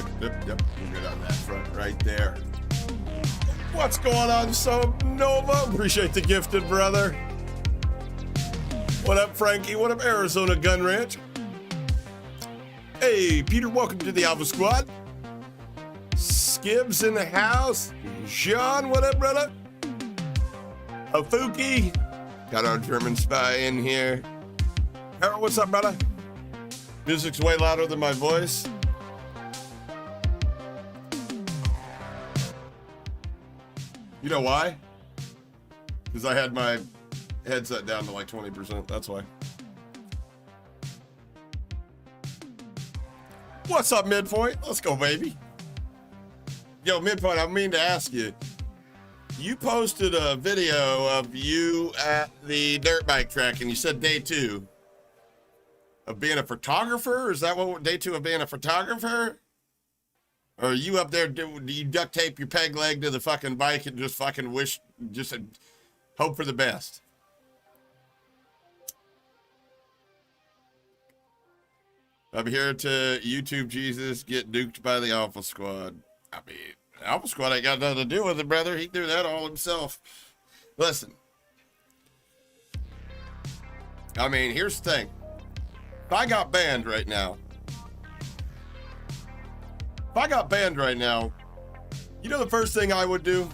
click. Yep, we're good on that front right there. What's going on, Sub Nova? Appreciate the gifted, brother. What up, Frankie? What up, Arizona Gun Ranch? Hey, Peter, welcome to the Alpha Squad. Skibs in the house. Sean, what up, brother? Afuki. Got our German spy in here. Harold, what's up, brother? Music's way louder than my voice. You know why? Because I had my headset down to like 20%. That's why. What's up, Midpoint? Let's go, baby. Yo, Midpoint, I mean to ask you. You posted a video of you at the dirt bike track, and you said day 2 of being a photographer. Is that what day 2 of being a photographer? Or are you up there, do you duct tape your peg leg to the fucking bike and just fucking wish, just hope for the best? I'm here to YouTube Jesus get duked by the Alpha Squad. I mean, the Alpha Squad ain't got nothing to do with it, brother. He do that all himself. Listen. I mean, here's the thing. If I got banned right now, you know the first thing I would do?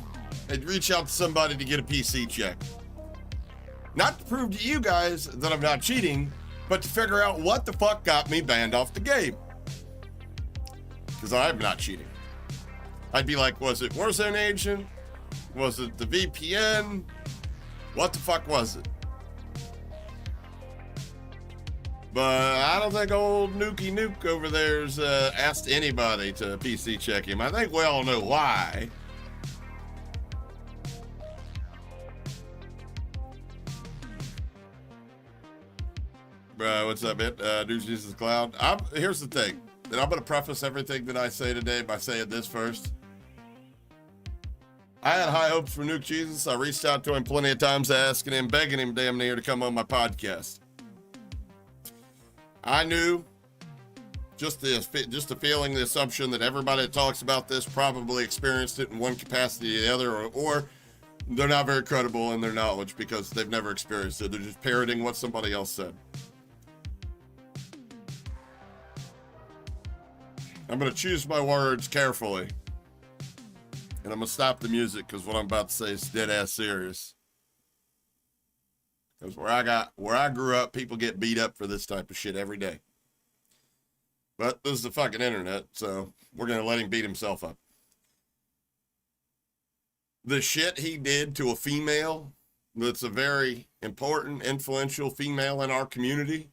I'd reach out to somebody to get a PC check. Not to prove to you guys that I'm not cheating, but to figure out what the fuck got me banned off the game. Because I'm not cheating. I'd be like, was it Warzone agent? Was it the VPN? What the fuck was it? But I don't think old Nuke over there's asked anybody to PC check him. I think we all know why. Bro, what's up, man? Dude, Jesus Cloud. Here's the thing. And I'm going to preface everything that I say today by saying this first. I had high hopes for Nuke Jesus. I reached out to him plenty of times asking him, begging him damn near to come on my podcast. I knew just the feeling, the assumption that everybody that talks about this probably experienced it in one capacity or the other, or they're not very credible in their knowledge because they've never experienced it. They're just parroting what somebody else said. I'm going to choose my words carefully. And I'm going to stop the music because what I'm about to say is dead ass serious. Because where I grew up, people get beat up for this type of shit every day. But this is the fucking internet, so we're going to let him beat himself up. The shit he did to a female that's a very important, influential female in our community.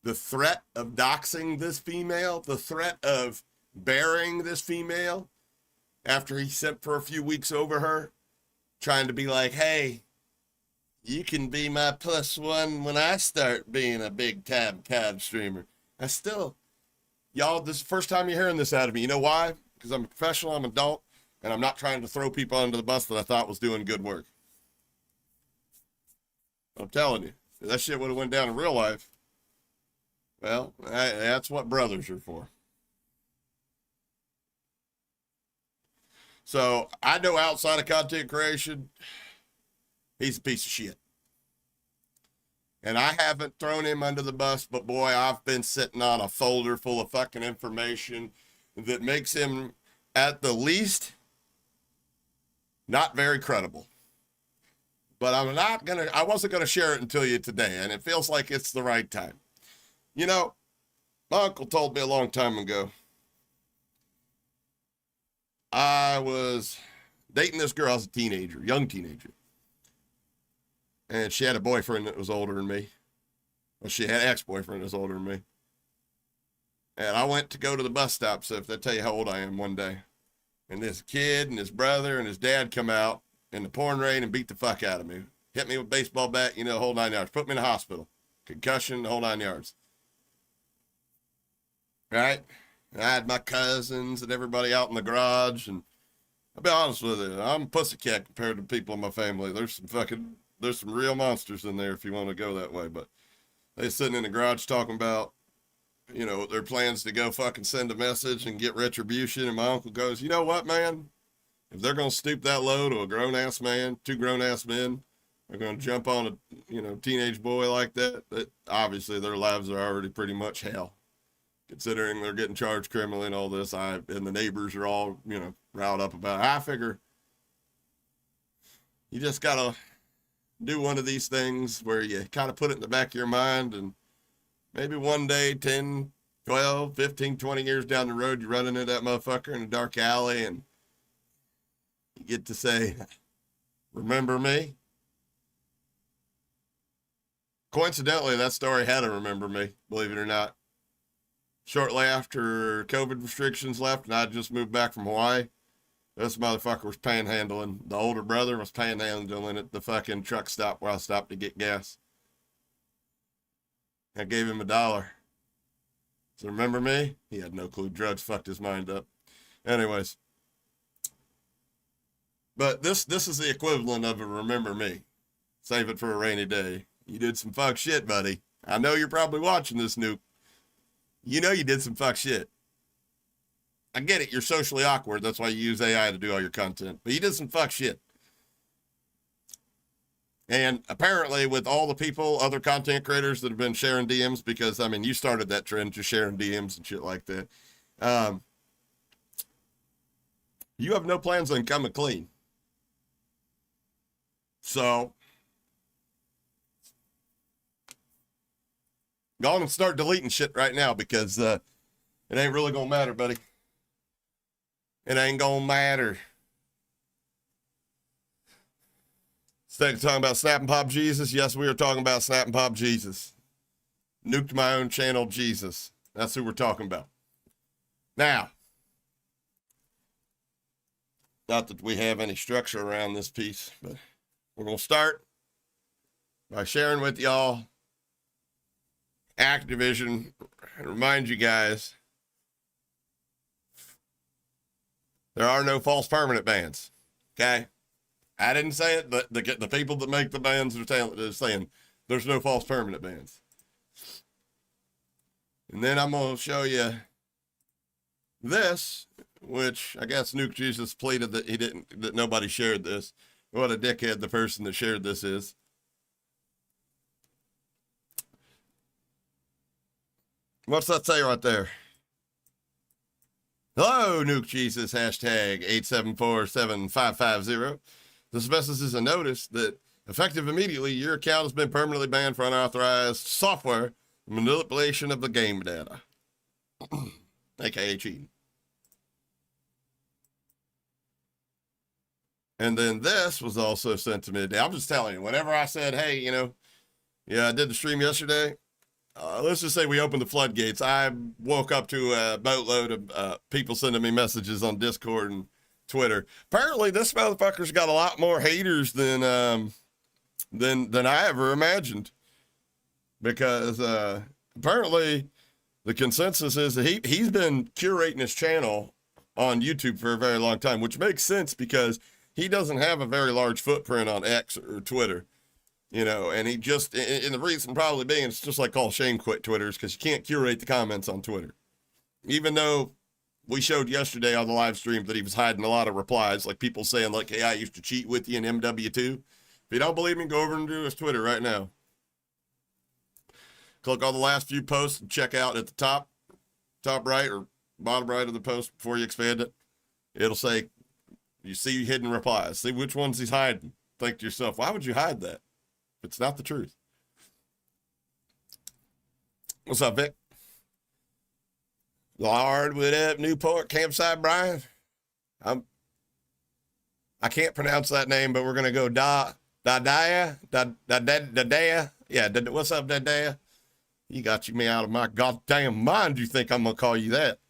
The threat of doxing this female, the threat of burying this female after he sent for a few weeks over her, trying to be like, hey, you can be my +1 when I start being a big time COD streamer. Y'all, this is the first time you're hearing this out of me. You know why? Because I'm a professional, I'm an adult, and I'm not trying to throw people under the bus that I thought was doing good work. I'm telling you, if that shit would have went down in real life, well, that's what brothers are for. So I know outside of content creation, he's a piece of shit. And I haven't thrown him under the bus, but boy, I've been sitting on a folder full of fucking information that makes him, at the least, not very credible. But I wasn't gonna share it until you today, and it feels like it's the right time. You know, my uncle told me a long time ago, I was dating this girl as a teenager, young teenager. And she had a boyfriend that was older than me. Well, she had an ex-boyfriend that was older than me. And I went to go to the bus stop, so if they tell you how old I am one day. And this kid and his brother and his dad come out in the pouring rain and beat the fuck out of me. Hit me with a baseball bat, the whole 9 yards. Put me in the hospital. Concussion, the whole 9 yards. Right? And I had my cousins and everybody out in the garage. And I'll be honest with you, I'm a pussycat compared to people in my family. There's some real monsters in there if you want to go that way. But they sitting in the garage talking about you know, their plans to go fucking send a message and get retribution. And my uncle goes, you know what, man? If they're going to stoop that low to a grown-ass man, two grown-ass men are going to jump on a, you know, teenage boy like that, that obviously their lives are already pretty much hell. Considering they're getting charged criminally and all this, and the neighbors are all, you know, riled up about it. I figure you just got to do one of these things where you kind of put it in the back of your mind, and maybe one day, 10, 12, 15, 20 years down the road, you're running into that motherfucker in a dark alley and you get to say, remember me? Coincidentally, that story had a remember me, believe it or not. Shortly after COVID restrictions left and I just moved back from Hawaii, this motherfucker was panhandling. The older brother was panhandling at the fucking truck stop where I stopped to get gas. I gave him $1. So remember me? He had no clue. Drugs fucked his mind up. Anyways. But this is the equivalent of a remember me. Save it for a rainy day. You did some fuck shit, buddy. I know you're probably watching this, Nuke. You know you did some fuck shit. I get it. You're socially awkward. That's why you use AI to do all your content. But you did some fuck shit. And apparently with all the people, other content creators that have been sharing DMs, because, I mean, you started that trend, just sharing DMs and shit like that. You have no plans on coming clean. So, go on and start deleting shit right now, because it ain't really gonna matter, buddy. It ain't gonna matter. Instead of talking about Snap and Pop Jesus, yes, we are talking about Snap and Pop Jesus. Nuked my own channel, Jesus. That's who we're talking about. Now, not that we have any structure around this piece, but we're going to start by sharing with y'all Activision and remind you guys there are no false permanent bans. Okay? I didn't say it, but the people that make the bans are saying there's no false permanent bans. And then I'm going to show you this, which I guess Nuke Jesus pleaded that nobody shared this. What a dickhead the person that shared this is. What's that say right there? Hello, Nuke Jesus, hashtag 8747550. This message is a notice that effective immediately, your account has been permanently banned for unauthorized software manipulation of the game data, aka cheating. And then this was also sent to me today. I'm just telling you, whenever I said, hey, you know, yeah, I did the stream yesterday. Let's just say we opened the floodgates. I woke up to a boatload of people sending me messages on Discord and Twitter. Apparently, this motherfucker's got a lot more haters than I ever imagined. Because apparently, the consensus is that he's been curating his channel on YouTube for a very long time, which makes sense because he doesn't have a very large footprint on X or Twitter. You know, and he just, and the reason probably being, it's just like all shame quit Twitters, because you can't curate the comments on Twitter. Even though we showed yesterday on the live stream that he was hiding a lot of replies, like people saying, like, hey, I used to cheat with you in MW2. If you don't believe me, go over and do his Twitter right now. Click on the last few posts and check out at the top right or bottom right of the post before you expand it. It'll say, you see hidden replies. See which ones he's hiding. Think to yourself, why would you hide that? It's not the truth. What's up, Vic? Lord, what up, Newport, Campsite Brian? I can't pronounce that name, but we're going to go Dadaya. Yeah, what's up, Dadaya? You got me out of my goddamn mind. You think I'm going to call you that?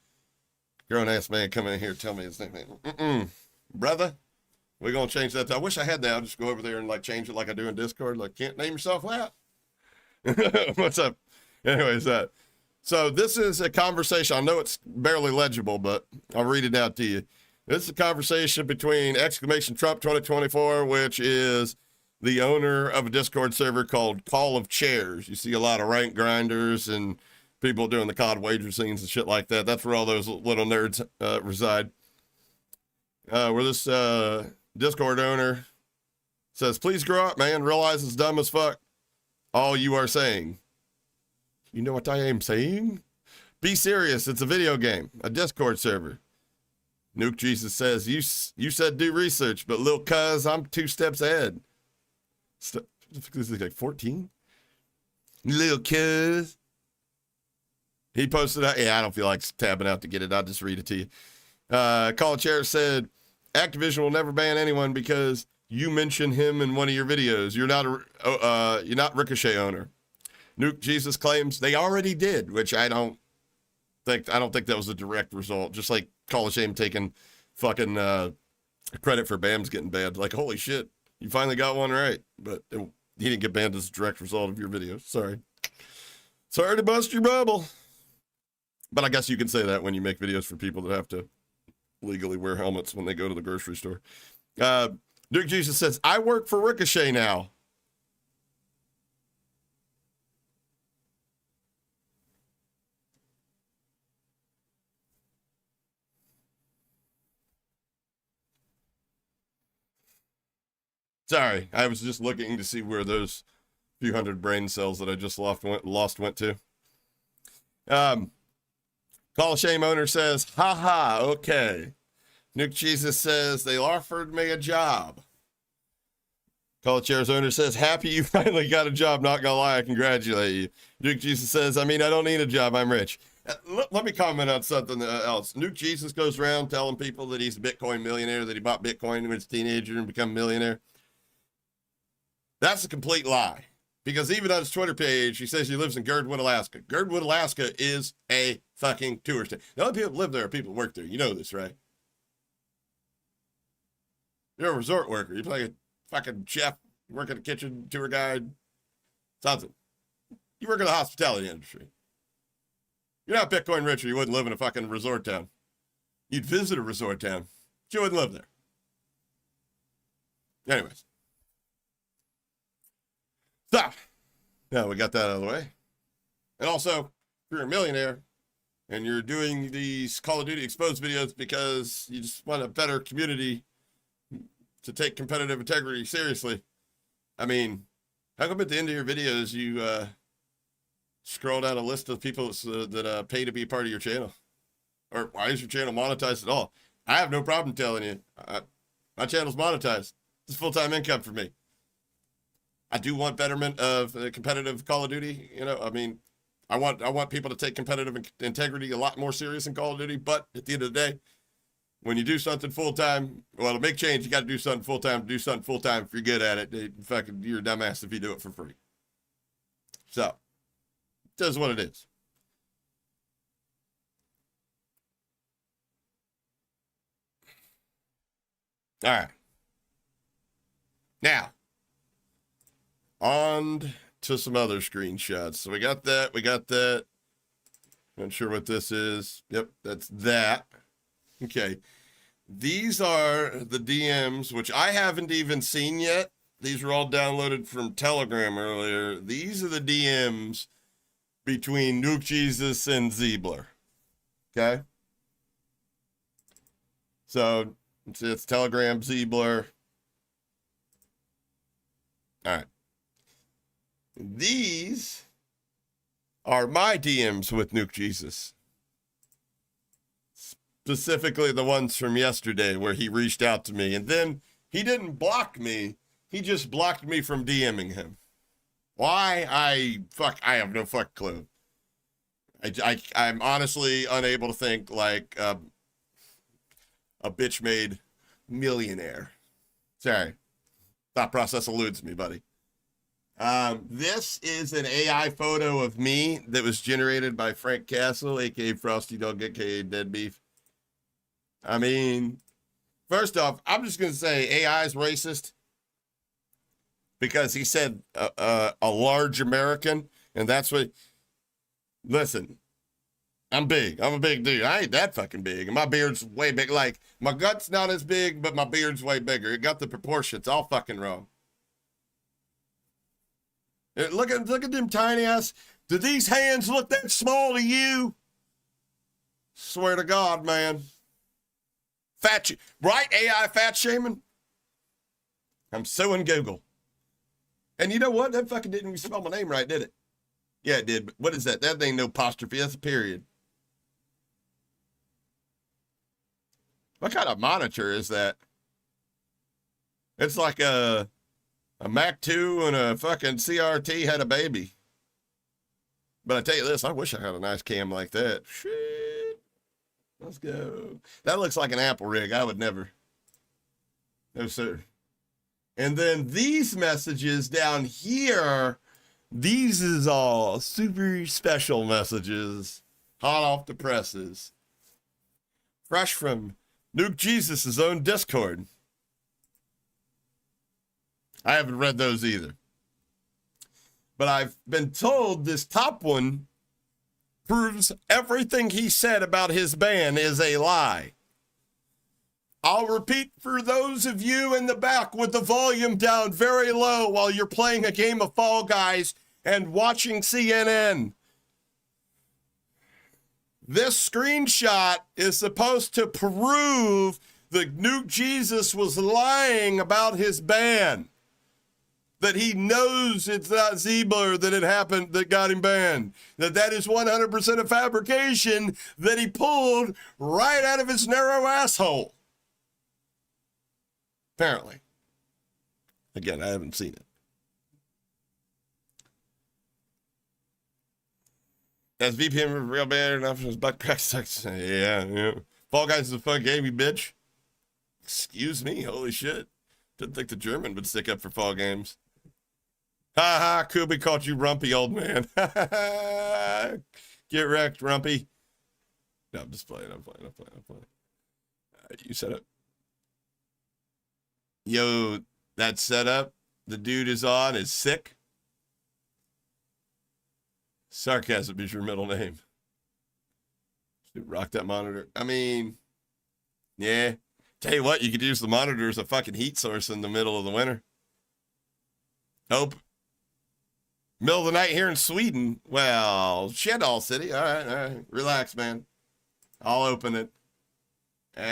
Grown-ass man come in here and tell me his name. Brother. We're going to change that. I wish I had that. I'll just go over there and like change it like I do in Discord. Like, can't name yourself that. What's up? Anyways, so this is a conversation. I know it's barely legible, but I'll read it out to you. This is a conversation between exclamation Trump 2024, which is the owner of a Discord server called Call of Chairs. You see a lot of rank grinders and people doing the COD wager scenes and shit like that. That's where all those little nerds reside. Where this Discord owner says, please grow up, man. Realize it's dumb as fuck. All you are saying. You know what I am saying? Be serious. It's a video game. A Discord server. Nuke Jesus says, you said do research, but lil' cuz, I'm 2 steps ahead. This is like 14? Lil' cuz. He posted out. Yeah, I don't feel like tabbing out to get it. I'll just read it to you. Call Chair said, Activision will never ban anyone because you mentioned him in one of your videos. You're not Ricochet owner. Nuke Jesus claims they already did, which I don't think that was a direct result. Just like Call of Shame taking fucking credit for BAM's getting banned. Like, holy shit, you finally got one right. But he didn't get banned as a direct result of your video. Sorry to bust your bubble. But I guess you can say that when you make videos for people that have to legally wear helmets when they go to the grocery store. Nuke Jesus says, I work for Ricochet now. Sorry, I was just looking to see where those few hundred brain cells that I just lost went to. Call of Shame owner says, haha, okay. Nuke Jesus says, they offered me a job. Call of Chairs owner says, happy you finally got a job, not gonna lie, I congratulate you. Nuke Jesus says, I mean, I don't need a job, I'm rich. Let me comment on something else. Nuke Jesus goes around telling people that he's a Bitcoin millionaire, that he bought Bitcoin when he was a teenager and become a millionaire. That's a complete lie. Because even on his Twitter page, he says he lives in Girdwood, Alaska. Girdwood, Alaska is a fucking tourist. The only people that live there are people that work there. You know this, right? You're a resort worker. You're like a fucking chef, you work at a kitchen, tour guide, something. You work in the hospitality industry. You're not Bitcoin rich or you wouldn't live in a fucking resort town. You'd visit a resort town, but you wouldn't live there. Anyways. So, now we got that out of the way. And also, if you're a millionaire and you're doing these Call of Duty exposed videos because you just want a better community to take competitive integrity seriously, I mean, how come at the end of your videos you scroll down a list of people that pay to be part of your channel? Or why is your channel monetized at all? I have no problem telling you. My channel's monetized. It's full-time income for me. I do want betterment of competitive Call of Duty. You know, I mean, I want people to take competitive integrity a lot more serious in Call of Duty. But at the end of the day, when you do something full time, well, to make change, you got to do something full time. To do something full time, if you're good at it, you're a dumbass if you do it for free. So, it is what it is. All right. Now, on to some other screenshots. So we got that. Not sure what this is. Yep, that's that. Okay. These are the DMs, which I haven't even seen yet. These were all downloaded from Telegram earlier. These are the DMs between Nuke Jesus and Ziebler. Okay? So, it's Telegram, Ziebler. All right. These are my DMs with Nuke Jesus. Specifically the ones from yesterday where he reached out to me. And then he didn't block me. He just blocked me from DMing him. Why? I have no fucking clue. I'm honestly unable to think like a bitch-made millionaire. Sorry. Thought process eludes me, buddy. This is an AI photo of me that was generated by Frank Castle, aka Frosty Dog, aka Dead Beef. I mean, first off, I'm just going to say AI is racist because he said a large American, and that's what. Listen, I'm big. I'm a big dude. I ain't that fucking big, and my beard's way big. Like, my gut's not as big, but my beard's way bigger. It got the proportions all fucking wrong. Look at them tiny ass. Do these hands look that small to you? Swear to God, man. Right? AI fat shaming? I'm suing Google. And you know what? That fucking didn't even spell my name right, did it? Yeah, it did. But what is that? That ain't no apostrophe. That's a period. What kind of monitor is that? It's like a Mac 2 and a fucking CRT had a baby. But I tell you this, I wish I had a nice cam like that. Shit. Let's go. That looks like an Apple rig. I would never. No, sir. And then these messages down here, these is all super special messages. Hot off the presses. Fresh from Nuke Jesus' own Discord. I haven't read those either. But I've been told this top one proves everything he said about his ban is a lie. I'll repeat for those of you in the back with the volume down very low while you're playing a game of Fall Guys and watching CNN. This screenshot is supposed to prove that Nuke Jesus was lying about his ban. That he knows it's not Ziebler that it happened that got him banned. That is 100% a fabrication that he pulled right out of his narrow asshole. Apparently. Again, I haven't seen it. As VPN real bad enough as buck practice. Yeah. Fall Guys is a fun game, you bitch. Excuse me, holy shit. Didn't think the German would stick up for fall games. Ha ha, Kubi called you rumpy, old man. Get wrecked, rumpy. No, I'm just playing, I'm playing. You set up. Yo, that setup the dude is on is sick. Sarcasm is your middle name. Rock that monitor. I mean, yeah. Tell you what, you could use the monitor as a fucking heat source in the middle of the winter. Nope. Middle of the night here in Sweden. Well, Shedall City. All right. Relax, man. I'll open it. As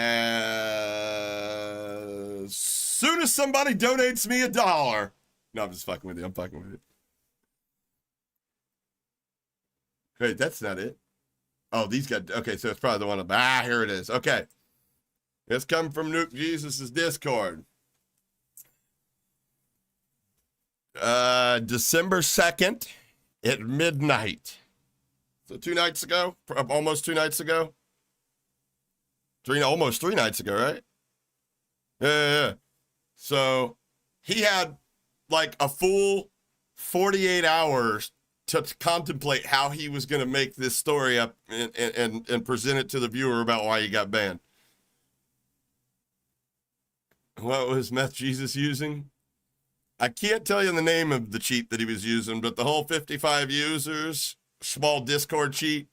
soon as somebody donates me $1. No, I'm just fucking with you. I'm fucking with you. Wait, that's not it. Oh, these got, okay, so it's probably the one. Here it is. Okay. It's coming from Nuke Jesus' Discord. December 2nd at midnight. So 2 nights ago, almost 2 nights ago. Almost 3 nights ago, right? Yeah. So he had like a full 48 hours to contemplate how he was going to make this story up and present it to the viewer about why he got banned. What was Meth Jesus using? I can't tell you the name of the cheat that he was using, but the whole 55 users, small Discord cheat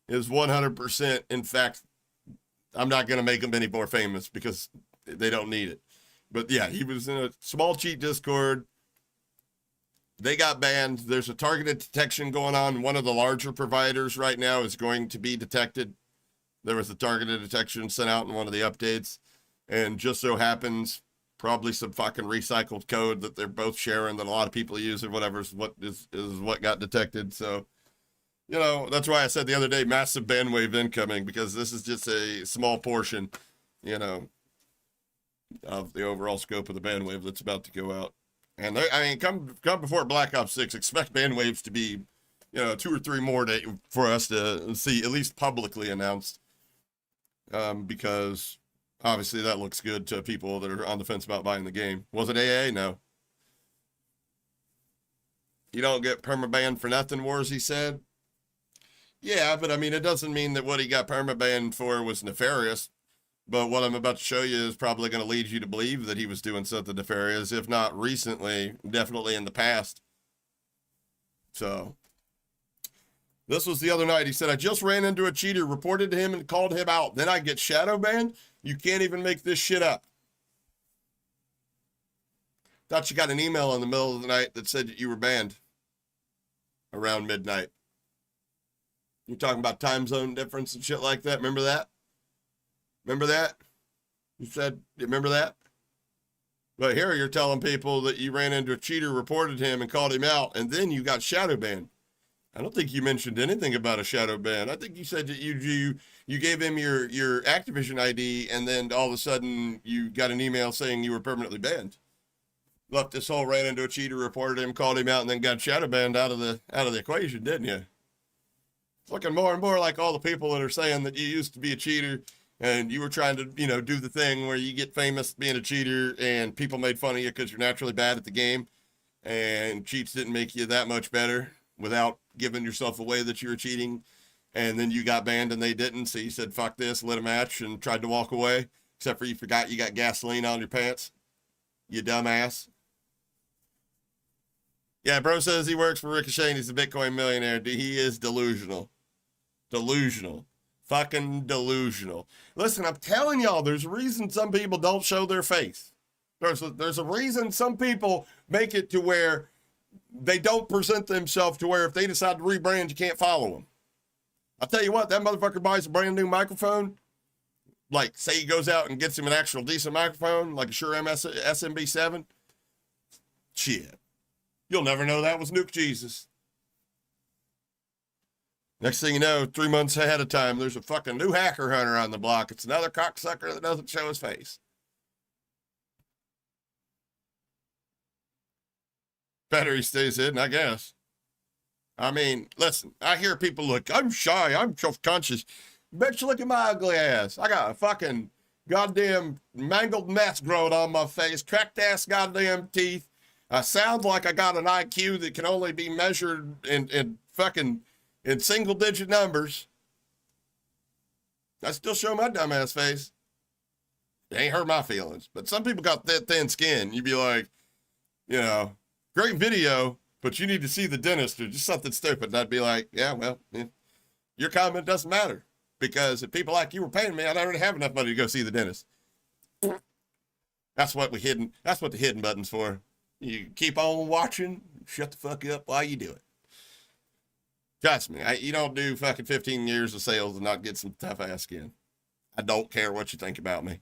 is 100%. In fact, I'm not going to make them any more famous because they don't need it. But yeah, he was in a small cheat Discord. They got banned. There's a targeted detection going on. One of the larger providers right now is going to be detected. There was a targeted detection sent out in one of the updates. And just so happens, probably some fucking recycled code that they're both sharing that a lot of people use or whatever is what got detected. So, you know, that's why I said the other day, massive bandwave incoming, because this is just a small portion, you know, of the overall scope of the bandwave that's about to go out. And come before Black Ops 6, expect bandwaves to be, you know, 2 or 3 more for us to see, at least publicly announced. Because obviously that looks good to people that are on the fence about buying the game. Was it AA? No. You don't get permabanned for nothing, Wars, he said. Yeah, but I mean, it doesn't mean that what he got permabanned for was nefarious. But what I'm about to show you is probably going to lead you to believe that he was doing something nefarious, if not recently, definitely in the past. So, this was the other night. He said, I just ran into a cheater, reported to him, and called him out. Then I get shadow banned? You can't even make this shit up. Thought you got an email in the middle of the night that said that you were banned around midnight. You're talking about time zone difference and shit like that. Remember that? Remember that? You said, remember that? But here you're telling people that you ran into a cheater, reported him, and called him out, and then you got shadow banned. I don't think you mentioned anything about a shadow ban. I think you said that you gave him your Activision ID, and then all of a sudden you got an email saying you were permanently banned. Left this whole, ran into a cheater, reported him, called him out, and then got shadow banned out of the equation, didn't you? It's looking more and more like all the people that are saying that you used to be a cheater and you were trying to, do the thing where you get famous being a cheater and people made fun of you because you're naturally bad at the game, and cheats didn't make you that much better without giving yourself away that you were cheating. And then you got banned and they didn't. So you said, fuck this, lit a match and tried to walk away, except for you forgot you got gasoline on your pants. You dumbass. Yeah, bro says he works for Ricochet and he's a Bitcoin millionaire. He is delusional. Delusional. Fucking delusional. Listen, I'm telling y'all, there's a reason some people don't show their face. There's a reason some people make it to where they don't present themselves, to where if they decide to rebrand, you can't follow them. I'll tell you what, that motherfucker buys a brand new microphone. Like, say he goes out and gets him an actual decent microphone, like a Shure SMB7. Shit. You'll never know that was Nuke Jesus. Next thing you know, 3 months ahead of time, there's a fucking new hacker hunter on the block. It's another cocksucker that doesn't show his face. Better he stays hidden, I guess. I mean, listen, I hear people look, I'm shy, I'm self-conscious. Bet you look at my ugly ass. I got a fucking goddamn mangled mess growing on my face, cracked ass goddamn teeth. I sound like I got an IQ that can only be measured in single digit numbers. I still show my dumbass face. It ain't hurt my feelings. But some people got that thin skin. You'd be like, great video, but you need to see the dentist or just something stupid. And I'd be like, yeah, well, your comment doesn't matter, because if people like you were paying me, I'd already have enough money to go see the dentist. That's what the hidden button's for. You keep on watching, shut the fuck up while you do it. Trust me, you don't do fucking 15 years of sales and not get some tough ass skin. I don't care what you think about me.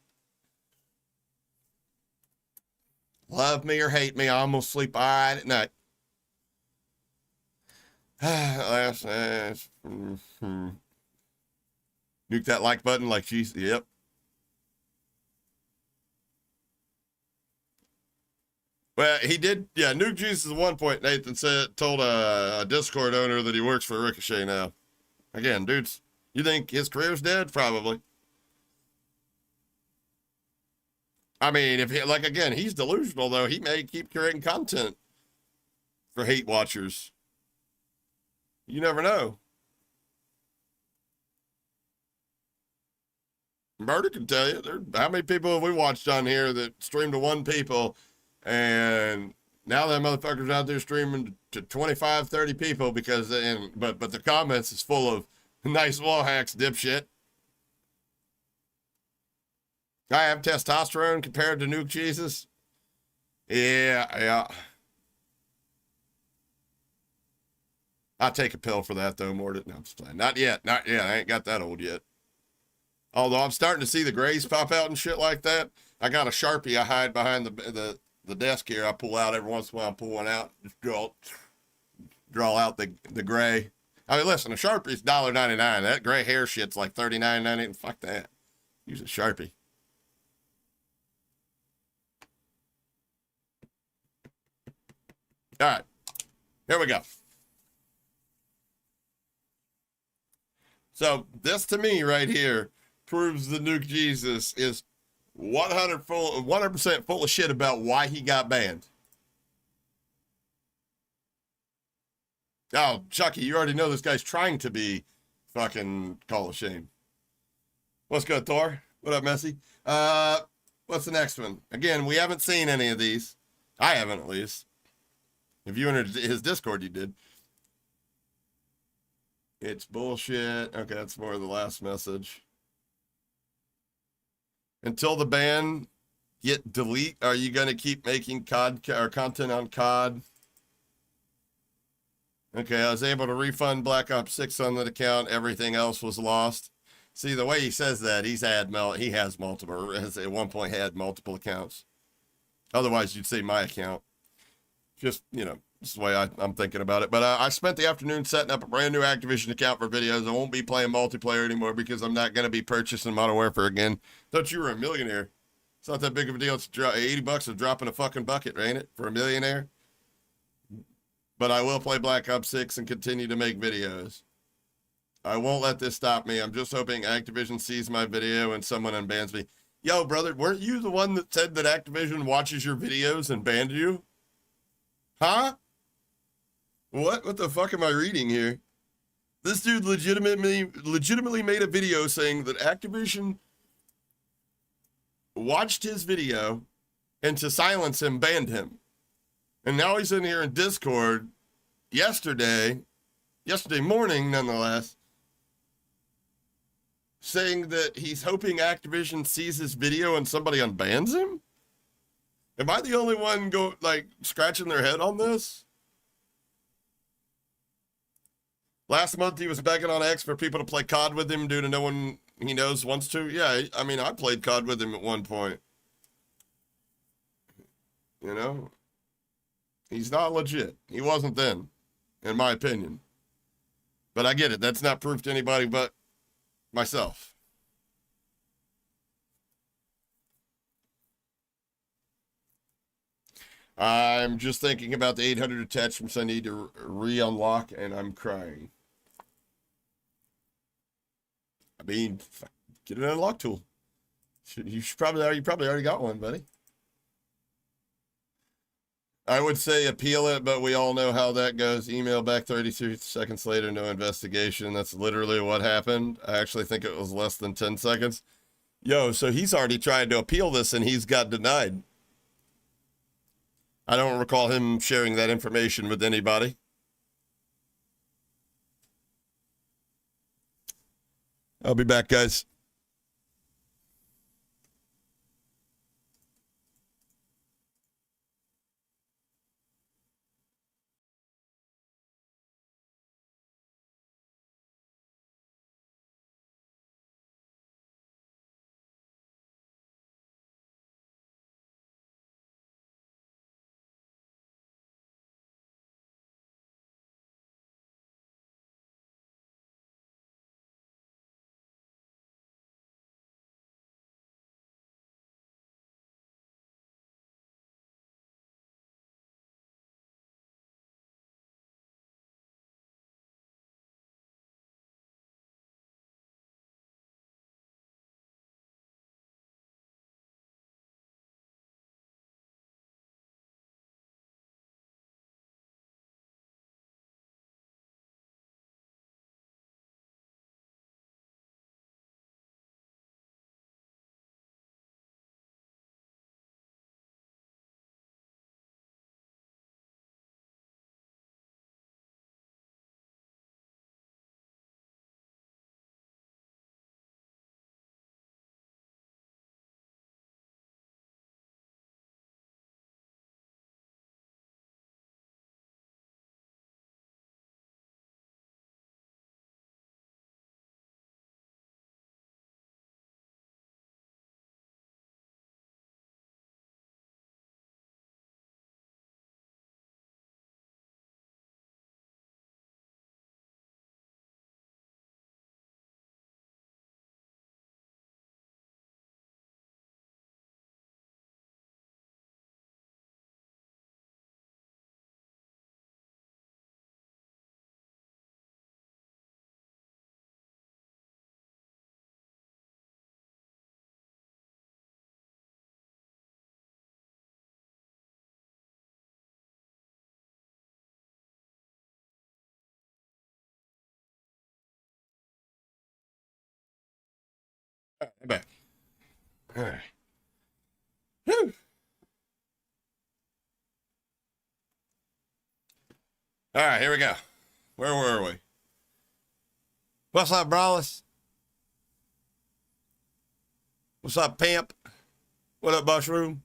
Love me or hate me, I almost sleep all right at night. Nuke that like button like she's, yep. Well, he did, yeah, Nuke Jesus at one point, Nathan told a Discord owner that he works for Ricochet now. Again, dudes, you think his career's dead? Probably. I mean, again, he's delusional, though. He may keep creating content for hate watchers. You never know. Murder can tell you. How many people have we watched on here that stream to one people, and now that motherfucker's out there streaming to 25, 30 people because, but the comments is full of nice wall hacks, dipshit. I have testosterone compared to Nuke Jesus. Yeah. I'll take a pill for that, though, Mordit. No, I'm just playing. Not yet. I ain't got that old yet. Although I'm starting to see the grays pop out and shit like that. I got a Sharpie I hide behind the desk here. I pull out every once in a while. I pull one out. Just draw out the gray. I mean, listen, a Sharpie's $1.99. That gray hair shit's like $39.98. Fuck that. Use a Sharpie. All right, here we go. So this to me right here proves the Nuke Jesus is 100% full of shit about why he got banned. Oh, Chucky, you already know this guy's trying to be fucking Call of Shame. What's good, Thor? What up, Messi? What's the next one? Again, we haven't seen any of these. I haven't, at least. If you entered his Discord, you did. It's bullshit. Okay, that's more of the last message. Until the ban get delete, are you going to keep making COD or content on COD? Okay, I was able to refund Black Ops 6 on that account. Everything else was lost. See, the way he says that, he has multiple, has at one point had multiple accounts. Otherwise, you'd say my account. Just, you know, this is the way I'm thinking about it. But I spent the afternoon setting up a brand new Activision account for videos. I won't be playing multiplayer anymore because I'm not going to be purchasing Modern Warfare again. Thought you were a millionaire. It's not that big of a deal. It's $80 of dropping a fucking bucket, ain't it? For a millionaire. But I will play Black Ops 6 and continue to make videos. I won't let this stop me. I'm just hoping Activision sees my video and someone unbans me. Yo, brother, weren't you the one that said that Activision watches your videos and banned you? Huh? What the fuck am I reading here? This dude legitimately made a video saying that Activision watched his video and to silence him, banned him. And now he's in here in Discord yesterday morning, nonetheless, saying that he's hoping Activision sees his video and somebody unbans him? Am I the only one scratching their head on this? Last month he was begging on X for people to play COD with him due to no one he knows wants to. Yeah, I mean, I played COD with him at one point. You know? He's not legit. He wasn't then, in my opinion. But I get it. That's not proof to anybody but myself. I'm just thinking about the 800 attachments I need to re-unlock, and I'm crying. I mean, get an unlock tool. You probably already got one, buddy. I would say appeal it, but we all know how that goes. Email back 32 seconds later, no investigation. That's literally what happened. I actually think it was less than 10 seconds. Yo, so he's already tried to appeal this, and he's got denied. I don't recall him sharing that information with anybody. I'll be back, guys. I'm back. All right. Whew. All right, here we go. Where were we? What's up, Brawlers? What's up, Pimp? What up, Mushroom?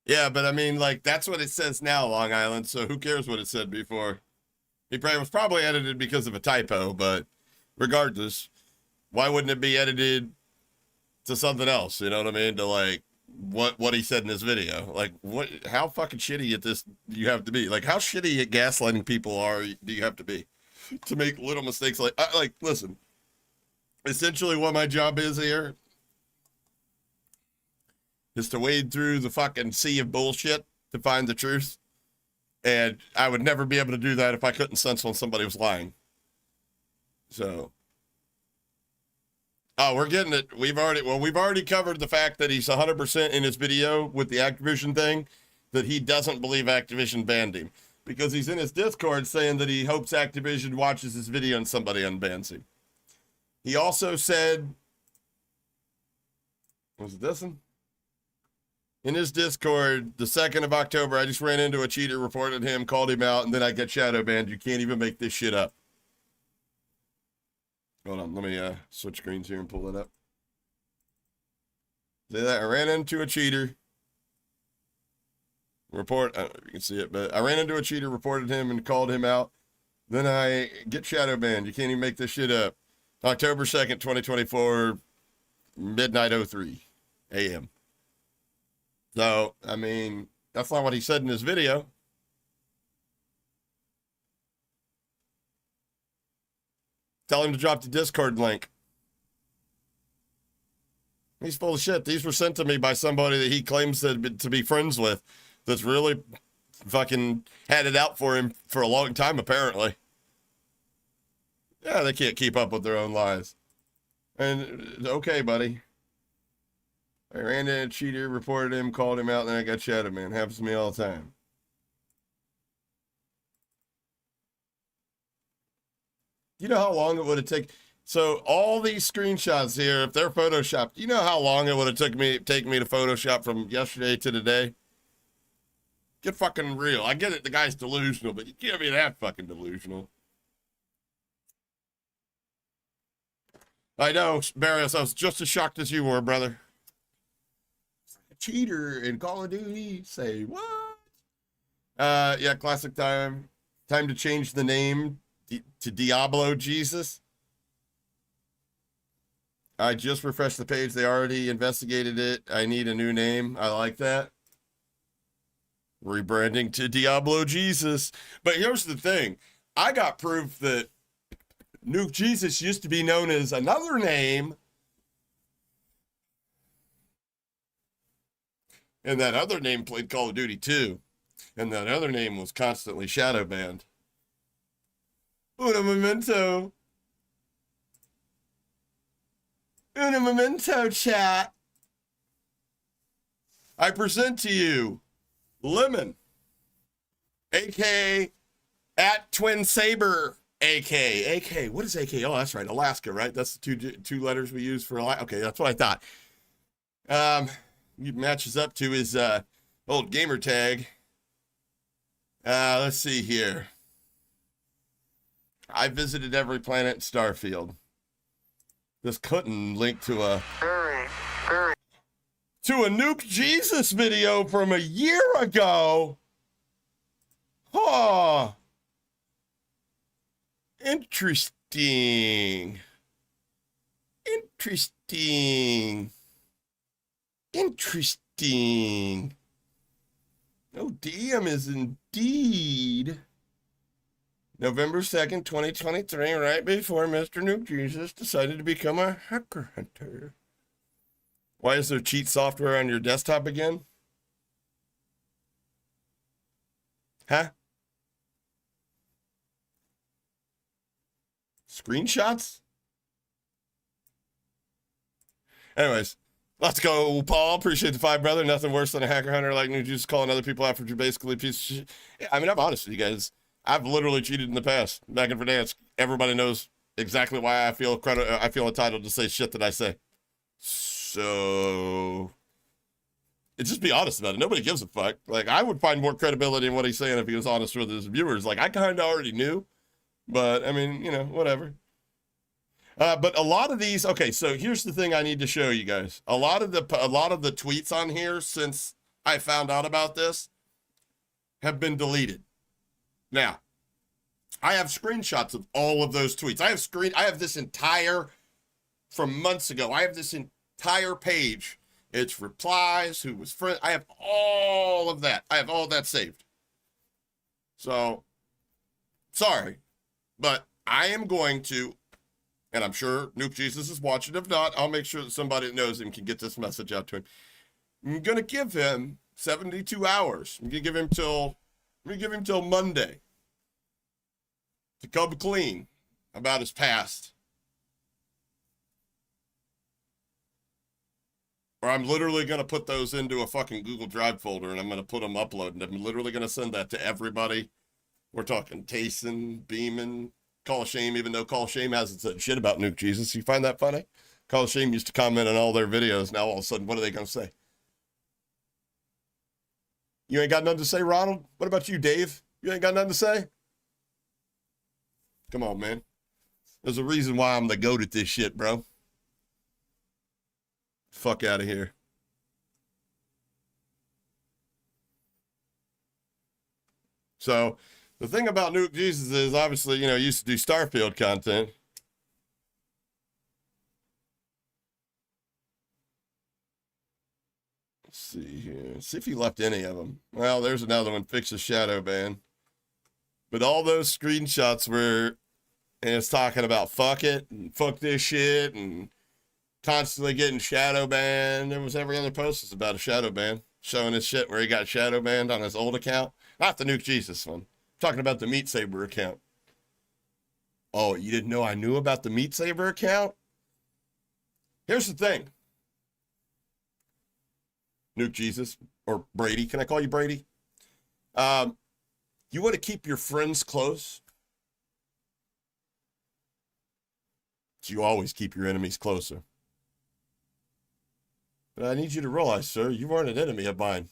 Yeah, but I mean, like, that's what it says now, Long Island, so who cares what it said before? It was probably edited because of a typo, but regardless, why wouldn't it be edited to something else? You know what I mean? To like what he said in this video. Like, what? How fucking shitty at this do you have to be? Like, how shitty at gaslighting people do you have to be to make little mistakes? Like, listen. Essentially, what my job is here is to wade through the fucking sea of bullshit to find the truth. And I would never be able to do that if I couldn't sense when somebody was lying. So, oh, we're getting it. We've already covered the fact that he's 100% in his video with the Activision thing, that he doesn't believe Activision banned him. Because he's in his Discord saying that he hopes Activision watches his video and somebody unbans him. He also said, was it this one? In his Discord, the 2nd of October, I just ran into a cheater, reported him, called him out, and then I get shadow banned. You can't even make this shit up. Hold on, let me switch screens here and pull it up. Say that, I ran into a cheater. I don't know if you can see it, but I ran into a cheater, reported him, and called him out. Then I get shadow banned. You can't even make this shit up. October 2nd, 2024, midnight 03 a.m. So, I mean, that's not what he said in his video. Tell him to drop the Discord link. He's full of shit. These were sent to me by somebody that he claims to be friends with that's really fucking had it out for him for a long time, apparently. Yeah, they can't keep up with their own lies. And, okay, buddy. I ran into a cheater, reported him, called him out, and then I got shadow, man. Happens to me all the time. You know how long it would have taken? So all these screenshots here, if they're photoshopped, you know how long it would have taken me to Photoshop from yesterday to today? Get fucking real. I get it, the guy's delusional, but you can't be that fucking delusional. I know, Barrios, I was just as shocked as you were, brother. Cheater in Call of Duty. Say what? Yeah, classic time. Time to change the name to Diablo Jesus. I just refreshed the page. They already investigated it. I need a new name. I like that. Rebranding to Diablo Jesus. But here's the thing. I got proof that Nuke Jesus used to be known as another name. And that other name played Call of Duty 2. And that other name was constantly shadow banned. Una memento. Una memento, chat. I present to you Lemon, a.k.a. at Twin Saber, a.k.a. What is a.k.a.? Oh, that's right. Alaska, right? That's the two letters we use for Alaska. Okay, that's what I thought. He matches up to his old gamer tag. Let's see here. I visited every planet in Starfield. This couldn't link to a Nuke Jesus video from a year ago. Huh. Interesting. Oh, DM is indeed November 2nd, 2023, right before Mr. Nuke Jesus decided to become a hacker hunter. Why is there cheat software on your desktop again? Huh? Screenshots? Anyways, let's go, Paul. Appreciate the 5, brother. Nothing worse than a hacker hunter like Nuke Jesus calling other people out for basically a piece of shit. Yeah, I mean, I'm honest with you guys. I've literally cheated in the past. Back in Verdansk, everybody knows exactly why I feel entitled to say shit that I say. So, just be honest about it. Nobody gives a fuck. Like, I would find more credibility in what he's saying if he was honest with his viewers. Like, I kind of already knew, but I mean, you know, whatever. But a lot of these, okay, so here's the thing I need to show you guys. A lot of the tweets on here since I found out about this have been deleted. Now, I have screenshots of all of those tweets. I have this entire, from months ago, I have this entire page. It's replies, who was friend. I have all of that. I have all of that saved. So, sorry, but I am going to, and I'm sure Nuke Jesus is watching. If not, I'll make sure that somebody that knows him can get this message out to him. I'm going to give him 72 hours. I'm going to give him till Monday to come clean about his past. Or I'm literally going to put those into a fucking Google Drive folder and I'm going to put them uploaded. I'm literally going to send that to everybody. We're talking Tayson, Beeman, Call of Shame, even though Call of Shame hasn't said shit about Nuke Jesus. You find that funny? Call of Shame used to comment on all their videos. Now all of a sudden, what are they going to say? You ain't got nothing to say, Ronald? What about you, Dave? You ain't got nothing to say? Come on, man. There's a reason why I'm the GOAT at this shit, bro. Fuck out of here. So, the thing about Nuke Jesus is, obviously, you know, he used to do Starfield content. Let's see here. See if he left any of them. Well, there's another one. Fix a shadow ban. But all those screenshots were, and it's talking about fuck it, and fuck this shit, and constantly getting shadow banned. There was every other post was about a shadow ban, showing his shit where he got shadow banned on his old account. Not the Nuke Jesus one. I'm talking about the Meat Saber account. Oh, you didn't know I knew about the Meat Saber account? Here's the thing. Nuke Jesus, or Brady. Can I call you Brady? You want to keep your friends close? So you always keep your enemies closer. But I need you to realize, sir, you weren't an enemy of mine.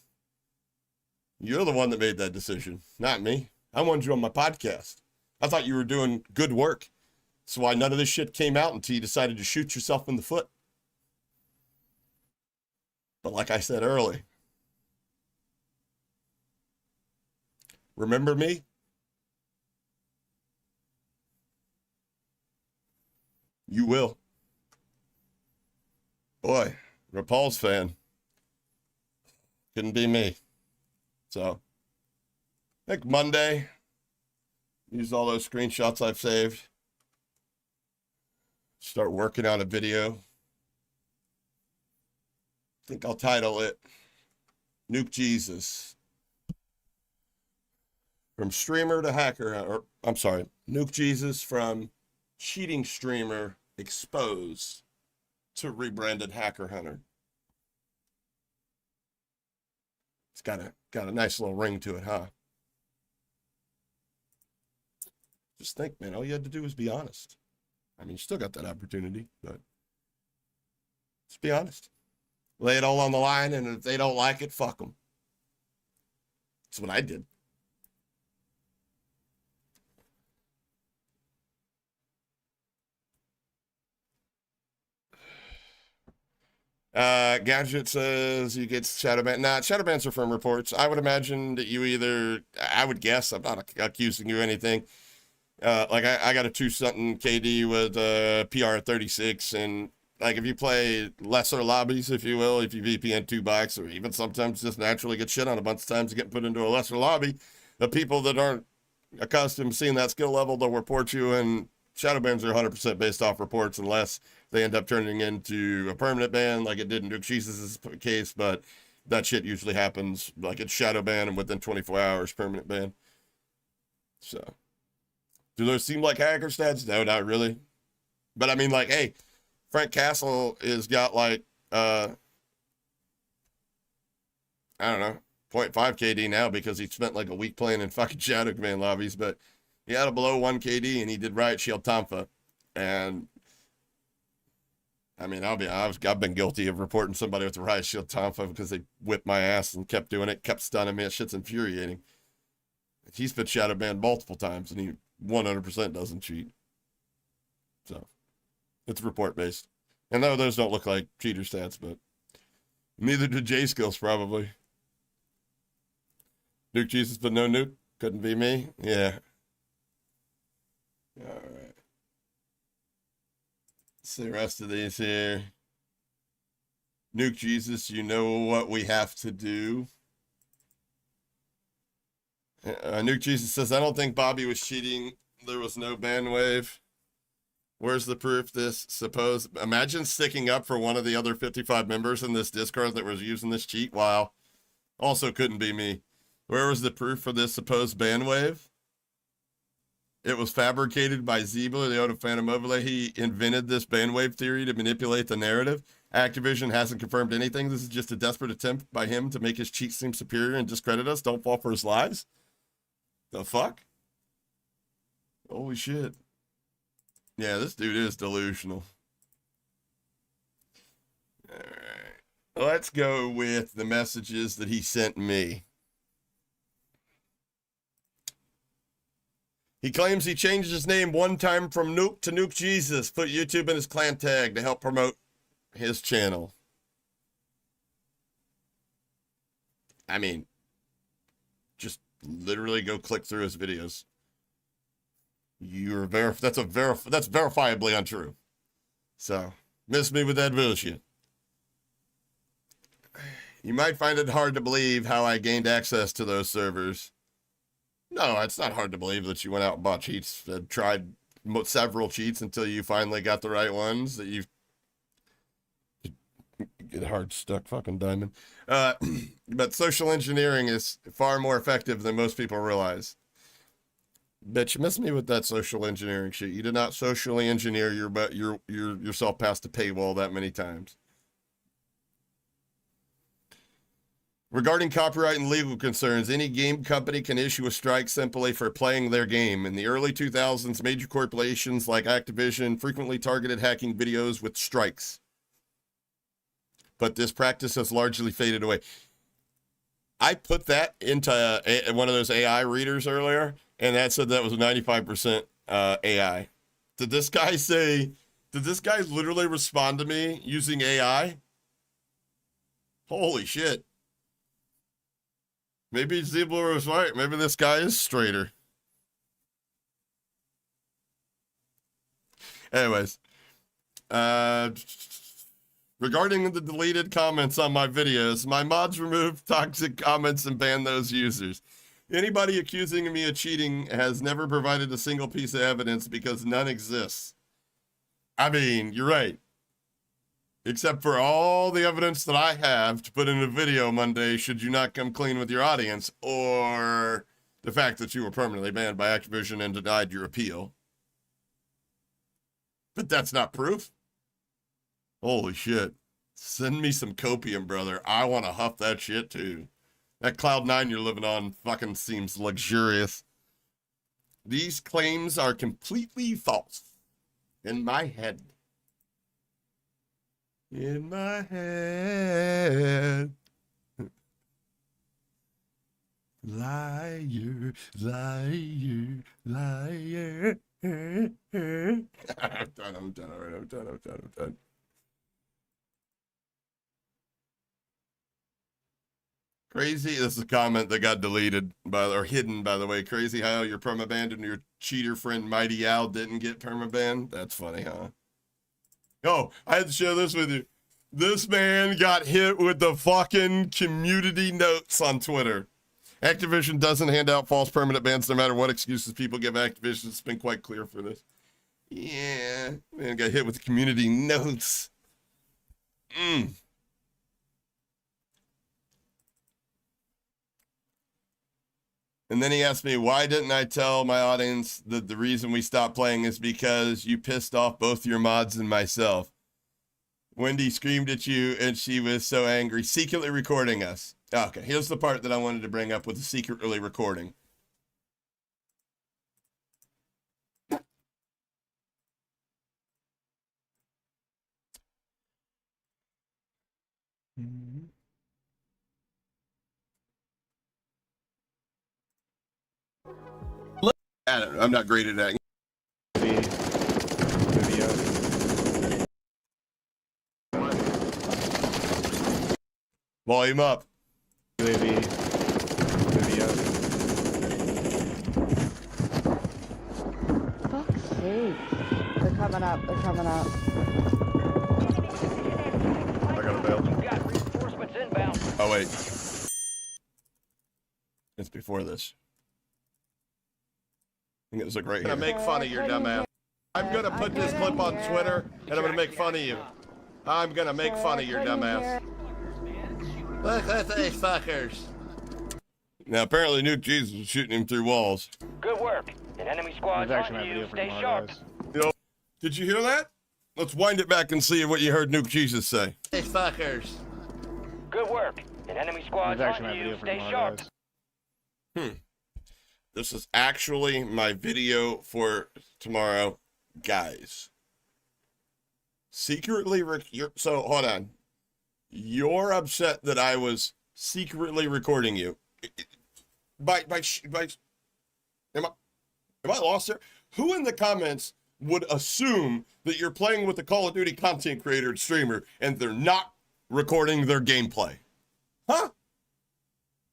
You're the one that made that decision, not me. I wanted you on my podcast. I thought you were doing good work. That's why none of this shit came out until you decided to shoot yourself in the foot. But like I said earlier, remember me? You will. Boy, Rapal's fan. Couldn't be me. So, I think Monday, use all those screenshots I've saved. Start working on a video. I think I'll title it Nuke Jesus. From streamer to hacker, or I'm sorry, Nuke Jesus from cheating streamer exposed to rebranded hacker hunter. It's got a nice little ring to it, huh? Just think, man, all you had to do was be honest. I mean, you still got that opportunity, but just be honest. Lay it all on the line, and if they don't like it, fuck them. That's what I did. Gadget says you get shadow ban. Nah, shadow bans are from reports. I would imagine that you either, I would guess, I'm not accusing you of anything. Like I got a 2-something KD with PR 36, and like if you play lesser lobbies, if you will, if you VPN 2 box, or even sometimes just naturally get shit on a bunch of times to get put into a lesser lobby, the people that aren't accustomed to seeing that skill level, they'll report you, and shadow bans are 100% based off reports unless they end up turning into a permanent ban like it did in Nuke Jesus' case, but that shit usually happens, like it's shadow ban and within 24 hours, permanent ban. So, do those seem like hacker stats? No, not really. But I mean, like, hey, Frank Castle has got like, I don't know, 0.5 KD now because he spent like a week playing in fucking Shadow Command lobbies, but he had a below 1 KD and he did Riot Shield Tonfa. And I mean, I've been guilty of reporting somebody with a Riot Shield Tonfa because they whipped my ass and kept doing it, kept stunning me. That shit's infuriating. He's been shadow banned multiple times and he 100% doesn't cheat. So it's report based. And no, those don't look like cheater stats, but neither do J skills probably. Nuke Jesus, but no nuke. Couldn't be me. Yeah. All right. See the rest of these here. Nuke Jesus, you know what we have to do. Nuke Jesus says, I don't think Bobby was cheating. There was no ban wave. Where's the proof this? Imagine sticking up for one of the other 55 members in this Discord that was using this cheat. Wow. Also couldn't be me. Where was the proof for this supposed ban wave? It was fabricated by Ziebler, the Oda Phantom Overlay. He invented this ban wave theory to manipulate the narrative. Activision hasn't confirmed anything. This is just a desperate attempt by him to make his cheat seem superior and discredit us. Don't fall for his lies. The fuck? Holy shit. Yeah, this dude is delusional. All right. Let's go with the messages that he sent me. He claims he changed his name one time from Nuke to Nuke Jesus, put YouTube in his clan tag to help promote his channel. I mean, just literally go click through his videos. That's verifiably untrue. So, miss me with that bullshit. You might find it hard to believe how I gained access to those servers. No, it's not hard to believe that you went out and bought cheats and tried several cheats until you finally got the right ones that you get hard stuck fucking diamond. But social engineering is far more effective than most people realize. Bitch, you missed me with that social engineering shit. You did not socially engineer yourself past the paywall that many times. Regarding copyright and legal concerns, any game company can issue a strike simply for playing their game. In the early 2000s, major corporations like Activision frequently targeted hacking videos with strikes. But this practice has largely faded away. I put that into one of those AI readers earlier, and that said that was 95% AI. Did this guy literally respond to me using AI? Holy shit. Maybe Ziebler was right. Maybe this guy is straighter. Anyways. Regarding the deleted comments on my videos, my mods removed toxic comments and banned those users. Anybody accusing me of cheating has never provided a single piece of evidence because none exists. I mean, you're right. Except for all the evidence that I have to put in a video Monday should you not come clean with your audience, or the fact that you were permanently banned by Activision and denied your appeal. But that's not proof. Holy shit. Send me some copium, brother. I want to huff that shit too. That Cloud9 you're living on fucking seems luxurious. These claims are completely false. In my head. In my head. Liar, liar, liar. I'm done. Crazy, this is a comment that got deleted or hidden, by the way. Crazy how your permabanned and your cheater friend Mighty Al didn't get permabanned. That's funny, huh? Oh, I had to share this with you. This man got hit with the fucking community notes on Twitter. Activision doesn't hand out false permanent bans no matter what excuses people give Activision. It's been quite clear for this. Yeah, man got hit with the community notes. And then he asked me, why didn't I tell my audience that the reason we stopped playing is because you pissed off both your mods and myself? Wendy screamed at you and she was so angry, secretly recording us. Okay, here's the part that I wanted to bring up with the secretly recording. I'm not great at that. Volume up. Movie up. coming up. They're coming up. I got a bail. Got reinforcements inbound. Oh, wait. It's before this. I think it was like right I'm gonna here. make fun of your dumb ass. I'm gonna put this clip on Twitter, and I'm gonna make fun of you. I'm gonna make fun of your dumb ass. Look at these fuckers. Now, apparently Nuke Jesus was shooting him through walls. Good work. An enemy squad There's on actually my you. video for Stay tomorrow, sharp. guys. You know, did you hear that? Let's wind it back and see what you heard Nuke Jesus say. These fuckers. Good work. An enemy squad There's actually on my you. video for Stay tomorrow, sharp. guys. This is actually my video for tomorrow, guys. Secretly, so hold on. You're upset that I was secretly recording you. Am I lost there? Who in the comments would assume that you're playing with a Call of Duty content creator and streamer and they're not recording their gameplay? Huh?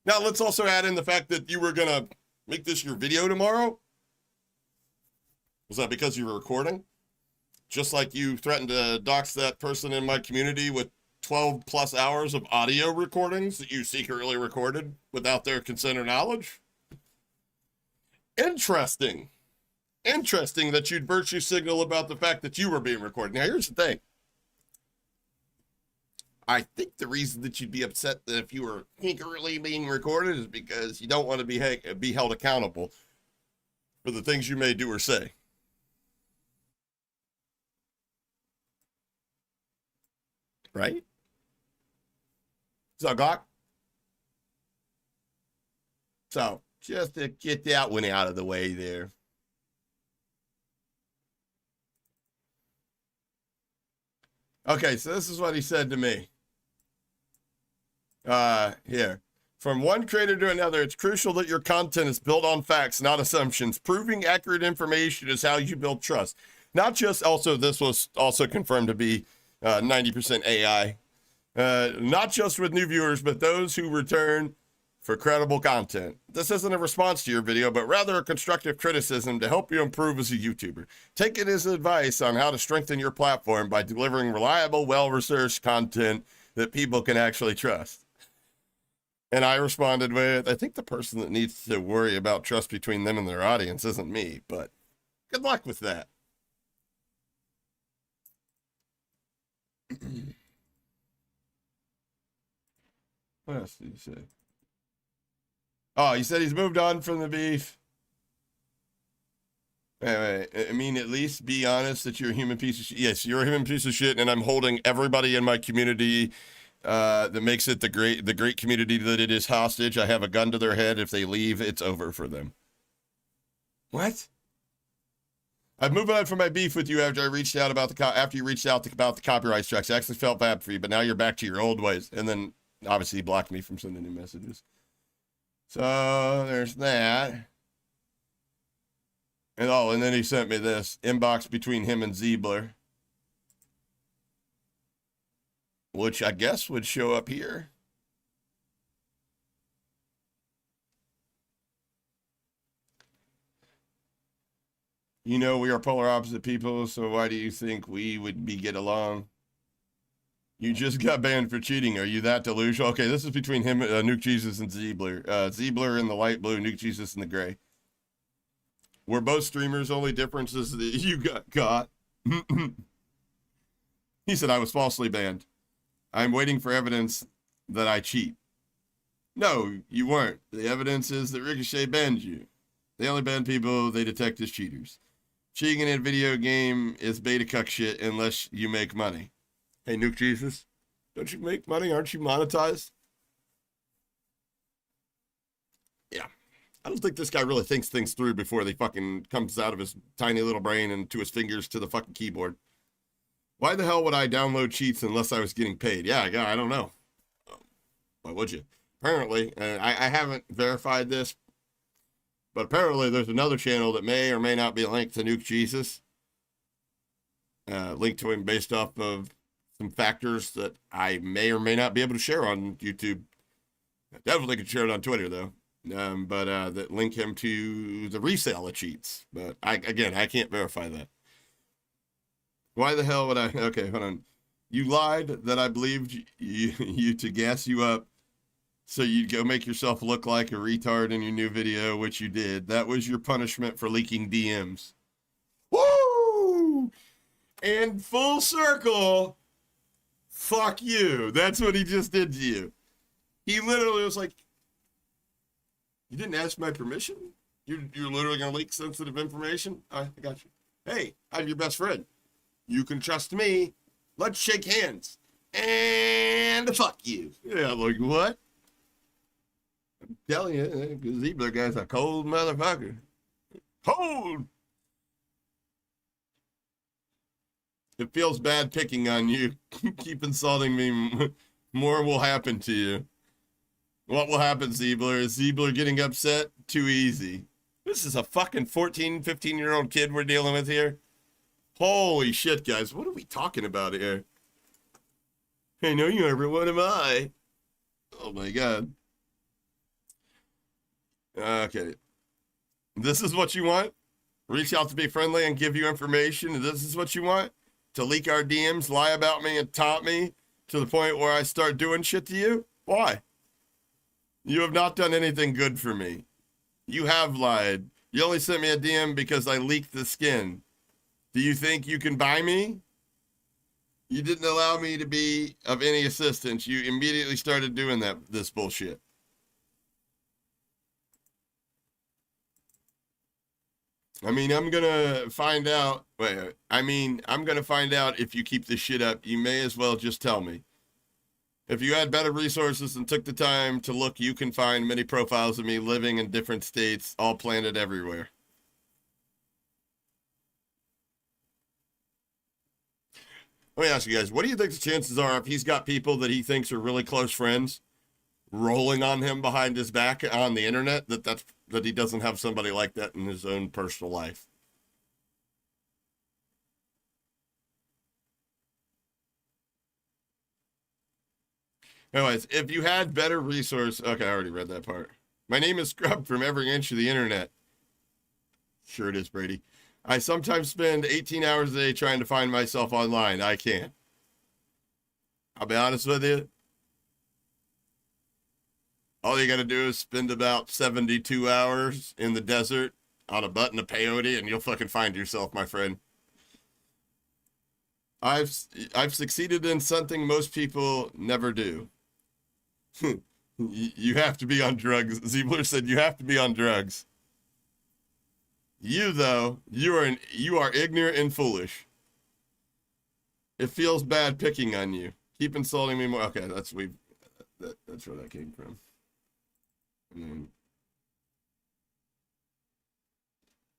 Now let's also add in the fact that you were gonna make this your video tomorrow. Was that because you were recording? Just like you threatened to dox that person in my community with 12 plus hours of audio recordings that you secretly recorded without their consent or knowledge? Interesting. Interesting that you'd virtue signal about the fact that you were being recorded. Now, here's the thing. I think the reason that you'd be upset that if you were secretly being recorded is because you don't want to be held accountable for the things you may do or say. Right? So, Glock? So, just to get that one out of the way there. Okay, so this is what he said to me. Here. From one creator to another, it's crucial that your content is built on facts, not assumptions. Proving accurate information is how you build trust. Not just also, this was also confirmed to be 90% AI. Not just with new viewers, but those who return for credible content. This isn't a response to your video, but rather a constructive criticism to help you improve as a YouTuber. Take it as advice on how to strengthen your platform by delivering reliable, well-researched content that people can actually trust. And I responded with, I think the person that needs to worry about trust between them and their audience isn't me, but good luck with that. What else did he say? Oh, he said he's moved on from the beef. Anyway, I mean, at least be honest that you're a human piece of shit. Yes, you're a human piece of shit, and I'm holding everybody in my community that makes it the great community that it is hostage. I have a gun to their head. If they leave, it's over for them. What? I'm moving on from my beef with you after I reached out about after you reached out about the copyright strikes. I actually felt bad for you, but now you're back to your old ways. And then obviously he blocked me from sending new messages. So there's that. And then he sent me this inbox between him and Ziebler, which I guess would show up here. You know, we are polar opposite people, so why do you think we would get along? You just got banned for cheating. Are you that delusional? Okay, this is between him, Nuke Jesus, and Ziebler. Ziebler in the light blue, Nuke Jesus in the gray. We're both streamers, only difference is that you got caught. He said I was falsely banned. I'm waiting for evidence that I cheat. No, you weren't. The evidence is that Ricochet banned you. They only ban people they detect as cheaters. Cheating in a video game is beta cuck shit unless you make money. Hey, Nuke Jesus, don't you make money? Aren't you monetized? Yeah. I don't think this guy really thinks things through before they fucking comes out of his tiny little brain and to his fingers to the fucking keyboard. Why the hell would I download cheats unless I was getting paid? Yeah, I don't know. Why would you? Apparently, and I haven't verified this, but apparently there's another channel that may or may not be linked to Nuke Jesus. Linked to him based off of some factors that I may or may not be able to share on YouTube. I definitely could share it on Twitter, though. That link him to the resale of cheats. But I can't verify that. Why the hell would I? Okay, hold on. You lied that I believed you to gas you up so you'd go make yourself look like a retard in your new video, which you did. That was your punishment for leaking DMs. Woo! And full circle, fuck you. That's what he just did to you. He literally was like, you didn't ask my permission? You're literally going to leak sensitive information? I got you. Hey, I'm your best friend. You can trust me. Let's shake hands. And fuck you. Yeah, I'm like, what? I'm telling you, Ziebler guy's a cold motherfucker. Cold! It feels bad picking on you. Keep insulting me. More will happen to you. What will happen, Ziebler? Is Ziebler getting upset? Too easy. This is a fucking 14, 15-year-old kid we're dealing with here. Holy shit, guys. What are we talking about here? Hey, no, you ever. What am I? Oh, my God. Okay. This is what you want? Reach out to be friendly and give you information. This is what you want? To leak our DMs, lie about me, and taunt me to the point where I start doing shit to you? Why? You have not done anything good for me. You have lied. You only sent me a DM because I leaked the skin. Do you think you can buy me? You didn't allow me to be of any assistance. You immediately started doing this bullshit. I mean, I'm going to find out. I'm going to find out if you keep this shit up. You may as well just tell me. If you had better resources and took the time to look, you can find many profiles of me living in different states, all planted everywhere. Let me ask you guys, what do you think the chances are if he's got people that he thinks are really close friends rolling on him behind his back on the internet, that he doesn't have somebody like that in his own personal life? Anyways, if you had better resource, okay, I already read that part. My name is scrubbed from every inch of the internet. Sure it is, Brady. I sometimes spend 18 hours a day trying to find myself online. I can't. I'll be honest with you. All you got to do is spend about 72 hours in the desert on a button of peyote and you'll fucking find yourself, my friend. I've succeeded in something most people never do. You have to be on drugs. Ziebler said you have to be on drugs. You, though, you are ignorant and foolish. It feels bad picking on you. Keep insulting me more. Okay, that's where that came from.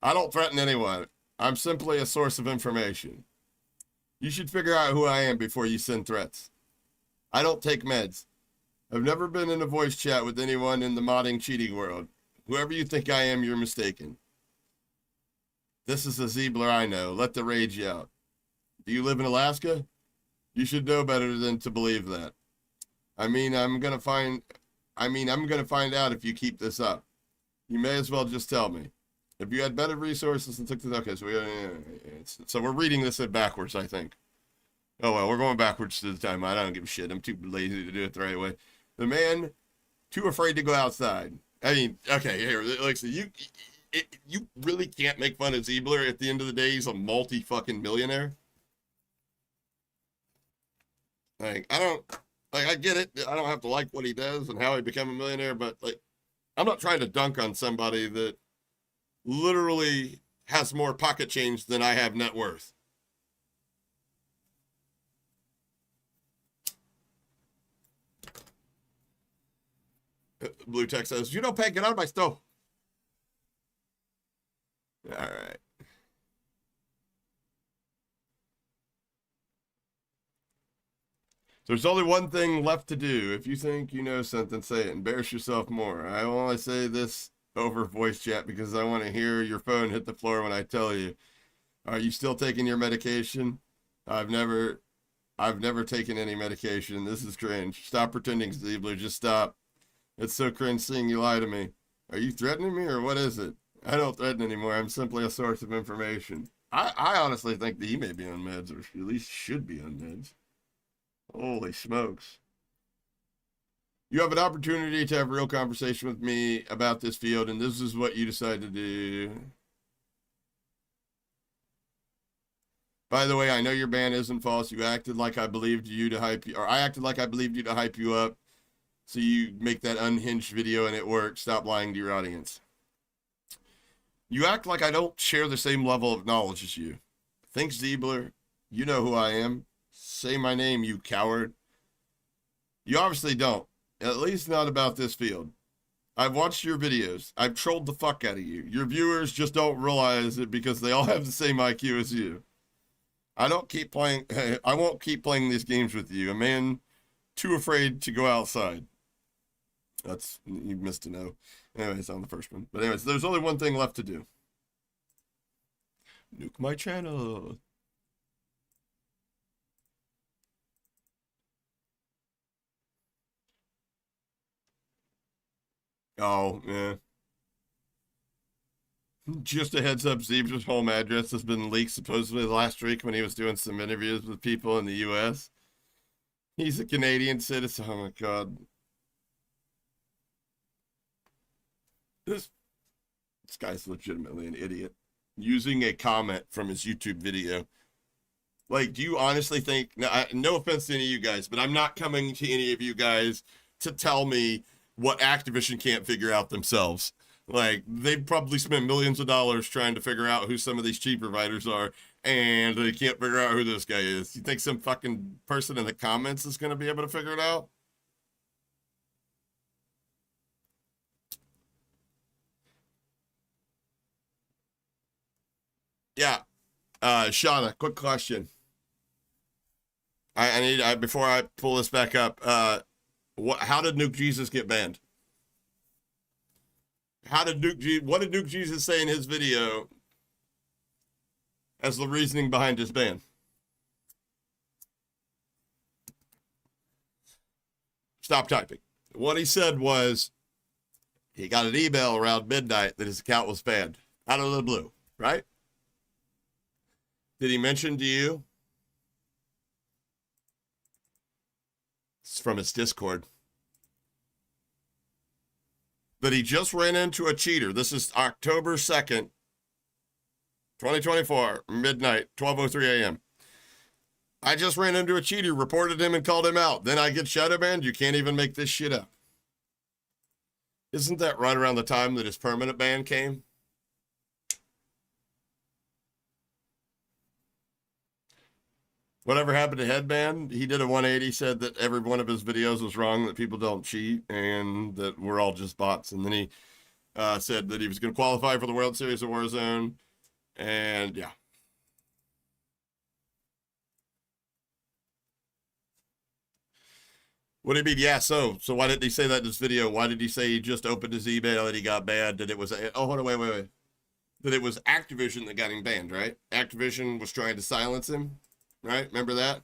I don't threaten anyone. I'm simply a source of information. You should figure out who I am before you send threats. I don't take meds. I've never been in a voice chat with anyone in the modding cheating world. Whoever you think I am, you're mistaken. This is a Ziebler I know. Let the rage out. Do you live in Alaska? You should know better than to believe that. I'm gonna find out if you keep this up. You may as well just tell me. If you had better resources and took this, okay, so we're reading this backwards, I think. Oh well, we're going backwards to the time. I don't give a shit. I'm too lazy to do it the right way. The man, too afraid to go outside. I mean, okay, here, like, so you really can't make fun of Ziebler. At the end of the day, he's a multi-fucking millionaire. Like, I get it. I don't have to like what he does and how he became a millionaire, but, like, I'm not trying to dunk on somebody that literally has more pocket change than I have net worth. Blue Tech says, you don't pay, get out of my stove. All right. There's only one thing left to do. If you think you know something, say it. Embarrass yourself more. I only say this over voice chat because I want to hear your phone hit the floor when I tell you. Are you still taking your medication? I've never taken any medication. This is cringe. Stop pretending, Ziebler. Just stop. It's so cringe seeing you lie to me. Are you threatening me or what is it? I don't threaten anymore. I'm simply a source of information. I honestly think that he may be on meds, or at least should be on meds. Holy smokes. You have an opportunity to have a real conversation with me about this field, and this is what you decide to do. By the way, I know your ban isn't false. You acted like I believed you to hype you, or I acted like I believed you to hype you up. So you make that unhinged video and it worked. Stop lying to your audience. You act like I don't share the same level of knowledge as you. Thanks, Ziebler. You know who I am. Say my name, you coward. You obviously don't. At least not about this field. I've watched your videos. I've trolled the fuck out of you. Your viewers just don't realize it because they all have the same IQ as you. I won't keep playing these games with you. A man too afraid to go outside. That's, you missed a no. Anyways, on the first one. But anyways, there's only one thing left to do. Nuke my channel. Oh, yeah. Just a heads up, Zeeb's home address has been leaked supposedly last week when he was doing some interviews with people in the U.S. He's a Canadian citizen. Oh, my God. This guy's legitimately an idiot. Using a comment from his YouTube video. Like, do you honestly think, no offense to any of you guys, but I'm not coming to any of you guys to tell me what Activision can't figure out themselves. Like, they've probably spent millions of dollars trying to figure out who some of these cheap providers are, and they can't figure out who this guy is. You think some fucking person in the comments is going to be able to figure it out? Yeah. Shauna, quick question. I need before I pull this back up, how did Nuke Jesus get banned? What did Nuke Jesus say in his video as the reasoning behind his ban? Stop typing. What he said was he got an email around midnight that his account was banned out of the blue, right? Did he mention to you? It's from his Discord. That he just ran into a cheater. This is October 2nd, 2024, midnight, 12:03 a.m. I just ran into a cheater, reported him, and called him out. Then I get shadow banned? You can't even make this shit up. Isn't that right around the time that his permanent ban came? Whatever happened to Headband? He did a 180, said that every one of his videos was wrong, that people don't cheat, and that we're all just bots. And then he said that he was going to qualify for the World Series of Warzone, and yeah. What do you mean? Yeah, so why didn't he say that in this video? Why did he say he just opened his email and he got banned? That it was, oh, hold on, wait. That it was Activision that got him banned, right? Activision was trying to silence him. Right? Remember that?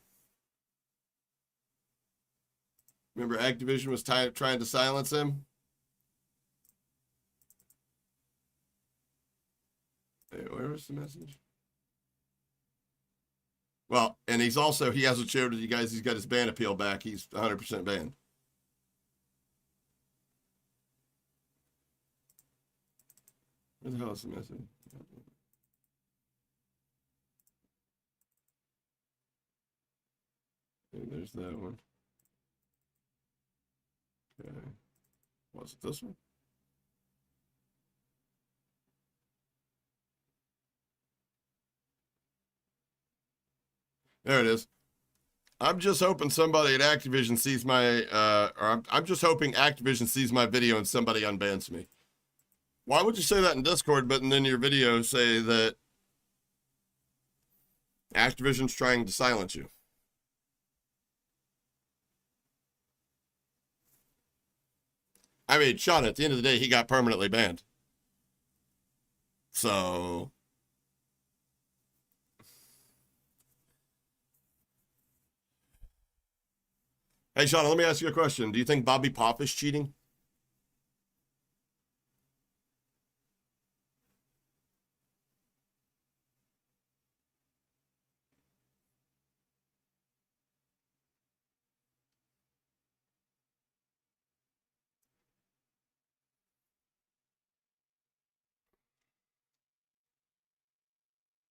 Remember Activision was trying to silence him? Hey, where was the message? Well, and he hasn't showed you guys, he's got his ban appeal back. He's 100% banned. Where the hell is the message? And there's that one. Okay. Was it this one? There it is. I'm just hoping somebody at Activision sees my, I'm just hoping Activision sees my video and somebody unbans me. Why would you say that in Discord, but then your video say that Activision's trying to silence you? I mean, Sean, at the end of the day, he got permanently banned. So... Hey, Sean, let me ask you a question. Do you think Bobby Pop is cheating?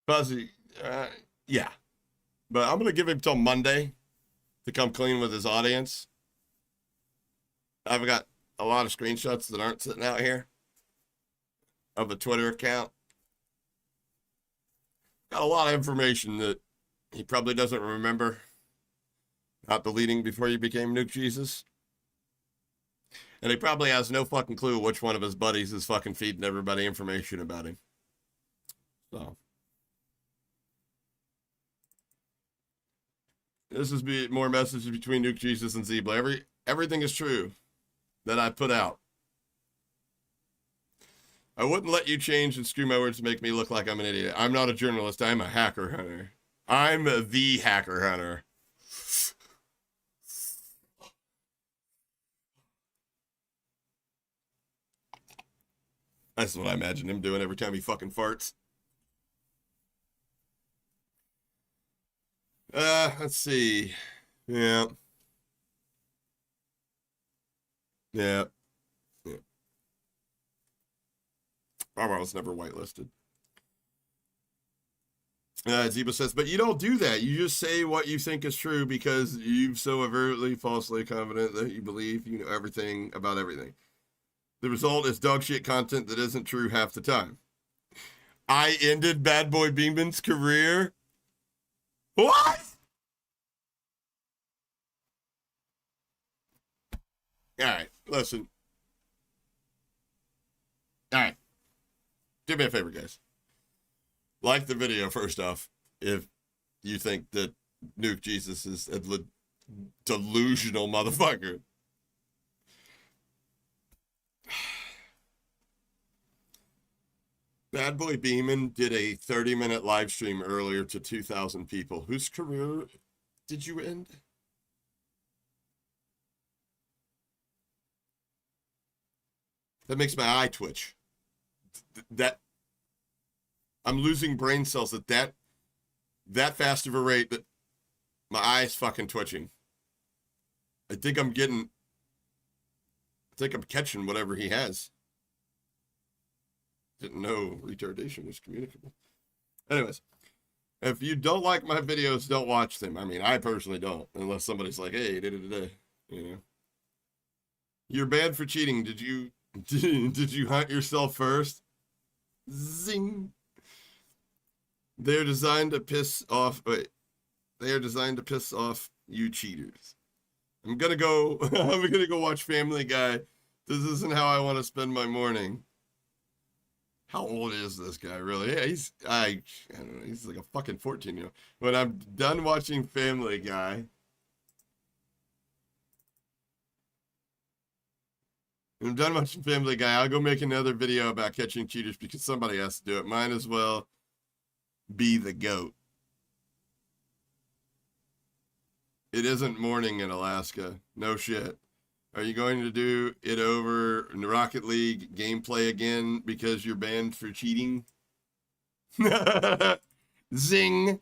Fuzzy, yeah. But I'm going to give him till Monday to come clean with his audience. I've got a lot of screenshots that aren't sitting out here of the Twitter account. Got a lot of information that he probably doesn't remember not deleting before he became Nuke Jesus. And he probably has no fucking clue which one of his buddies is fucking feeding everybody information about him. So. This is more messages between Nuke Jesus and Zebla. Everything is true that I put out. I wouldn't let you change and screw my words to make me look like I'm an idiot. I'm not a journalist. I'm a hacker hunter. I'm the hacker hunter. That's what I imagine him doing every time he fucking farts. Let's see. Yeah. Barbara was never whitelisted. Zeba says, but you don't do that. You just say what you think is true because you're so overtly, falsely confident that you believe you know everything about everything. The result is dog shit content that isn't true half the time. I ended Bad Boy Beeman's career. What? All right, listen. All right. Do me a favor, guys. Like the video, first off, if you think that Nuke Jesus is a delusional motherfucker. Bad Boy Beeman did a 30-minute live stream earlier to 2,000 people. Whose career did you end? That makes my eye twitch. That I'm losing brain cells at that fast of a rate that my eye is fucking twitching. I think I'm catching whatever he has. Didn't know retardation was communicable. Anyways, if you don't like my videos, don't watch them. I mean, I personally don't, unless somebody's like, hey, you know. You're banned for cheating. Did you hunt yourself first? Zing. They're designed to piss off. Wait, they are designed to piss off you cheaters. I'm gonna go watch Family Guy. This isn't how I want to spend my morning. How old is this guy really? Yeah, I don't know. He's like a fucking 14-year-old. When I'm done watching Family Guy. When I'm done watching Family Guy, I'll go make another video about catching cheaters because somebody has to do it. Might as well be the GOAT. It isn't morning in Alaska. No shit. Are you going to do it over in the Rocket League gameplay again because you're banned for cheating? Zing.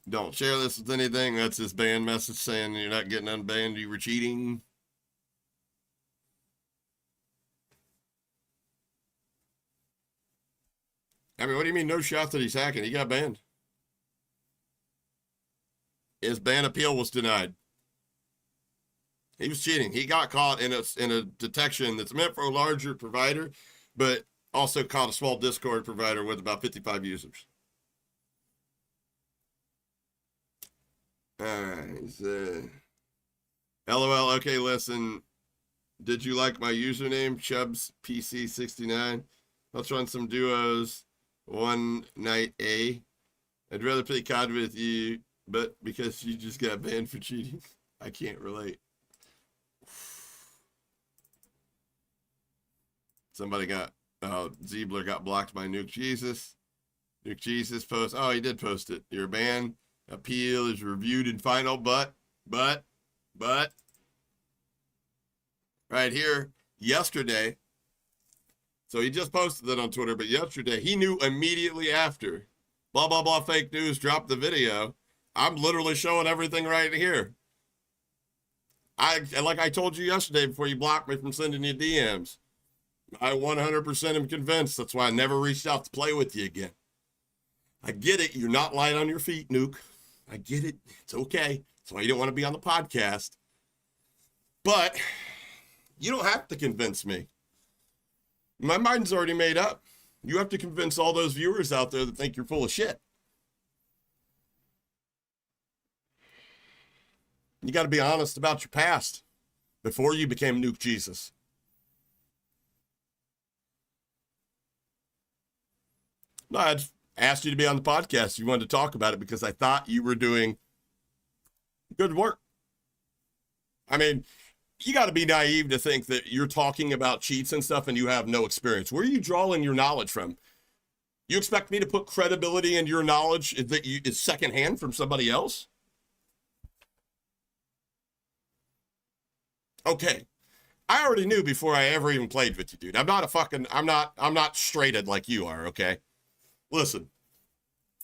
Don't share this with anything. That's his ban message saying you're not getting unbanned. You were cheating. I mean, what do you mean no shot that he's hacking? He got banned. His ban appeal was denied. He was cheating. He got caught in a detection that's meant for a larger provider, but also caught a small Discord provider with about 55 users. All right. LOL. Okay, listen. Did you like my username? Chubbs PC69. Let's run some duos. One night A. I'd rather play COD with you, but because you just got banned for cheating, I can't relate. Somebody Ziebler got blocked by Nuke Jesus. Nuke Jesus post. Oh, he did post it. Your ban appeal is reviewed and final, but right here, yesterday. So he just posted that on Twitter, but yesterday he knew immediately after. Blah, blah, blah, fake news, dropped the video. I'm literally showing everything right here. Like I told you yesterday before you blocked me from sending you DMs. I 100% am convinced. That's why I never reached out to play with you again. I get it. You're not light on your feet, Nuke. I get it. It's okay. That's why you don't want to be on the podcast. But you don't have to convince me. My mind's already made up. You have to convince all those viewers out there that think you're full of shit. You got to be honest about your past before you became Nuke Jesus. No, I asked you to be on the podcast. You wanted to talk about it because I thought you were doing good work. I mean, you got to be naive to think that you're talking about cheats and stuff and you have no experience. Where are you drawing your knowledge from? You expect me to put credibility in your knowledge that is secondhand from somebody else? Okay. I already knew before I ever even played with you, dude. I'm not straighted like you are, okay? Listen,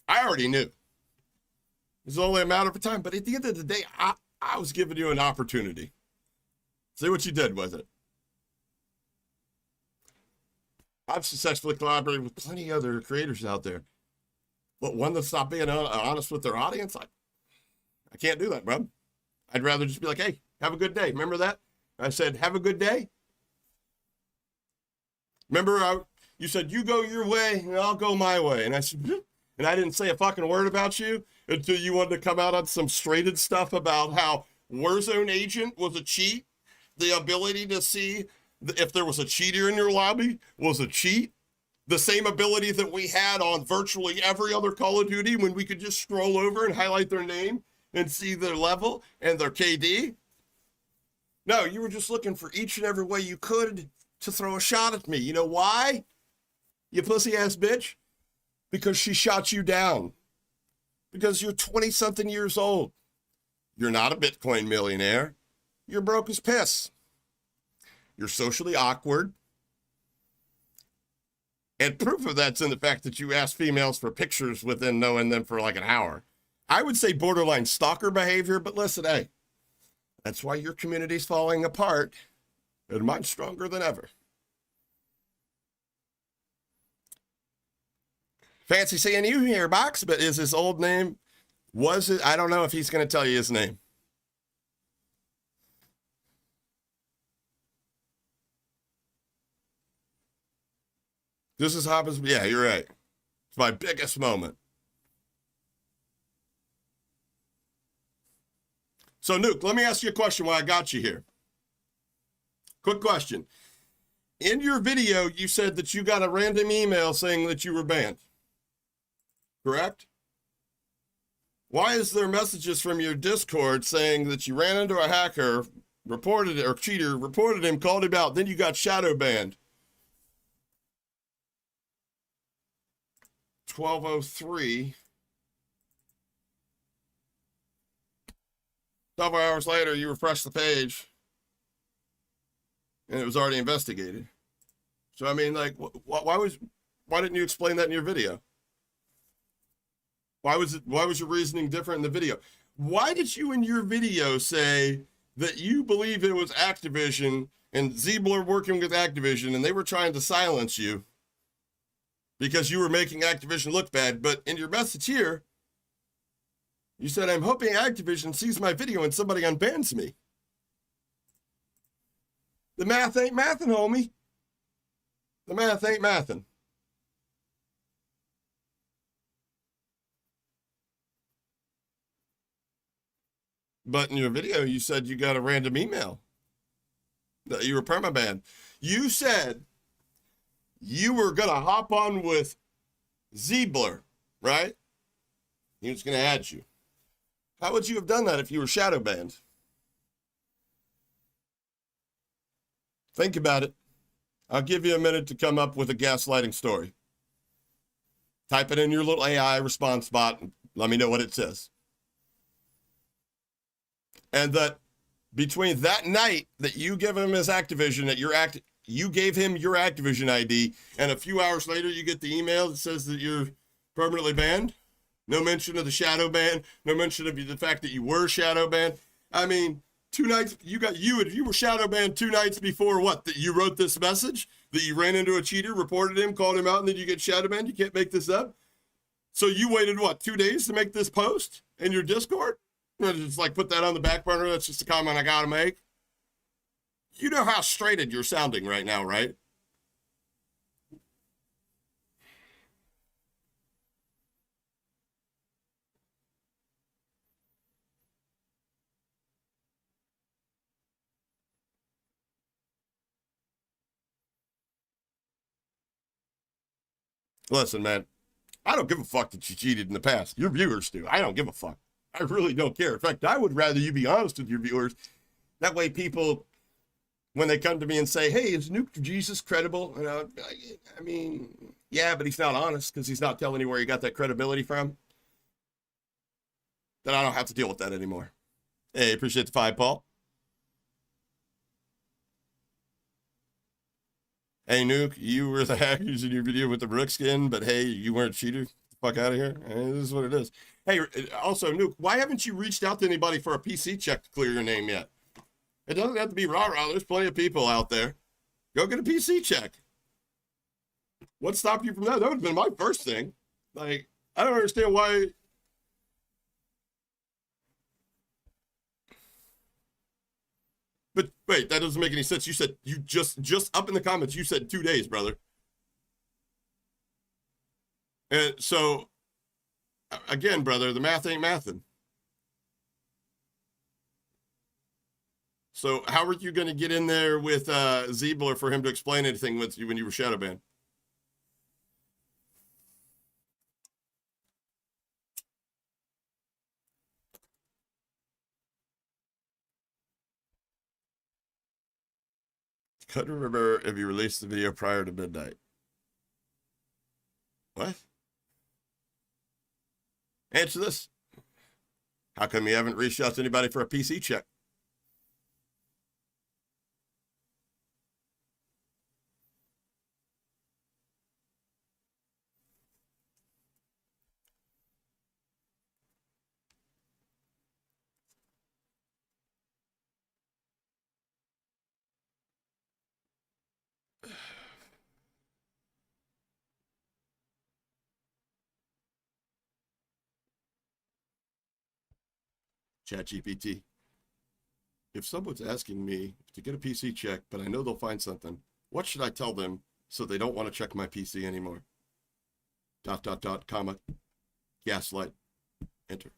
I already knew. It's only a matter of time. But at the end of the day, I was giving you an opportunity. See what you did with it. I've successfully collaborated with plenty of other creators out there. But one that's not being honest with their audience, I can't do that, bro. I'd rather just be like, hey, have a good day. Remember that? I said, have a good day. Remember, you said, you go your way and I'll go my way. And I said, and I didn't say a fucking word about you until you wanted to come out on some straighted stuff about how Warzone agent was a cheat. The ability to see if there was a cheater in your lobby was a cheat. The same ability that we had on virtually every other Call of Duty when we could just scroll over and highlight their name and see their level and their KD. No, you were just looking for each and every way you could to throw a shot at me. You know why? You pussy ass bitch? Because she shot you down. Because you're 20-something years old. You're not a Bitcoin millionaire. You're broke as piss. You're socially awkward. And proof of that's in the fact that you ask females for pictures within knowing them for like an hour. I would say borderline stalker behavior, but listen, hey, that's why your community's falling apart and mine's stronger than ever. Fancy seeing you here, Box, but is his old name, was it? I don't know if he's going to tell you his name. This is Hopper's, yeah, you're right. It's my biggest moment. So, Nuke, let me ask you a question while I got you here. Quick question. In your video, you said that you got a random email saying that you were banned. Correct? Why is there messages from your Discord saying that you ran into a hacker, reported it, or cheater, reported him, called him out, then you got shadow banned? 12:03. 12 hours later, you refresh the page, and it was already investigated. So, I mean, like, why didn't you explain that in your video? Why was your reasoning different in the video? Why did you in your video say that you believe it was Activision and Ziebler working with Activision and they were trying to silence you because you were making Activision look bad? But in your message here, you said, I'm hoping Activision sees my video and somebody unbans me. The math ain't mathin', homie. The math ain't mathin'. But in your video, you said you got a random email that you were permabanned. You said you were going to hop on with Ziebler, right? He was going to add you. How would you have done that if you were shadow banned? Think about it. I'll give you a minute to come up with a gaslighting story. Type it in your little AI response bot and let me know what it says. And that between that night that you give him his Activision, that you gave him your Activision ID, and a few hours later you get the email that says that you're permanently banned. No mention of the shadow ban. No mention of the fact that you were shadow banned. I mean, 2 nights, you were shadow banned 2 nights before what? That you wrote this message? That you ran into a cheater, reported him, called him out, and then you get shadow banned? You can't make this up? So you waited, what, 2 days to make this post in your Discord? And just like put that on the back burner, that's just a comment I gotta make? You know how straighted you're sounding right now, right? Listen, man, I don't give a fuck that you cheated in the past. Your viewers do. I don't give a fuck. I really don't care. In fact, I would rather you be honest with your viewers. That way people, when they come to me and say, hey, is Nuke Jesus credible? And I mean, yeah, but he's not honest because he's not telling you where he got that credibility from. Then I don't have to deal with that anymore. Hey, appreciate the 5, Paul. Hey, Nuke, you were the hackers in your video with the Rook skin, but hey, you weren't a cheater. Get the fuck out of here. Hey, this is what it is. Hey, also, Nuke, why haven't you reached out to anybody for a PC check to clear your name yet? It doesn't have to be rah-rah. There's plenty of people out there. Go get a PC check. What stopped you from that? That would have been my first thing. Like, I don't understand why. But wait, that doesn't make any sense. You said you just up in the comments, you said 2 days, brother. And so, again, brother, the math ain't mathing. So how are you going to get in there with Ziebler for him to explain anything with you when you were shadow banned? Couldn't remember if you released the video prior to midnight. What? Answer this. How come you haven't reached out to anybody for a PC check? ChatGPT. If someone's asking me to get a PC check, but I know they'll find something, what should I tell them so they don't want to check my PC anymore? ... comma, gaslight, enter.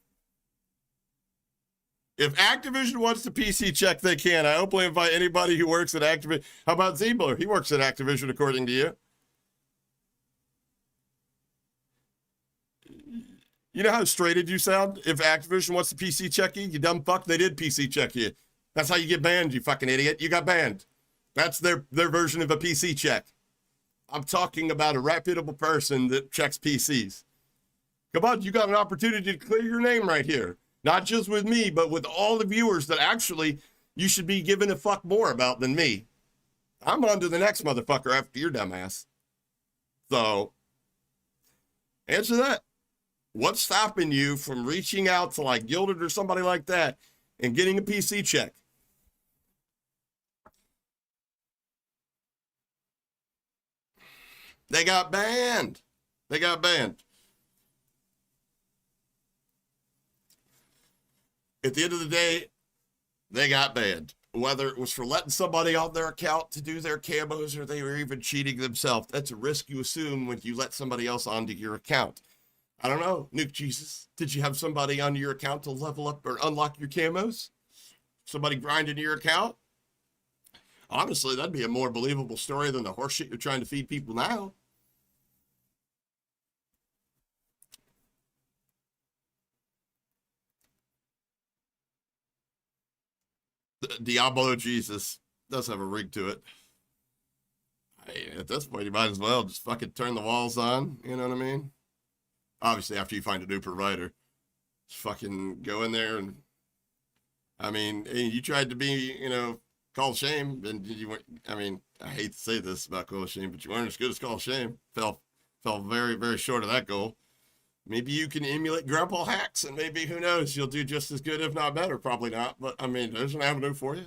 If Activision wants the PC check, they can. I openly invite anybody who works at Activision. How about Ziebler? He works at Activision, according to you. You know how straighted you sound? If Activision wants to PC check you dumb fuck, they did PC check you. That's how you get banned, you fucking idiot. You got banned. That's their version of a PC check. I'm talking about a reputable person that checks PCs. Come on, you got an opportunity to clear your name right here. Not just with me, but with all the viewers that actually you should be giving a fuck more about than me. I'm on to the next motherfucker after your dumbass. So, answer that. What's stopping you from reaching out to like Gilded or somebody like that and getting a PC check? They got banned. They got banned. At the end of the day, they got banned. Whether it was for letting somebody on their account to do their camos or they were even cheating themselves, that's a risk you assume when you let somebody else onto your account. I don't know, Nuke Jesus, did you have somebody on your account to level up or unlock your camos? Somebody grinding your account? Honestly, that'd be a more believable story than the horseshit you're trying to feed people now. Diablo Jesus does have a rig to it. At this point, you might as well just fucking turn the walls on. You know what I mean? Obviously, after you find a new provider, just fucking go in there and, I mean, you tried to be, call shame, and you weren't. I mean, I hate to say this about call shame, but you weren't as good as call shame. Fell very, very short of that goal. Maybe you can emulate grandpa hacks, and maybe, who knows, you'll do just as good, if not better. Probably not, but I mean, there's an avenue for you.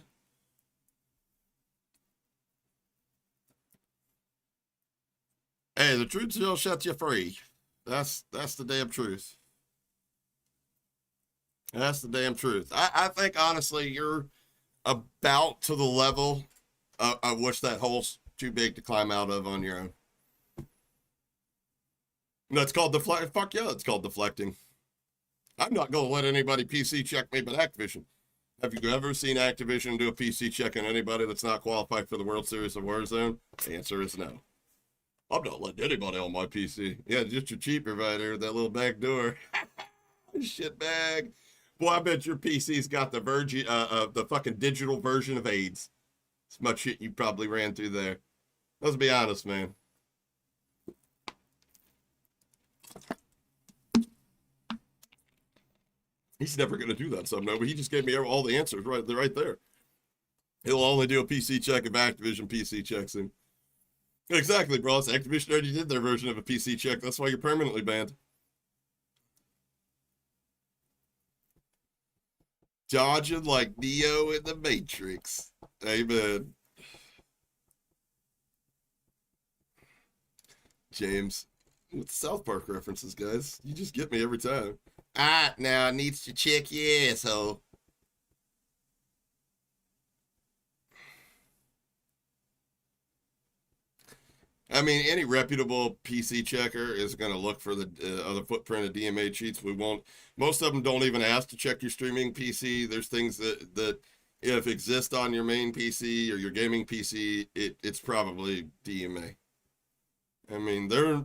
Hey, the truth will set you free. That's the damn truth. That's the damn truth. I think, honestly, you're about to the level of which that hole's too big to climb out of on your own. That's called deflect. Fuck yeah, it's called deflecting. I'm not going to let anybody PC check me but Activision. Have you ever seen Activision do a PC check on anybody that's not qualified for the World Series of Warzone? The answer is no. I'm not letting anybody on my PC. Yeah, just your cheap provider, that little back door. Shit bag. Boy, I bet your PC's got the the fucking digital version of AIDS. As much shit you probably ran through there. Let's be honest, man. He's never going to do that, no, but he just gave me all the answers right there. He'll only do a PC check if Activision PC checks him. Exactly, bro. Activision already did their version of a PC check. That's why you're permanently banned. Dodging like Neo in the Matrix. Amen. James, with the South Park references, guys. You just get me every time. Now needs to check your asshole. I mean, any reputable PC checker is going to look for the other footprint of DMA cheats. Most of them don't even ask to check your streaming PC. There's things that if exist on your main PC or your gaming PC, it's probably DMA. I mean, they're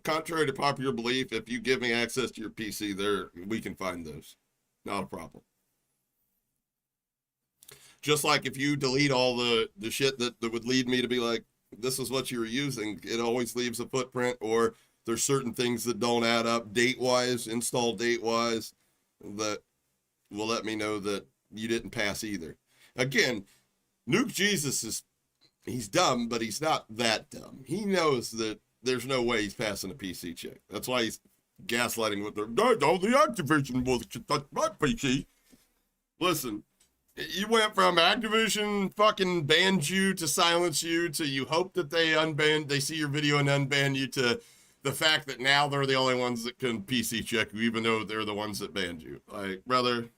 contrary to popular belief, if you give me access to your PC, we can find those. Not a problem. Just like if you delete all the shit that would lead me to be like, this is what you were using, it always leaves a footprint, or there's certain things that don't add up date-wise, install date-wise, that will let me know that you didn't pass either. Again, Nuke Jesus he's dumb, but he's not that dumb. He knows that there's no way he's passing a PC check. That's why he's gaslighting with the Activision bullshit. That's my PC. Listen, you went from Activision fucking banned you to silence you to you hope that they see your video and unban you to the fact that now they're the only ones that can PC check you, even though they're the ones that banned you. Like, brother.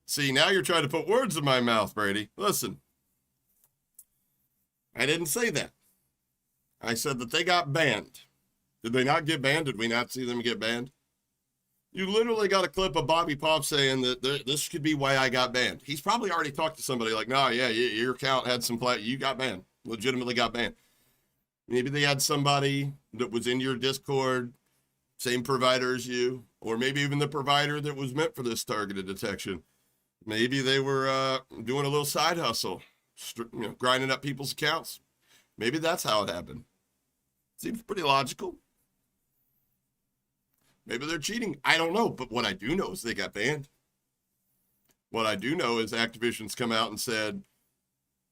See, now you're trying to put words in my mouth, Brady. Listen. I didn't say that. I said that they got banned. Did they not get banned? Did we not see them get banned? You literally got a clip of Bobby Pop saying that this could be why I got banned. He's probably already talked to somebody like, no, yeah, your account had some you got banned. Legitimately got banned. Maybe they had somebody that was in your Discord, same provider as you, or maybe even the provider that was meant for this targeted detection. Maybe they were doing a little side hustle, grinding up people's accounts. Maybe that's how it happened. Seems pretty logical. Maybe they're cheating. I don't know. But what I do know is they got banned. What I do know is Activision's come out and said,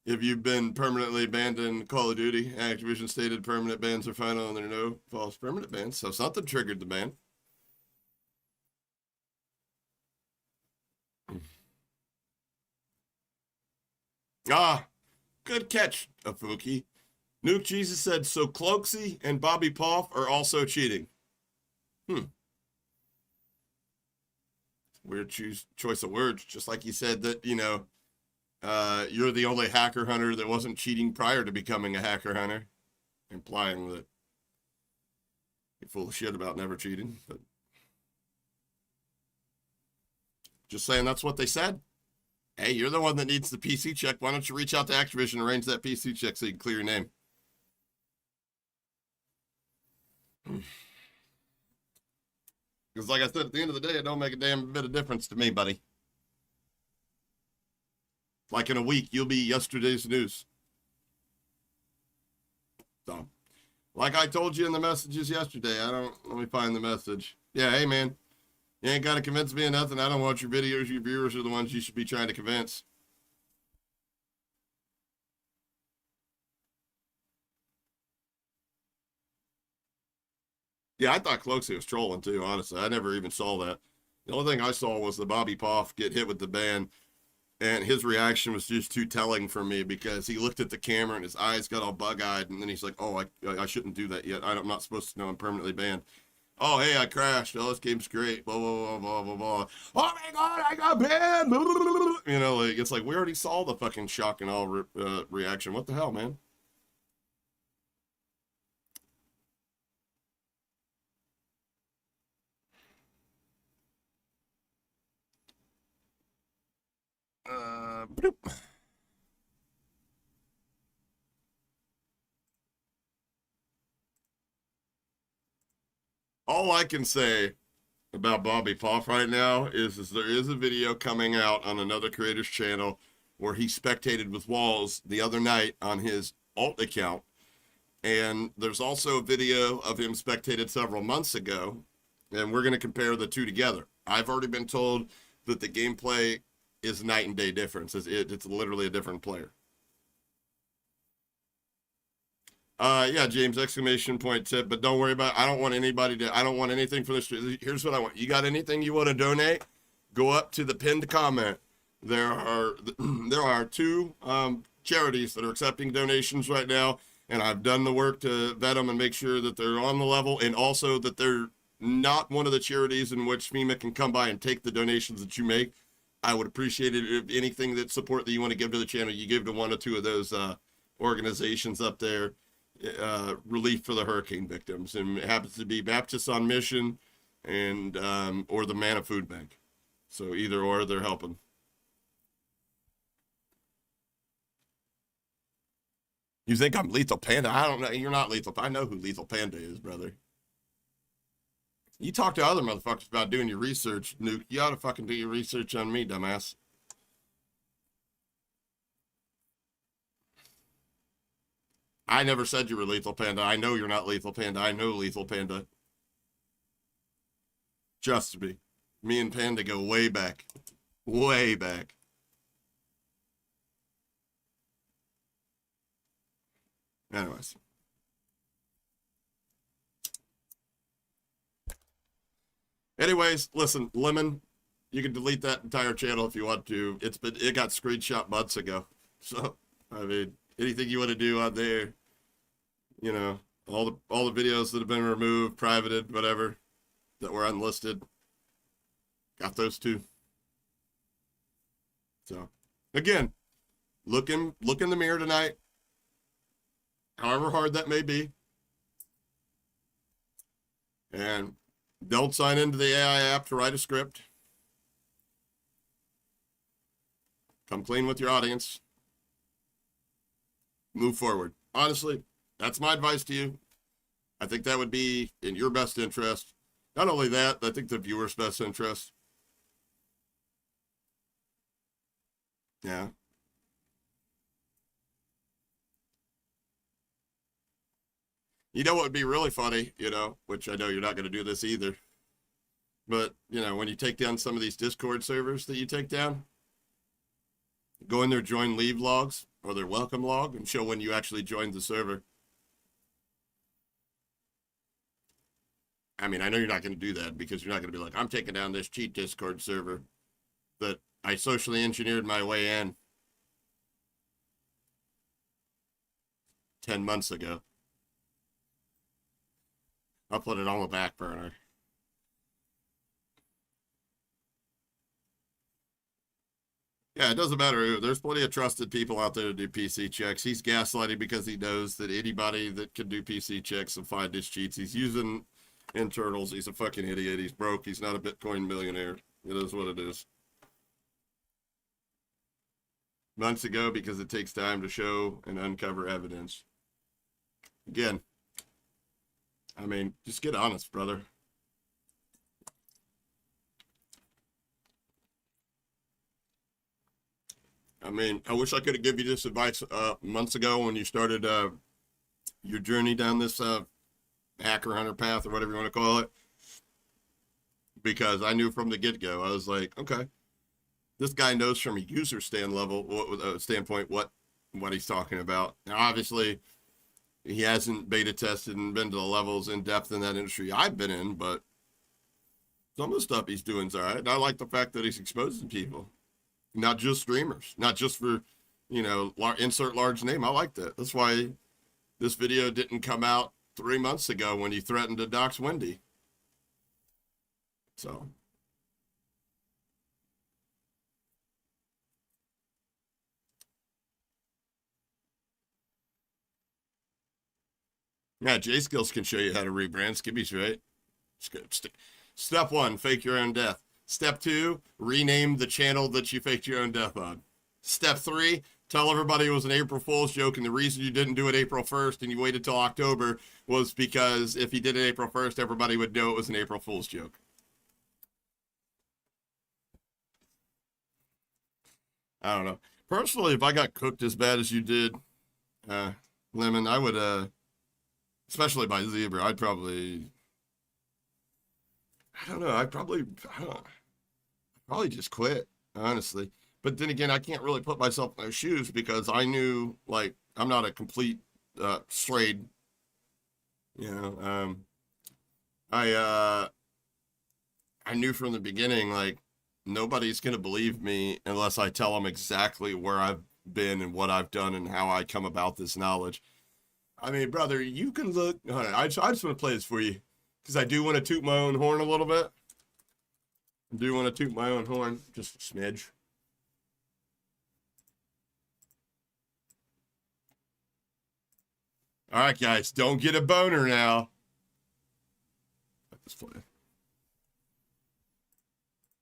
if you've been permanently banned in Call of Duty, Activision stated permanent bans are final and there are no false permanent bans. So something triggered the ban. Good catch, Afuki. Nuke Jesus said, so Cloaksy and Bobby Poff are also cheating. Weird choice of words, just like you said that, you're the only hacker hunter that wasn't cheating prior to becoming a hacker hunter, implying that you're full of shit about never cheating. But just saying that's what they said. Hey, you're the one that needs the PC check. Why don't you reach out to Activision and arrange that PC check so you can clear your name? Because like I said, at the end of the day, it don't make a damn bit of difference to me, buddy. Like in a week, you'll be yesterday's news. So, like I told you in the messages yesterday, let me find the message. Yeah, hey man, you ain't got to convince me of nothing. I don't want your videos. Your viewers are the ones you should be trying to convince. Yeah, I thought Cloaksy was trolling too, honestly. I never even saw that. The only thing I saw was the Bobby Poff get hit with the ban, and his reaction was just too telling for me because he looked at the camera and his eyes got all bug-eyed, and then he's like, oh, I shouldn't do that yet. I'm not supposed to know I'm permanently banned. Oh, hey, I crashed. Oh, this game's great. Blah, blah, blah, blah, blah, blah. Oh, my God, I got banned. You know, like, it's like, we already saw the fucking shock and all reaction. What the hell, man? Bloop. All I can say about Bobby Poff right now is there is a video coming out on another creator's channel where he spectated with Walls the other night on his alt account. And there's also a video of him spectated several months ago, and we're going to compare the two together. I've already been told that the gameplay is night and day difference. It's literally a different player. Yeah, James, exclamation point tip, but don't worry about it. I don't want anything for this. Here's what I want. You got anything you want to donate? Go up to the pinned comment. There are two charities that are accepting donations right now, and I've done the work to vet them and make sure that they're on the level, and also that they're not one of the charities in which FEMA can come by and take the donations that you make. I would appreciate it if anything that support that you want to give to the channel, you give to one or two of those organizations up there. Relief for the hurricane victims, and it happens to be Baptists on Mission and or the Manna Food Bank. So either or, they're helping. You think I'm Lethal Panda? I don't know. You're not Lethal. I know who Lethal Panda is, brother. You talk to other motherfuckers about doing your research, Nuke. You ought to fucking do your research on me, dumbass. I never said you were Lethal Panda. I know you're not Lethal Panda. I know Lethal Panda. Trust me. Me and Panda go way back. Way back. Anyways. Listen, Lemon, you can delete that entire channel if you want to. It got screenshot months ago. So, I mean, anything you want to do on there, you know, all the videos that have been removed, privated, whatever, that were unlisted, got those too. So, again, look in the mirror tonight, however hard that may be, and don't sign into the AI app to write a script. Come clean with your audience. Move forward. Honestly, that's my advice to you. I think that would be in your best interest. Not only that, I think the viewer's best interest. Yeah. You know what would be really funny, you know, which I know you're not going to do this either. But, you know, when you take down some of these Discord servers that you take down, go in their join leave logs or their welcome log and show when you actually joined the server. I mean, I know you're not going to do that because you're not going to be like, I'm taking down this cheat Discord server that I socially engineered my way in 10 months ago. I'll put it on the back burner. Yeah, it doesn't matter who. There's plenty of trusted people out there to do PC checks. He's gaslighting because he knows that anybody that can do PC checks and find his cheats. He's using internals. He's a fucking idiot. He's broke. He's not a Bitcoin millionaire. It is what it is. Months ago, because it takes time to show and uncover evidence. Again, I mean, just get honest, brother. I mean, I wish I could have given you this advice months ago when you started your journey down this hacker hunter path or whatever you want to call it. Because I knew from the get-go, I was like, okay, this guy knows from a user standpoint what he's talking about. Now, obviously, he hasn't beta tested and been to the levels in depth in that industry I've been in, but some of the stuff he's doing is all right. And I like the fact that he's exposing people, not just streamers, not just for, you know, insert large name. I like that. That's why this video didn't come out 3 months ago when he threatened to dox Wendy. So. Yeah, J-Skills can show you how to rebrand. Skibby's right. Step 1, fake your own death. Step 2, rename the channel that you faked your own death on. Step 3, tell everybody it was an April Fool's joke, and the reason you didn't do it April 1st and you waited till October was because if you did it April 1st, everybody would know it was an April Fool's joke. I don't know. Personally, if I got cooked as bad as you did, Lemon, I would, especially by Zebra, I'd probably, I don't know, I'd probably just quit, honestly. But then again, I can't really put myself in those shoes because I knew, like, I'm not a complete strayed, you know. I knew from the beginning, like, nobody's going to believe me unless I tell them exactly where I've been and what I've done and how I come about this knowledge. I mean, brother, you can look, hold on, I just want to play this for you because I do want to toot my own horn a little bit. I do want to toot my own horn, just a smidge. All right, guys, don't get a boner now. Let's play.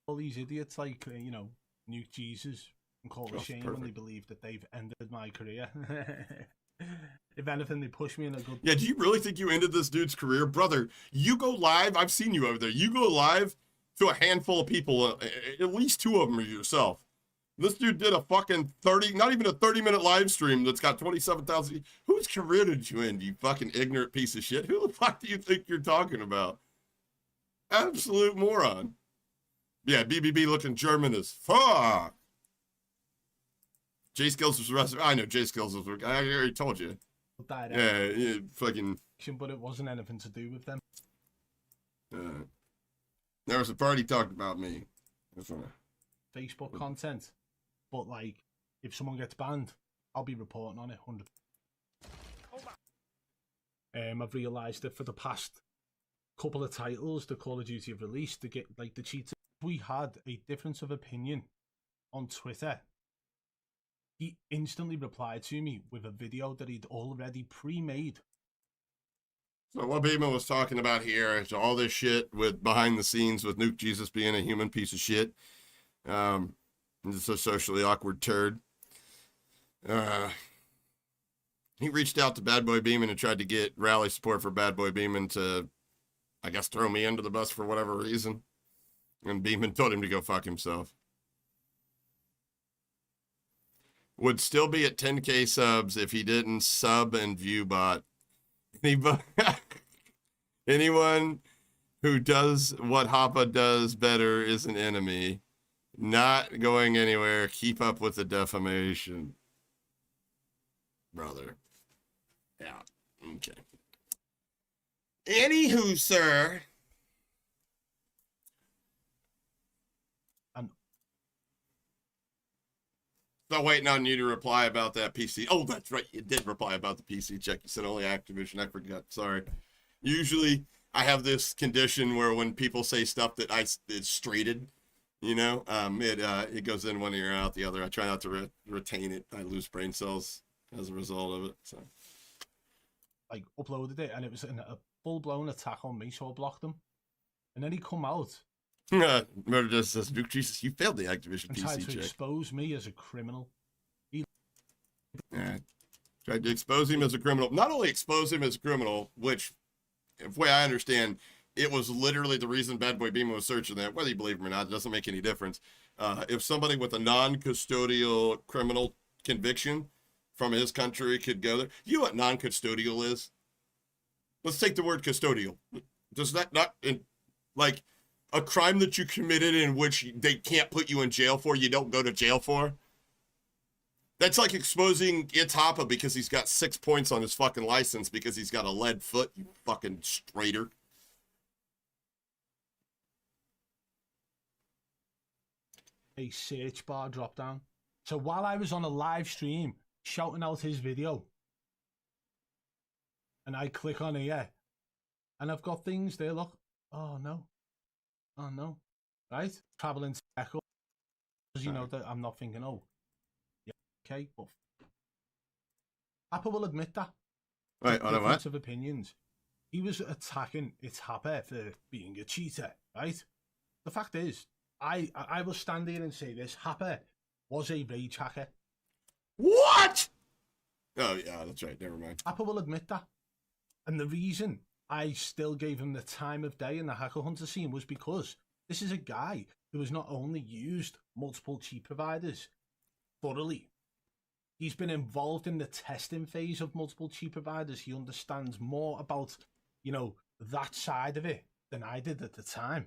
All these idiots like, you know, Nuke Jesus and call it a shame when they believe that they've ended my career. If anything, they push me in a good... Yeah, do you really think you ended this dude's career? Brother, you go live. I've seen you over there. You go live to a handful of people. At least 2 of them are yourself. This dude did a fucking 30, not even a 30-minute live stream that's got 27,000. Whose career did you end, you fucking ignorant piece of shit? Who the fuck do you think you're talking about? Absolute moron. Yeah, BBB looking German as fuck. J-Skills was arrested. I know J-Skills was. I already told you. Yeah, fucking. But it wasn't anything to do with them. There was a party talked about me. Facebook content. But, like, if someone gets banned, I'll be reporting on it 100%. I've realised that for the past couple of titles the Call of Duty have released to get, like, the cheats. We had a difference of opinion on Twitter. He instantly replied to me with a video that he'd already pre-made. So what Beeman was talking about here is all this shit with behind the scenes with Nuke Jesus being a human piece of shit. It's a socially awkward turd. He reached out to Bad Boy Beeman and tried to get rally support for Bad Boy Beeman to, I guess, throw me under the bus for whatever reason. And Beeman told him to go fuck himself. Would still be at 10K subs if he didn't sub and view bot. Anyone who does what Hoppa does better is an enemy. Not going anywhere. Keep up with the defamation. Brother. Yeah. Okay. Anywho, sir. Still waiting on you to reply about that PC. Oh, that's right. You did reply about the PC check. You said only Activision. I forgot. Sorry. Usually, I have this condition where when people say stuff that it's straighted, you know, it goes in one ear out the other. I try not to retain it. I lose brain cells as a result of it. So, like, uploaded it, and it was a full-blown attack on me, so I blocked him. And then he come out. Murder just says, Nuke Jesus, you failed the Activision and PC tried to check. expose me as a criminal. Yeah, tried to expose him as a criminal. Not only expose him as a criminal, which, the way I understand, it was literally the reason Bad Boy Beeman was searching that. Whether you believe him or not, it doesn't make any difference. If somebody with a non-custodial criminal conviction from his country could go there. You know what non-custodial is? Let's take the word custodial. Does that not, like, a crime that you committed in which they can't put you in jail for, you don't go to jail for? That's like exposing It's Hoppa because he's got 6 points on his fucking license because he's got a lead foot, you fucking straighter. A search bar drop down. So while I was on a live stream shouting out his video, and I click on here, and I've got things there, look. Oh no. Oh no. Right? Traveling to Echo. Because you know that I'm not thinking, oh, yeah, okay, but Apple will admit that. Right, on what? Of opinions. He was attacking It's Hopper for being a cheater, right? The fact is, I will stand here and say this: Hopper was a rage hacker. What? Oh yeah, that's right. Never mind. Apple will admit that, and the reason I still gave him the time of day in the hacker hunter scene was because this is a guy who has not only used multiple cheat providers thoroughly, he's been involved in the testing phase of multiple cheat providers. He understands more about, you know, that side of it than I did at the time.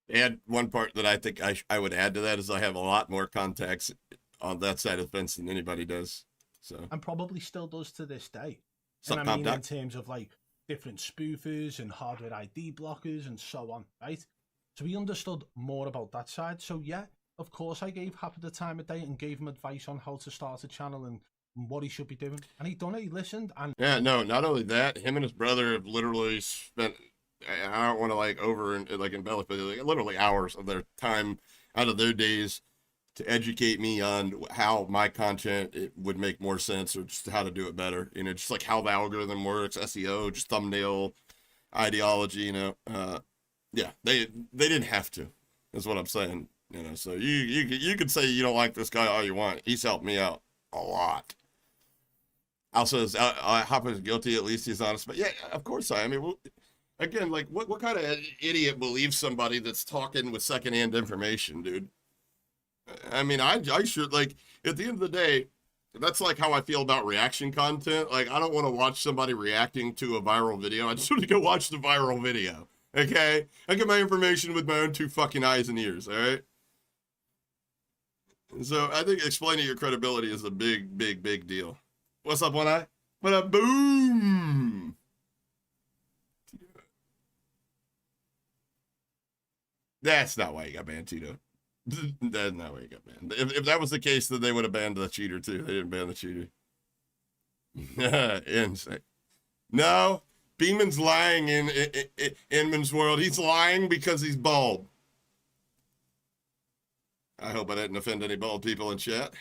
And one part that I think I would add to that is I have a lot more contacts on that side of the fence than anybody does. So And probably still does to this day. Sup, And I mean, Top in Doc? terms of like different spoofers and hardware ID blockers and so on, right? So he understood more about that side. So yeah, of course I gave Happer the time of day and gave him advice on how to start a channel and what he should be doing. And he done it, he listened. And yeah, no, not only that, him and his brother have literally spent, I don't want to like embellish, but like literally hours of their time out of their days to educate me on how my content it would make more sense or just how to do it better. You know, just like how the algorithm works, SEO, just thumbnail ideology, you know. Yeah, they didn't have to, is what I'm saying. You know, so you could say you don't like this guy all you want. He's helped me out a lot. Also, Hopper's guilty, at least he's honest. But yeah, of course I mean, well, again, like what kind of idiot believes somebody that's talking with secondhand information, dude? I mean, I should, like, at the end of the day, that's like how I feel about reaction content. Like, I don't want to watch somebody reacting to a viral video. I just want to go watch the viral video. Okay? I get my information with my own two fucking eyes and ears, all right? So I think explaining your credibility is a big, big, big deal. What's up, One Eye? What up, boom? That's not why you got banned, Tito. That's not why you got banned. If that was the case, then they would have banned the cheater too. They didn't ban the cheater. Insane. No, Beeman's lying in Inman's world. He's lying because he's bald. I hope I didn't offend any bald people in chat.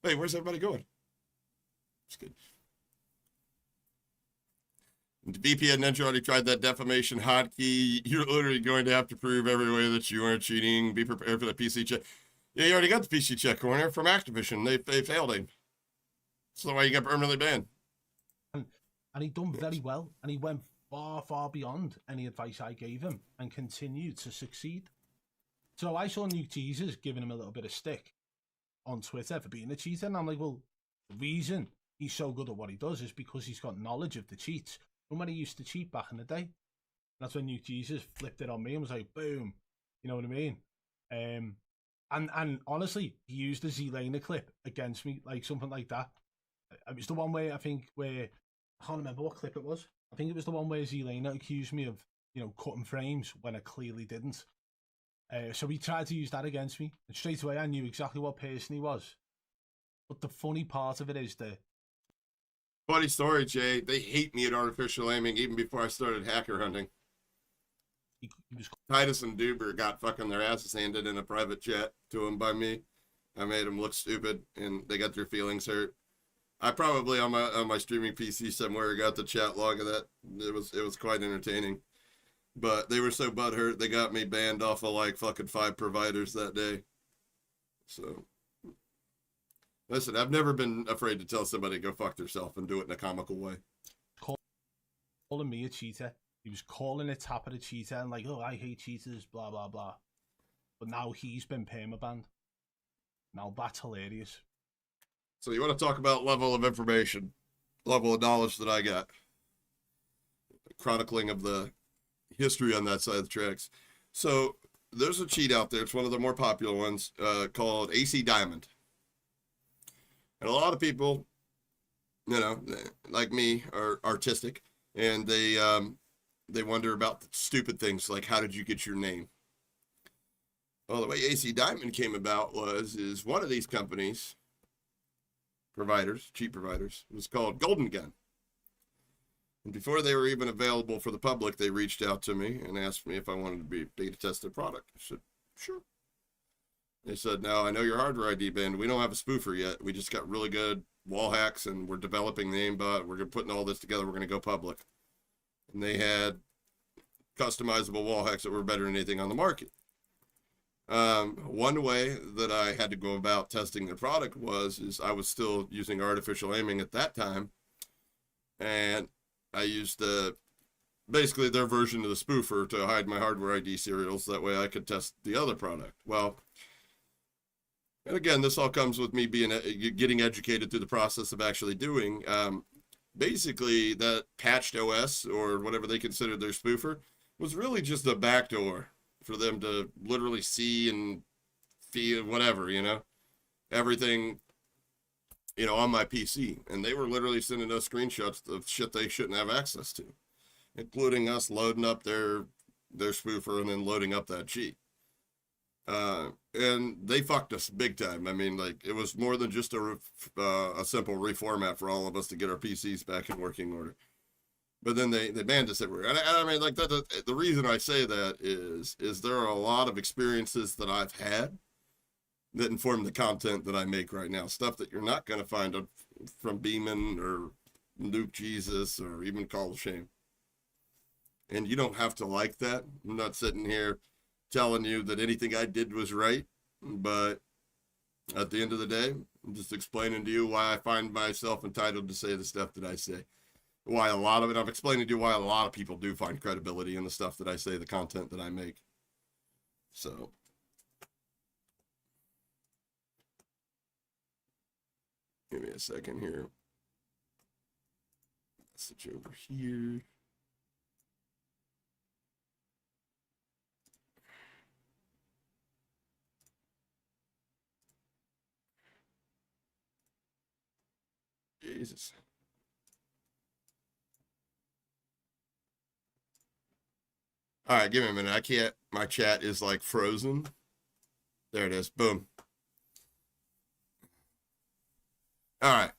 Wait, where's everybody going? It's good. VPN Ninja already tried that defamation hotkey. You're literally going to have to prove every way that you aren't cheating. Be prepared for the PC check. Yeah, you already got the PC check corner from Activision. They failed him. That's why you got permanently banned. And he done very well. And he went far, far beyond any advice I gave him and continued to succeed. So I saw Nuke Jesus giving him a little bit of stick on Twitter for being a cheater. And I'm like, well, the reason he's so good at what he does is because he's got knowledge of the cheats. From when he used to cheat back in the day. That's when Nuke Jesus flipped it on me and was like, boom. You know what I mean? And honestly, he used the Z-Laner clip against me, like something like that. It was the one where I can't remember what clip it was. I think it was the one where Z-Laner accused me of, you know, cutting frames when I clearly didn't. So he tried to use that against me. And straight away I knew exactly what person he was. But the funny part of it is that Funny story, Jay. They hate me at artificial aiming even before I started hacker hunting. he was Titus and Duber got fucking their asses handed in a private chat to them by me. I made them look stupid, and they got their feelings hurt. I probably on my streaming PC somewhere got the chat log of that. It was quite entertaining. But they were so butthurt, they got me banned off of like fucking 5 providers that day. So. Listen, I've never been afraid to tell somebody to go fuck themselves and do it in a comical way. calling me a cheater. He was calling it Tapper a cheater and like, oh, I hate cheaters, blah, blah, blah. But now he's been permabanned. Now that's hilarious. So you want to talk about level of information, level of knowledge that I got. Chronicling of the history on that side of the tracks. So there's a cheat out there. It's one of the more popular ones called AC Diamond. And a lot of people, you know, like me, are artistic, and they wonder about the stupid things like, how did you get your name? Well, the way AC Diamond came about is one of these companies, providers, cheap providers, was called Golden Gun. And before they were even available for the public, they reached out to me and asked me if I wanted to be beta test their product. I said, sure. They said, now I know your hardware ID band. We don't have a spoofer yet. We just got really good wall hacks, and we're developing the aimbot. We're putting all this together. We're going to go public. And they had customizable wall hacks that were better than anything on the market. One way that I had to go about testing the product is I was still using artificial aiming at that time, and I used basically their version of the spoofer to hide my hardware ID serials. That way I could test the other product. Well, and again, this all comes with me getting educated through the process of actually doing. Basically, that patched OS, or whatever they considered their spoofer, was really just a backdoor for them to literally see and feel whatever, you know, everything, you know, on my PC. And they were literally sending us screenshots of shit they shouldn't have access to, including us loading up their spoofer and then loading up that cheat. And they fucked us big time. I mean, like, it was more than just a simple reformat for all of us to get our PCs back in working order. But then they banned us everywhere. And I mean, like, the reason I say that is there are a lot of experiences that I've had that inform the content that I make right now. Stuff that you're not going to find from Beeman or Nuke Jesus or even Call of Shame. And you don't have to like that. I'm not sitting here telling you that anything I did was right. But at the end of the day, I'm just explaining to you why I find myself entitled to say the stuff that I say. Why a lot of it, I'm explaining to you why a lot of people do find credibility in the stuff that I say, the content that I make. So. Give me a second here. Message over here. Jesus. All right, give me a minute. I can't, my chat is like frozen. There it is. Boom. All right.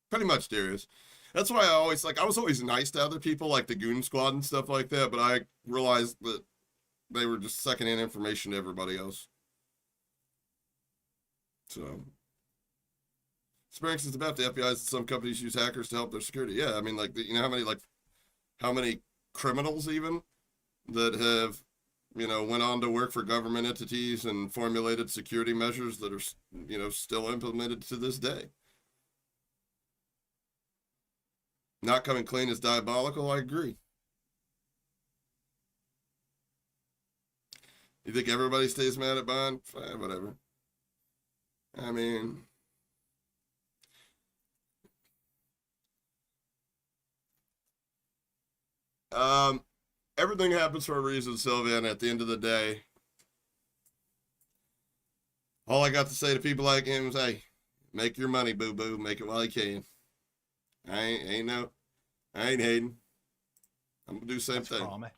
Pretty much, Darius. That's why I was always nice to other people, like the Goon Squad and stuff like that, but I realized that they were just sucking in information to everybody else. So. Experiences about the FBI is that some companies use hackers to help their security. Yeah, I mean, like, you know how many criminals even that have, you know, went on to work for government entities and formulated security measures that are, you know, still implemented to this day. Not coming clean is diabolical. I agree. You think everybody stays mad at Bond? Whatever. I mean, everything happens for a reason, Sylvia, and at the end of the day, all I got to say to people like him is, hey, make your money, boo-boo. Make it while you can. I ain't hating. I'm going to do the same thing. Karma.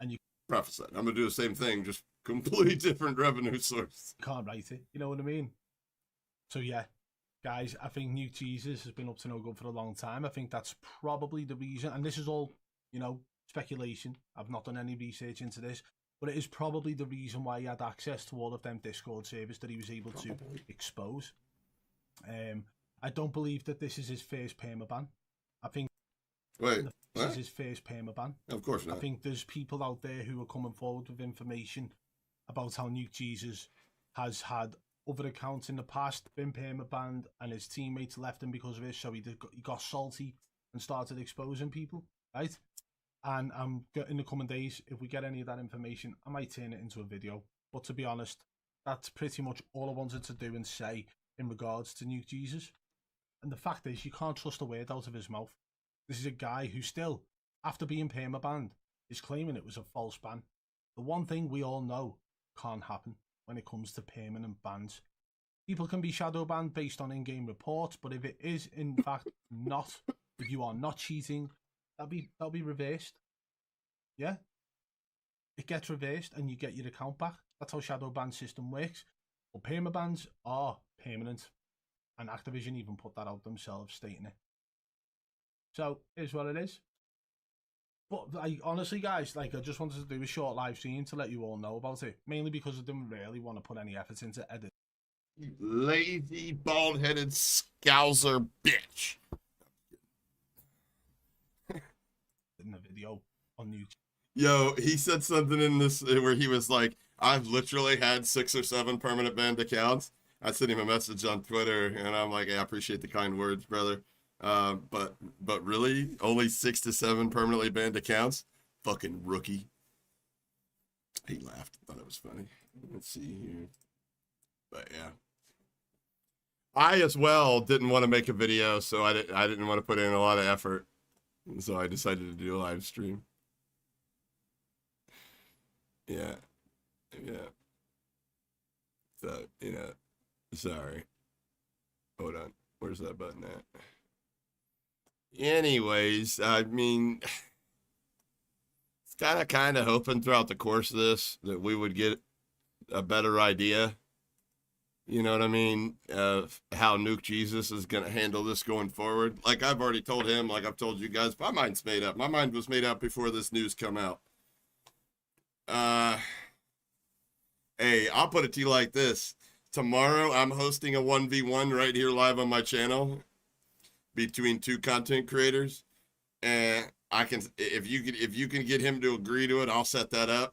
And you prophesied. I'm going to do the same thing, just completely different revenue source. can't write it. You know what I mean? So, yeah. Guys, I think Nuke Jesus has been up to no good for a long time. I think that's probably the reason. And this is all, you know, speculation. I've not done any research into this. But it is probably the reason why he had access to all of them Discord servers that he was able to expose. I don't believe that this is his first permaban. I think Wait, this is his first permaban. Of course not. I think there's people out there who are coming forward with information about how Nuke Jesus has had other accounts in the past been permabanned and his teammates left him because of it, so he got salty and started exposing people, right? And in the coming days, if we get any of that information, I might turn it into a video. But to be honest, that's pretty much all I wanted to do and say in regards to Nuke Jesus. And the fact is, you can't trust a word out of his mouth. This is a guy who still, after being permabanned, is claiming it was a false ban. The one thing we all know can't happen when it comes to permanent bans. People can be shadow banned based on in-game reports, but if it is in fact not, if you are not cheating, that'll be reversed. Yeah, it gets reversed and you get your account back. That's how shadow ban system works. But permabans are permanent, and Activision even put that out themselves, stating it. So here's what it is. But like, honestly, guys, like, I just wanted to do a short live stream to let you all know about it, mainly because I didn't really want to put any effort into edit. You lazy, bald-headed scouser bitch. In the video on YouTube. Yo, he said something in this where he was like, I've literally had 6 or 7 permanent banned accounts. I sent him a message on Twitter, and I'm like, hey, I appreciate the kind words, brother. But really, only 6 to 7 permanently banned accounts? Fucking rookie. He laughed. Thought it was funny. Let's see here. But yeah. I as well didn't want to make a video, so I didn't want to put in a lot of effort. And so I decided to do a live stream. Yeah. Yeah. So, you know, sorry. Hold on. Where's that button at? Anyways, I mean, it's kind of hoping throughout the course of this that we would get a better idea, you know what I mean, of how Nuke Jesus is going to handle this going forward. Like I've already told him, like I've told you guys, my mind's made up. My mind was made up before this news come out. Hey, I'll put it to you like this. Tomorrow, I'm hosting a 1v1 right here live on my channel between 2 content creators, and I can, if you can get him to agree to it, I'll set that up.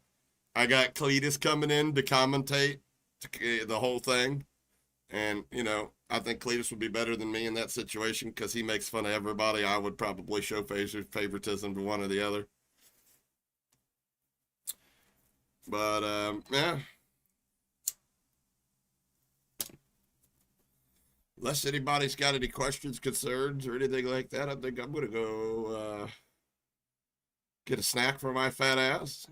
I got Cletus coming in to commentate the whole thing, and you know, I think Cletus would be better than me in that situation because he makes fun of everybody. I would probably show favoritism to one or the other. But yeah. Unless anybody's got any questions, concerns, or anything like that, I think I'm gonna go get a snack for my fat ass.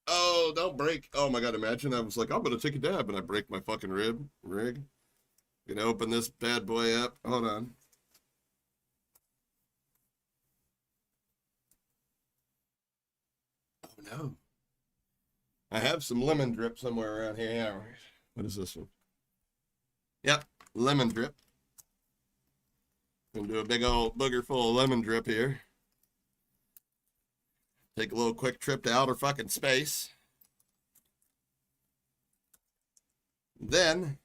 Oh, don't break. Oh my God, imagine I was like, I'm gonna take a dab and I break my fucking rig. Gonna open this bad boy up. Hold on. Oh no. I have some lemon drip somewhere around here. Yeah. What is this one? Yep, lemon drip. Gonna do a big old booger full of lemon drip here. Take a little quick trip to outer fucking space. Then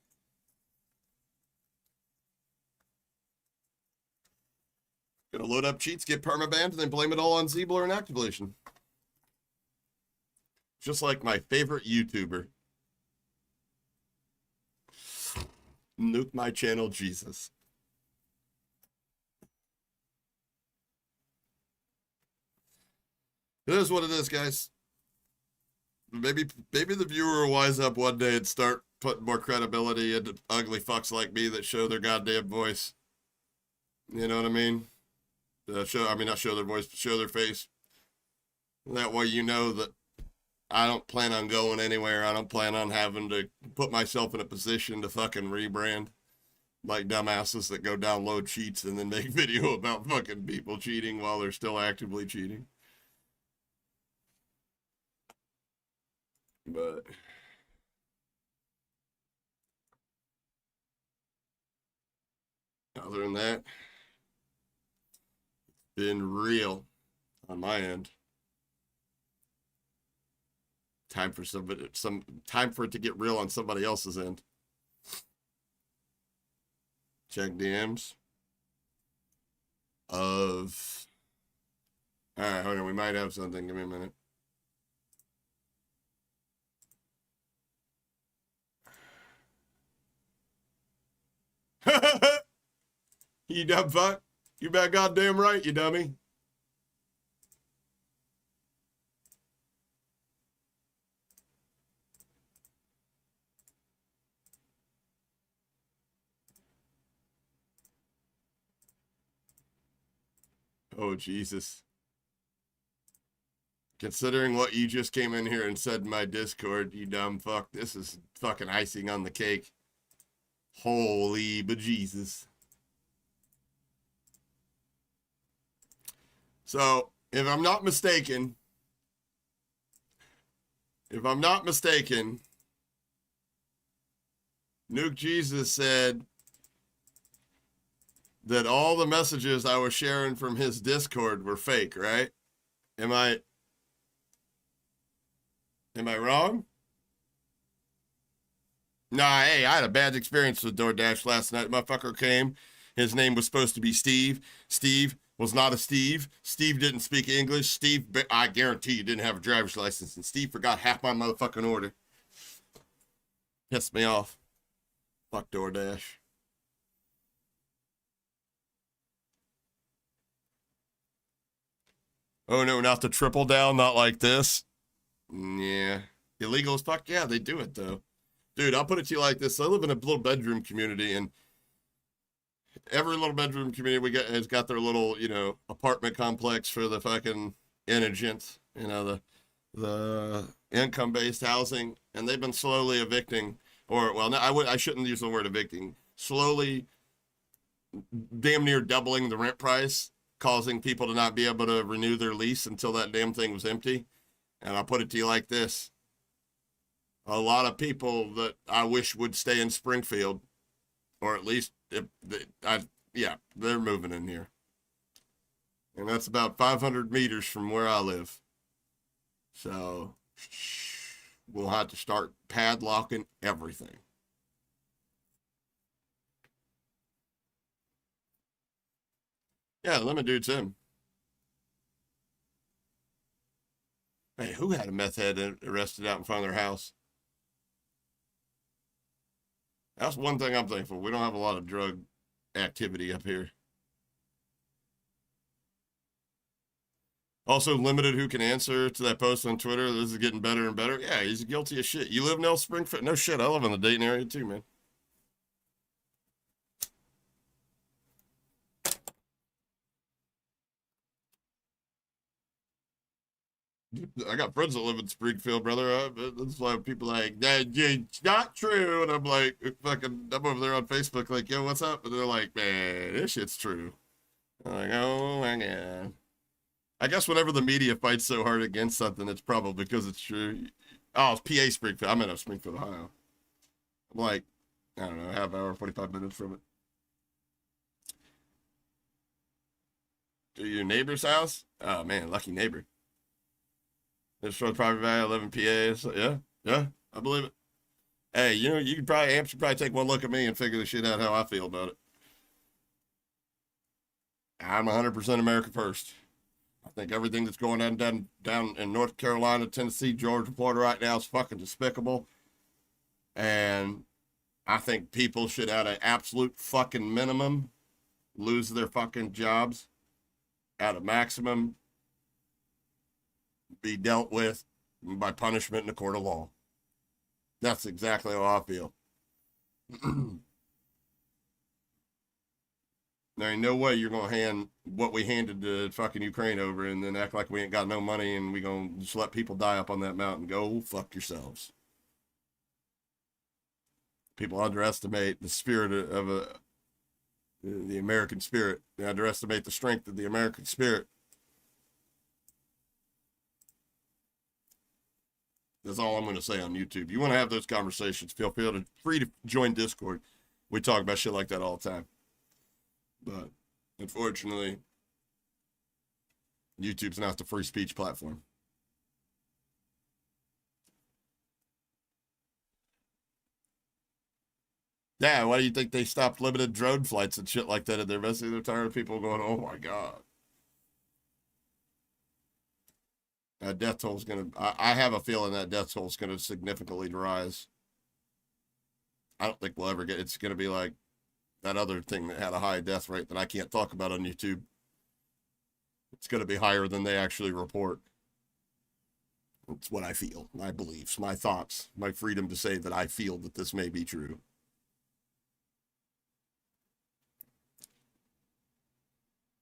gonna load up cheats, get permabanned, and then blame it all on Zeebler and Activation. Just like my favorite YouTuber. Nuke my channel, Jesus. It is what it is, guys. Maybe the viewer will wise up one day and start putting more credibility into ugly fucks like me that show their goddamn voice. You know what I mean? Not show their voice, but show their face. That way you know that I don't plan on going anywhere. I don't plan on having to put myself in a position to fucking rebrand like dumbasses that go download cheats and then make video about fucking people cheating while they're still actively cheating. But other than that, been real on my end. Time for time for it to get real on somebody else's end. Check DMs of. All right, hold on. We might have something. Give me a minute. You dumb fuck. You bet goddamn right, you dummy. Oh, Jesus. Considering what you just came in here and said in my Discord, you dumb fuck, this is fucking icing on the cake. Holy bejesus. So, if I'm not mistaken, Nuke Jesus said that all the messages I was sharing from his Discord were fake, right? Am I wrong? Nah, hey, I had a bad experience with DoorDash last night. Motherfucker came. His name was supposed to be Steve. Steve was not a Steve. Steve didn't speak English. Steve, I guarantee you, didn't have a driver's license. And Steve forgot half my motherfucking order. Pissed me off. Fuck DoorDash. Oh no, not the triple down, not like this. Yeah. Illegal as fuck? Yeah, they do it though. Dude, I'll put it to you like this. I live in a little bedroom community, and every little bedroom community has got their little, you know, apartment complex for the fucking indigents, you know, the income-based housing, and they've been slowly evicting, or, well, no, I shouldn't use the word evicting, slowly damn near doubling the rent price, causing people to not be able to renew their lease until that damn thing was empty. And I'll put it to you like this. A lot of people that I wish would stay in Springfield, or at least, they're moving in here. And that's about 500 meters from where I live. So, we'll have to start padlocking everything. Yeah, Lemon Dude's him. Hey, who had a meth head arrested out in front of their house? That's one thing I'm thankful. We don't have a lot of drug activity up here. Also, limited who can answer to that post on Twitter. This is getting better and better. Yeah, he's guilty as shit. You live in El Springfield? No shit, I live in the Dayton area too, man. I got friends that live in Springfield, brother. That's why people are like, it's not true. And I'm like, fucking, I'm over there on Facebook, like, yo, what's up? And they're like, man, this shit's true. I'm like, oh my God. I guess whenever the media fights so hard against something, it's probably because it's true. Oh, it's PA Springfield. I'm in Springfield, Ohio. I'm like, I don't know, half hour, 45 minutes from it. To your neighbor's house? Oh man, lucky neighbor. It's for the property value, 11 PA. So yeah, I believe it. Hey, you know, you could probably, Amp should probably take one look at me and figure the shit out how I feel about it. I'm 100% America first. I think everything that's going on down in North Carolina, Tennessee, Georgia, Florida right now is fucking despicable. And I think people should, at an absolute fucking minimum, lose their fucking jobs. At a maximum, be dealt with by punishment in the court of law. That's exactly how I feel. There ain't no way you're going to hand what we handed to fucking Ukraine over and then act like we ain't got no money and we going to just let people die up on that mountain. Go fuck yourselves. People underestimate the spirit of the American spirit. They underestimate the strength of the American spirit. That's all I'm going to say on YouTube. You want to have those conversations, feel free to join Discord. We talk about shit like that all the time. But unfortunately, YouTube's not the free speech platform. Yeah, why do you think they stopped limited drone flights and shit like that in their message? They're tired of people going, oh my God. That death toll is going to, I have a feeling that death toll is going to significantly rise. I don't think we'll ever get, it's going to be like that other thing that had a high death rate that I can't talk about on YouTube. It's going to be higher than they actually report. It's what I feel, my beliefs, my thoughts, my freedom to say that I feel that this may be true.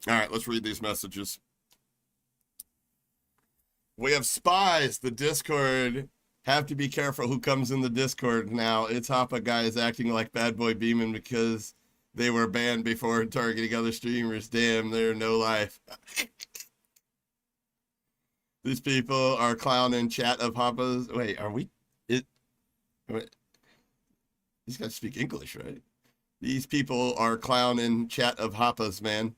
All right, let's read these messages. We have spies. The Discord. Have to be careful who comes in the Discord now. It's Hoppa guys acting like Bad Boy Beeman because they were banned before targeting other streamers. Damn, they're no life. These people are clowning chat of Hoppas. Wait, are we? Wait, these guys speak English, right? These people are clowning chat of Hoppas, man.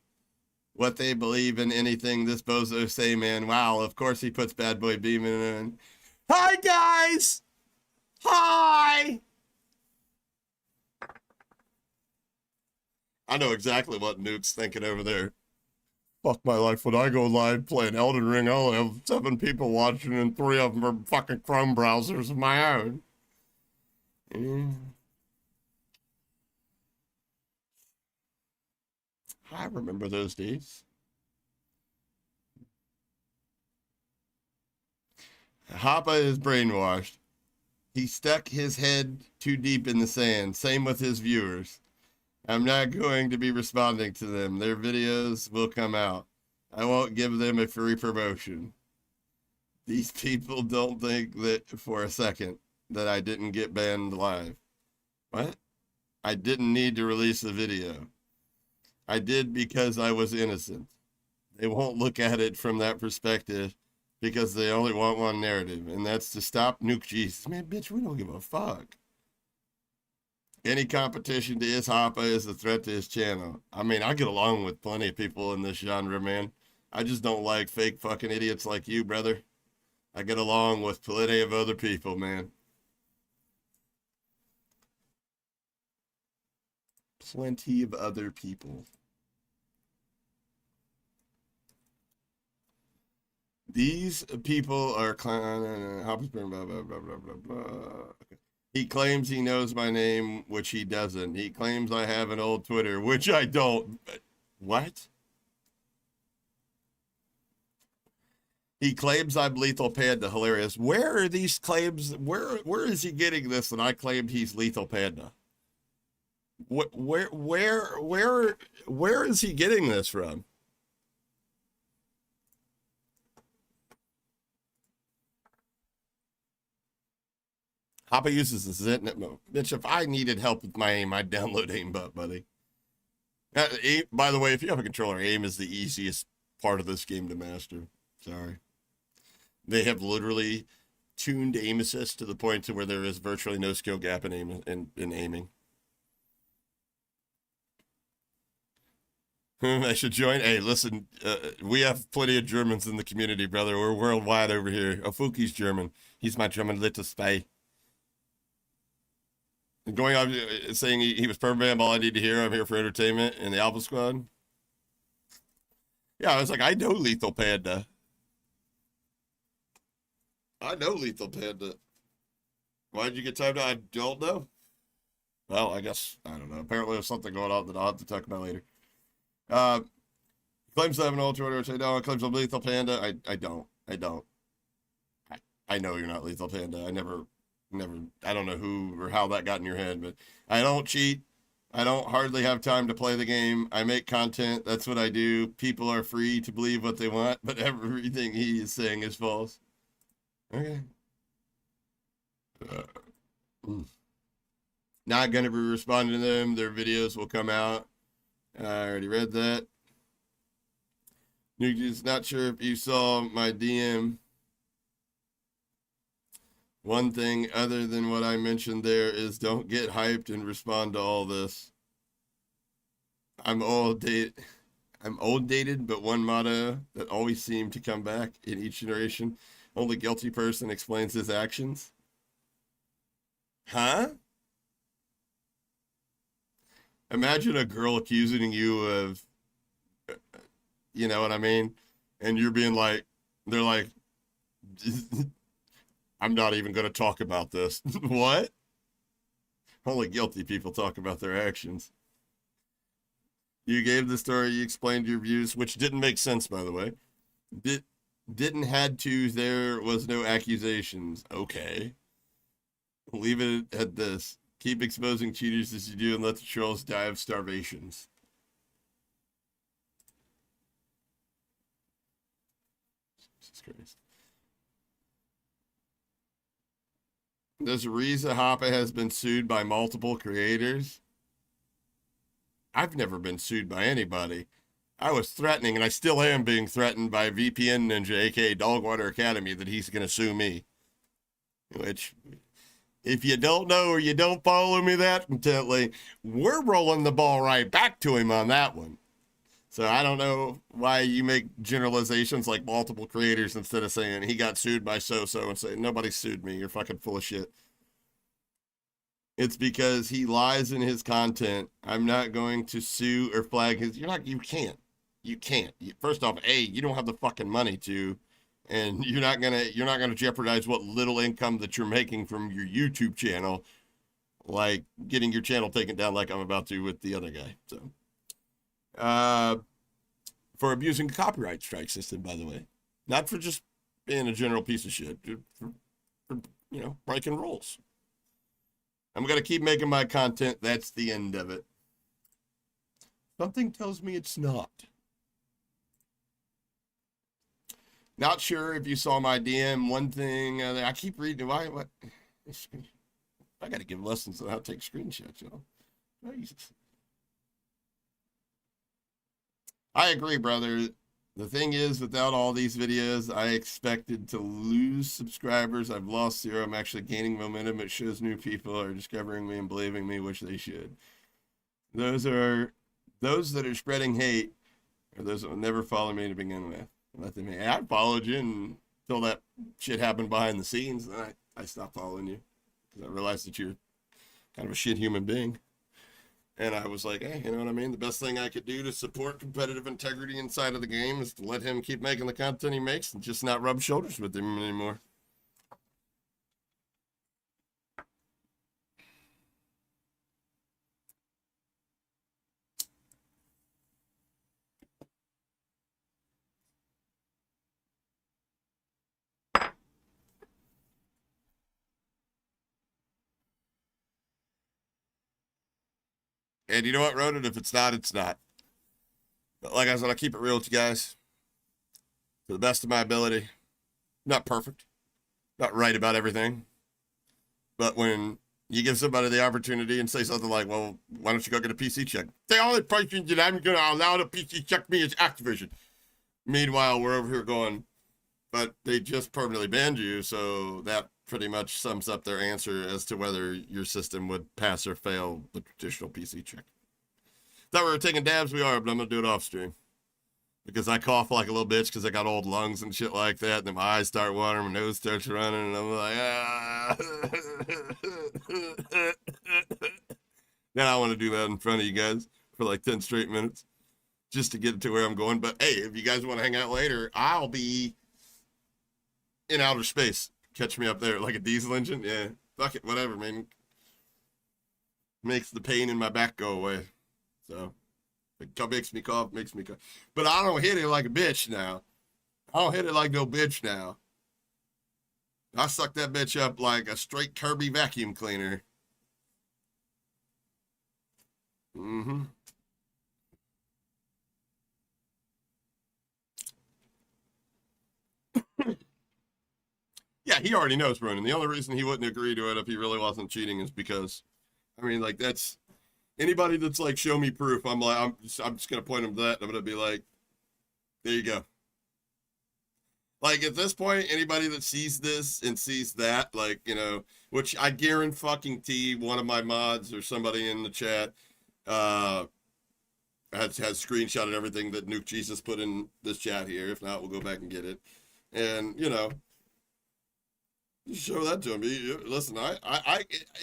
What they believe in anything this bozo say, man. Wow, of course he puts Bad Boy Beeman in. Hi, guys! Hi! I know exactly what Nuke's thinking over there. Fuck my life. When I go live playing Elden Ring, I only have 7 people watching and 3 of them are fucking Chrome browsers of my own. I remember those days. Hoppa is brainwashed. He stuck his head too deep in the sand. Same with his viewers. I'm not going to be responding to them. Their videos will come out. I won't give them a free promotion. These people don't think that for a second that I didn't get banned live. What? I didn't need to release the video. I did because I was innocent. They won't look at it from that perspective because they only want one narrative, and that's to stop Nuke Jesus. Man, bitch, we don't give a fuck. Any competition to his Hoppa is a threat to his channel. I mean, I get along with plenty of people in this genre, man. I just don't like fake fucking idiots like you, brother. I get along with plenty of other people, man. Plenty of other people. These people are Hoppa's blah, blah, blah, blah, blah, blah. Okay. He claims he knows my name, which he doesn't. He claims I have an old Twitter, which I don't. What? He claims I'm Lethal Panda. Hilarious. Where are these claims? Where is he getting this? And I claimed he's Lethal Panda. Where is he getting this from? Hoppa uses the Zitnet mode. Bitch, if I needed help with my aim, I'd download Aimbot, buddy. By the way, if you have a controller, aim is the easiest part of this game to master. Sorry. They have literally tuned aim assist to the point to where there is virtually no skill gap in aiming. I should join. Hey, listen, we have plenty of Germans in the community, brother. We're worldwide over here. Ofuki's German. He's my German little spy. Going on saying he was permanent, all I need to hear. I'm here for entertainment in the Alpha Squad. Yeah, I was like, I know Lethal Panda. I know Lethal Panda. Why did you get timed out? I don't know. Well, I guess, I don't know. Apparently there's something going on that I'll have to talk about later. Claims I have an old Twitter, which I don't. Claims I'm Lethal Panda. I don't. I know you're not Lethal Panda. I don't know who or how that got in your head, but I don't cheat. I don't hardly have time to play the game. I make content. That's what I do. People are free to believe what they want, but everything he is saying is false. Okay. Not going to be responding to them. Their videos will come out. I already read that. Nuke Jesus, not sure if you saw my DM. One thing other than what I mentioned there is don't get hyped and respond to all this. I'm old dated, but one motto that always seemed to come back in each generation. Only guilty person explains his actions. Huh? Imagine a girl accusing you of, you know what I mean? And you're being like, they're like, I'm not even going to talk about this. What? Only guilty people talk about their actions. You gave the story, you explained your views, which didn't make sense, by the way. Didn't had to, there was no accusations. Okay. Leave it at this. Keep exposing cheaters as you do and let the trolls die of starvations. Jesus Christ. This Riza Hoppa has been sued by multiple creators. I've never been sued by anybody. I was threatening, and I still am being threatened by VPN Ninja, aka Dogwater Academy, that he's going to sue me. Which, if you don't know or you don't follow me that intently, we're rolling the ball right back to him on that one. So I don't know why you make generalizations like multiple creators instead of saying he got sued by so-so and saying nobody sued me. You're fucking full of shit. It's because he lies in his content. I'm not going to sue or flag his. You can't. First off, you don't have the fucking money to, and you're not gonna jeopardize what little income that you're making from your YouTube channel, like getting your channel taken down like I'm about to with the other guy. So. For abusing the copyright strike system, by the way, not for just being a general piece of shit, for breaking rules. I'm going to keep making my content. That's the end of it. Something tells me it's not. Not sure if you saw my DM. One thing, I keep reading. What? I got to give lessons on how to take screenshots, y'all. Jesus. I agree, brother. The thing is, without all these videos, I expected to lose subscribers. I've lost 0. I'm actually gaining momentum. It shows new people are discovering me and believing me, which they should. Those that are spreading hate are those that will never follow me to begin with. I followed you until that shit happened behind the scenes. Then I stopped following you because I realized that you're kind of a shit human being. And I was like, hey, you know what I mean? The best thing I could do to support competitive integrity inside of the game is to let him keep making the content he makes and just not rub shoulders with him anymore. And you know what, Ronan? If it's not, it's not. But like I said, I'll keep it real with you guys. To the best of my ability. Not perfect. Not right about everything. But when you give somebody the opportunity and say something like, well, why don't you go get a PC check? The only person that I'm going to allow to PC check me is Activision. Meanwhile, we're over here going, but they just permanently banned you, so that pretty much sums up their answer as to whether your system would pass or fail the traditional PC check. Thought we were taking dabs, we are, but I'm going to do it off stream. Because I cough like a little bitch because I got old lungs and shit like that, and then my eyes start watering, my nose starts running, and I'm like, Now I want to do that in front of you guys for like 10 straight minutes just to get it to where I'm going. But hey, if you guys want to hang out later, I'll be in outer space. Catch me up there like a diesel engine. Yeah, fuck it, whatever, man. Makes the pain in my back go away. So it makes me cough, But I don't hit it like a bitch now. I don't hit it like no bitch now. I suck that bitch up like a straight Kirby vacuum cleaner. Mm-hmm. Yeah, he already knows, Ronan. The only reason he wouldn't agree to it if he really wasn't cheating is because, I mean, like, that's anybody that's like, show me proof. I'm like, I'm just gonna point him to that. And I'm gonna be like, there you go. Like at this point, anybody that sees this and sees that, like, you know, which I guarantee one of my mods or somebody in the chat has screenshotted everything that Nuke Jesus put in this chat here. If not, we'll go back and get it. And you know. Show that to him. Listen, I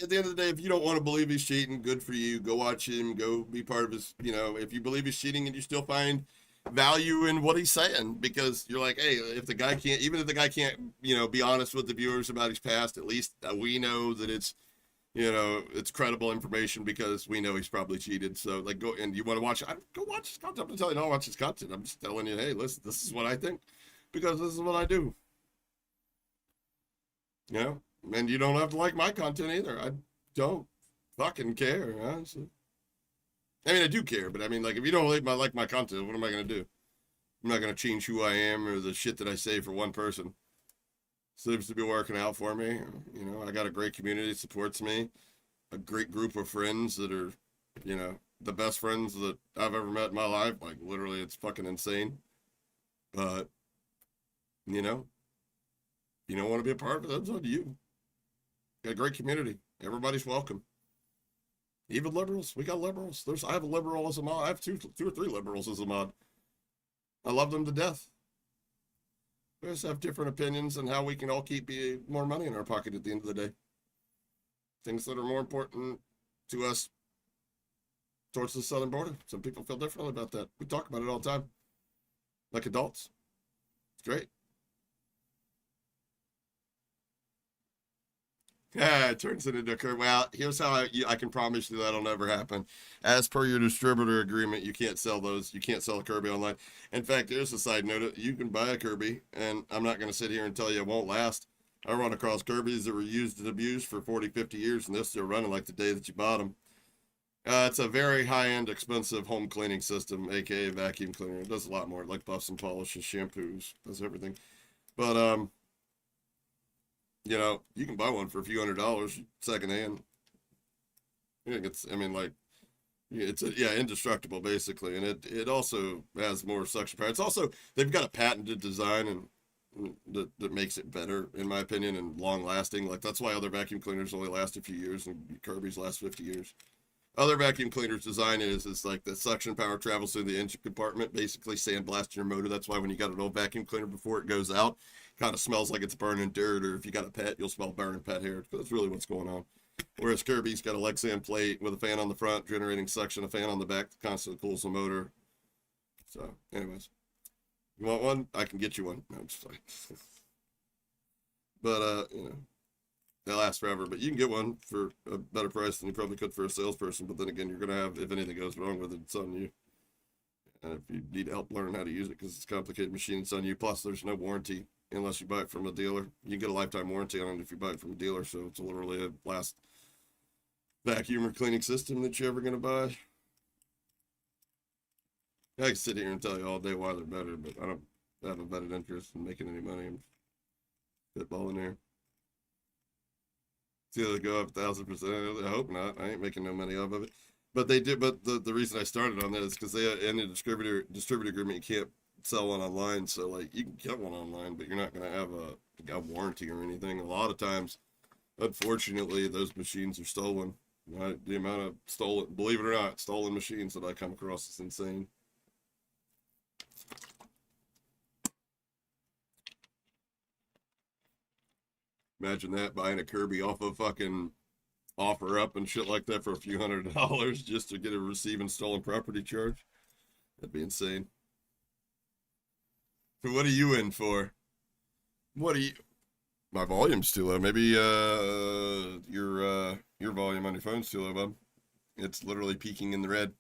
at the end of the day, if you don't want to believe he's cheating, good for you. Go watch him. Go be part of his, you know, if you believe he's cheating and you still find value in what he's saying, because you're like, hey, if the guy can't, even if the guy can't, you know, be honest with the viewers about his past, at least we know that it's, you know, it's credible information because we know he's probably cheated. So like, go, and you want to watch, go watch his content. I'm not telling you don't watch his content. I'm just telling you, hey, listen, this is what I think because this is what I do. You know, and you don't have to like my content either. I don't fucking care, honestly. I mean, I do care, but I mean, like, if you don't like my content, what am I going to do? I'm not going to change who I am or the shit that I say for one person. Seems to be working out for me. You know, I got a great community that supports me, a great group of friends that are, you know, the best friends that I've ever met in my life. Like, literally, it's fucking insane. But, you know, you don't want to be a part of it, that's on you. Got a great community. Everybody's welcome. Even liberals. We got liberals. I have a liberal as a mod. I have two or three liberals as a mod. I love them to death. We just have different opinions on how we can all keep more money in our pocket at the end of the day. Things that are more important to us towards the southern border. Some people feel differently about that. We talk about it all the time. Like adults. It's great. Yeah, it turns it into a curve. Well, here's how I can promise you that'll never happen. As per your distributor agreement, you can't sell those. You can't sell a Kirby online. In fact, here's a side note. You can buy a Kirby, and I'm not going to sit here and tell you it won't last. I run across Kirbys that were used and abused for 40, 50 years, and they're still running like the day that you bought them. It's a very high-end, expensive home cleaning system, aka vacuum cleaner. It does a lot more, like buffs and polishes, shampoos, does everything. But, you know, you can buy one for a few $100s secondhand. It's indestructible basically, and it also has more suction power. It's also, they've got a patented design and that makes it better in my opinion and long lasting. Like that's why other vacuum cleaners only last a few years and Kirby's last 50 years. Other vacuum cleaners design is like the suction power travels through the engine compartment, basically sandblasting your motor. That's why when you got an old vacuum cleaner before it goes out, kind of smells like it's burning dirt, or if you got a pet, you'll smell burning pet hair. That's really what's going on. Whereas Kirby's got a Lexan plate with a fan on the front, generating suction, a fan on the back that constantly cools the motor. So, anyways, you want one? I can get you one. No, I'm just like, but you know, they last forever. But you can get one for a better price than you probably could for a salesperson. But then again, you're gonna have, if anything goes wrong with it, it's on you. And if you need help learning how to use it, because it's a complicated machine, it's on you. Plus, there's no warranty unless you buy it from a dealer. You can get a lifetime warranty on it if you buy it from a dealer. So it's literally a last vacuum or cleaning system that you're ever going to buy. I can sit here and tell you all day why they're better, but I don't have a vetted interest in making any money. I'm spitballing there. It's either go up 1,000%. I hope not. I ain't making no money off of it. But they did. But the reason I started on that is because they in the distributor agreement, you can't sell one online. So like you can get one online, but you're not going to have a warranty or anything. A lot of times, unfortunately, those machines are stolen. The amount of stolen, believe it or not, stolen machines that I come across is insane. Imagine that, buying a Kirby off of fucking offer up and shit like that for a few $100s just to get a receiving stolen property charge. That'd be insane. So what are you in for? What are you? My volume's too low. Maybe your volume on your phone's too low, bub. It's literally peaking in the red.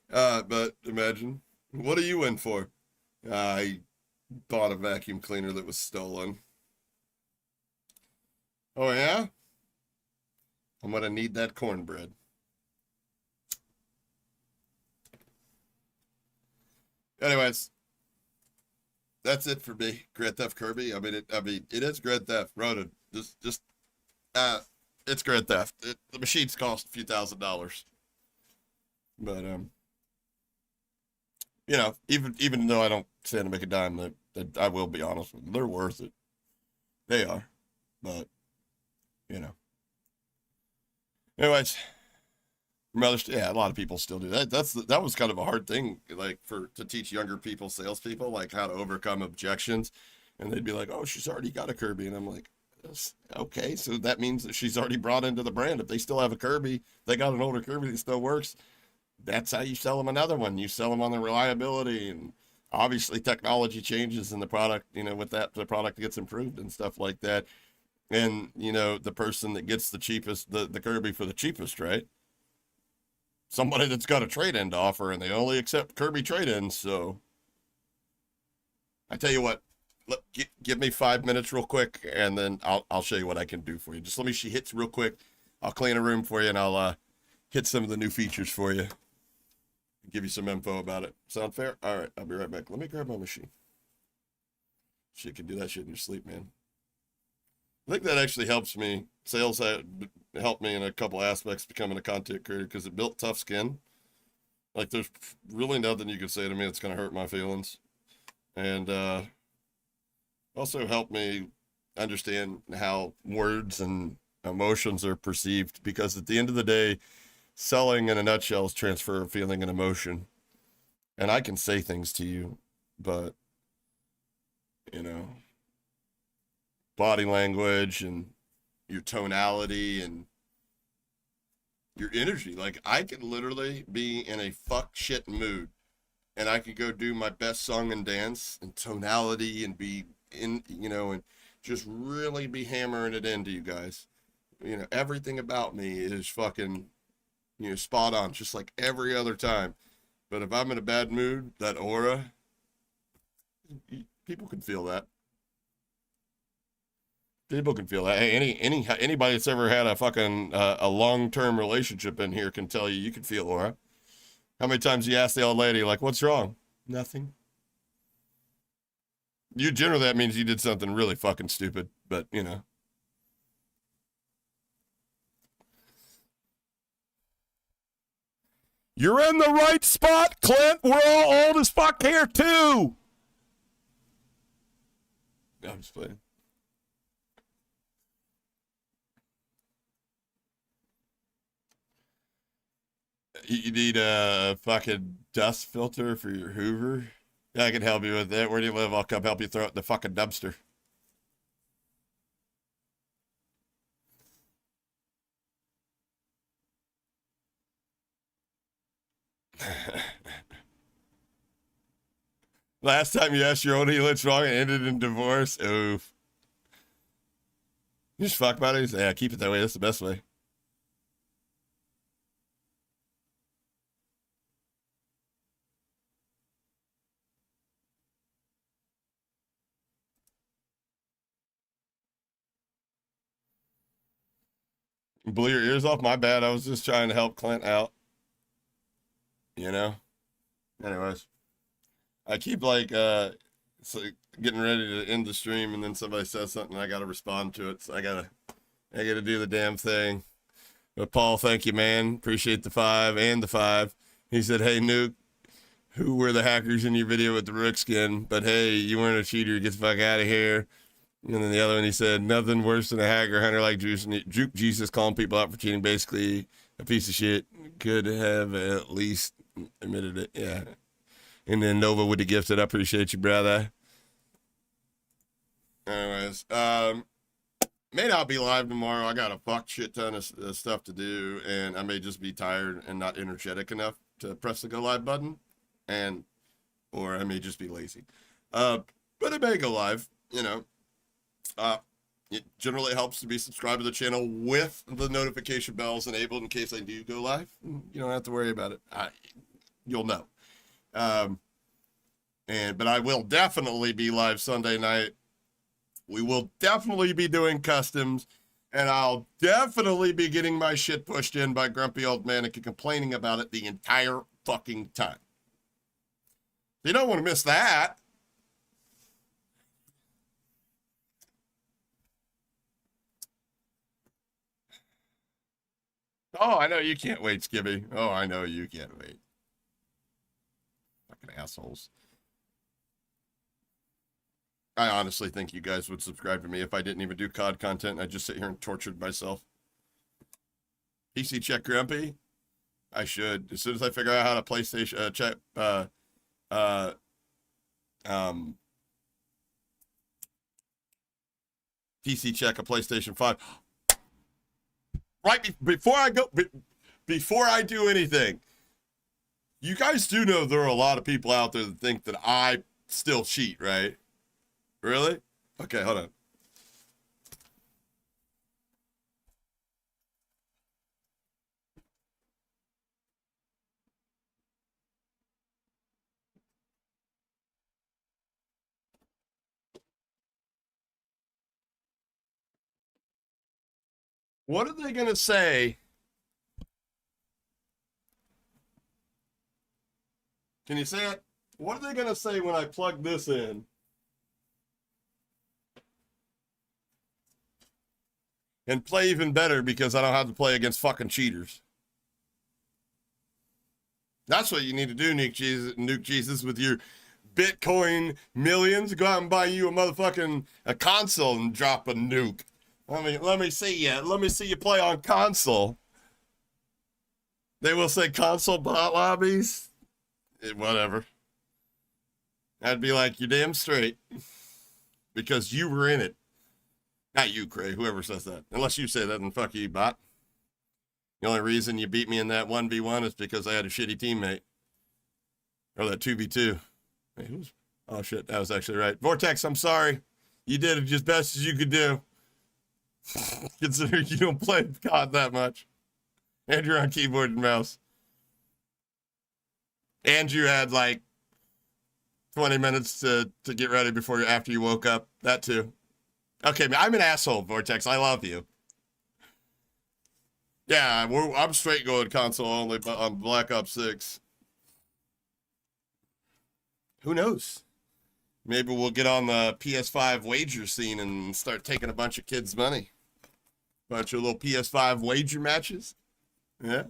But imagine, what are you in for? I bought a vacuum cleaner that was stolen. Oh yeah? I'm gonna need that cornbread. Anyways, that's it for me. Grand Theft Kirby. I mean, it is Grand Theft. Ronan, it's Grand Theft. The machines cost a few $1,000s, but you know, even though I don't stand to make a dime, I will be honest with them, they're worth it. They are, but you know. Anyways, yeah, a lot of people still do that. That was kind of a hard thing, like to teach younger people, salespeople, like how to overcome objections, and they'd be like, "Oh, she's already got a Kirby," and I'm like, "Okay, so that means that she's already brought into the brand. If they still have a Kirby, they got an older Kirby that still works. That's how you sell them another one. You sell them on the reliability, and obviously technology changes and the product, you know, with that the product gets improved and stuff like that." And, you know, the person that gets the cheapest, the Kirby for the cheapest, right? Somebody that's got a trade-in to offer, and they only accept Kirby trade-ins, so. I tell you what, give me 5 minutes real quick, and then I'll show you what I can do for you. Just let me see hits real quick. I'll clean a room for you, and I'll hit some of the new features for you. Give you some info about it. Sound fair? All right, I'll be right back. Let me grab my machine. Shit, can do that shit in your sleep, man. I think that actually helps me. Sales helped me in a couple aspects becoming a content creator because it built tough skin. Like there's really nothing you can say to me that's going to hurt my feelings. And also helped me understand how words and emotions are perceived, because at the end of the day, selling in a nutshell is transfer of feeling and emotion. And I can say things to you, but, you know, body language and your tonality and your energy. Like I could literally be in a fuck shit mood and I could go do my best song and dance and tonality and be in, you know, and just really be hammering it into you guys. You know, everything about me is fucking, you know, spot on, just like every other time. But if I'm in a bad mood, that aura, people can feel that. People can feel that. Hey, anybody that's ever had a fucking a long-term relationship in here can tell you can feel aura. How many times you ask the old lady, like, what's wrong? Nothing. You generally, that means you did something really fucking stupid, but you know. You're in the right spot, Clint. We're all old as fuck here, too. No, I'm just playing. You need a fucking dust filter for your Hoover? Yeah, I can help you with that. Where do you live? I'll come help you throw it in the fucking dumpster. Last time you asked your own what's wrong, it ended in divorce. Oof. You just fuck about it. Yeah, keep it that way. That's the best way. Blew your ears off? My bad. I was just trying to help Clint out. You know? Anyways. I keep like getting ready to end the stream and then somebody says something and I gotta respond to it. So I gotta do the damn thing. But Paul, thank you, man. Appreciate the 5 and the 5. He said, hey, Nuke, who were the hackers in your video with the rook skin? But hey, you weren't a cheater. Get the fuck out of here. And then the other one, he said, nothing worse than a hacker hunter like Juke Jesus calling people out for cheating. Basically, a piece of shit. Could have at least admitted it. Yeah. And then Nova with the gifted. I appreciate you, brother. Anyways, may not be live tomorrow. I got a fuck shit ton of stuff to do, and I may just be tired and not energetic enough to press the go live button, or I may just be lazy. But it may go live, you know. It generally helps to be subscribed to the channel with the notification bells enabled in case I do go live. You don't have to worry about it. You'll know. But I will definitely be live Sunday night. We will definitely be doing customs, and I'll definitely be getting my shit pushed in by grumpy old Mannequin complaining about it the entire fucking time. You don't want to miss that. Oh, I know you can't wait, Skibby. Oh, I know you can't wait. Fucking assholes. I honestly think you guys would subscribe to me if I didn't even do COD content. I'd just sit here and tortured myself. PC check grumpy? I should. As soon as I figure out how to PlayStation check PC check a PlayStation 5. Right before I do anything, you guys do know there are a lot of people out there that think that I still cheat, right? Really? Okay, hold on. What are they going to say? Can you say it? What are they going to say when I plug this in? and play even better because I don't have to play against fucking cheaters. That's what you need to do, Nuke Jesus, with your Bitcoin millions. Go out and buy you a console and drop a nuke. Let me see you. Let me see you play on console. They will say console bot lobbies. Whatever. I'd be like, you're damn straight. Because you were in it. Not you, Cray, whoever says that. Unless you say that, then fuck you, bot. The only reason you beat me in that 1v1 is because I had a shitty teammate. Or that 2v2. Hey, oh shit, that was actually right. Vortex, I'm sorry. You did it as best as you could do. Considering you don't play COD that much. And you're on keyboard and mouse. And you had like 20 minutes to get ready after you woke up. That too. Okay, I'm an asshole, Vortex. I love you. Yeah, I'm straight going console only, but on Black Ops 6. Who knows? Maybe we'll get on the PS5 wager scene and start taking a bunch of kids' money. Bunch of little PS5 wager matches. Yeah.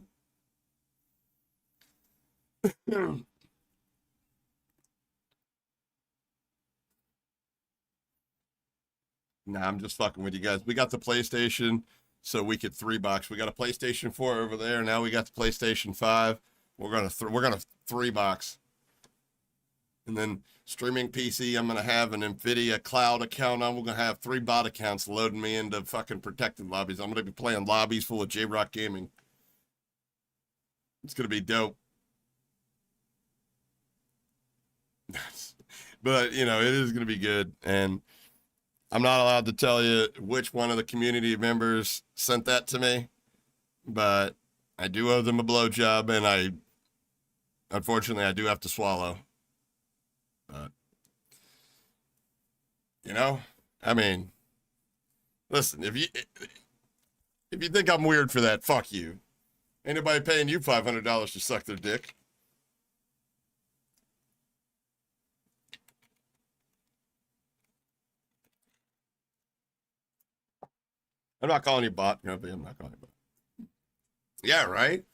Nah, I'm just fucking with you guys. We got the PlayStation, so we could 3-box. We got a PlayStation 4 over there. Now we got the PlayStation 5. We're gonna 3-box. And then streaming PC, I'm gonna have an Nvidia cloud account. I'm gonna have 3 bot accounts loading me into fucking protected lobbies. I'm gonna be playing lobbies full of J-Rock Gaming. It's gonna be dope. But you know, it is gonna be good. And I'm not allowed to tell you which one of the community members sent that to me, but I do owe them a blowjob, and unfortunately, I do have to swallow. But, you know, I mean, listen, if you think I'm weird for that, fuck you. Ain't nobody paying you $500 to suck their dick. I'm not calling you bot. I'm not calling you bot. Yeah, right?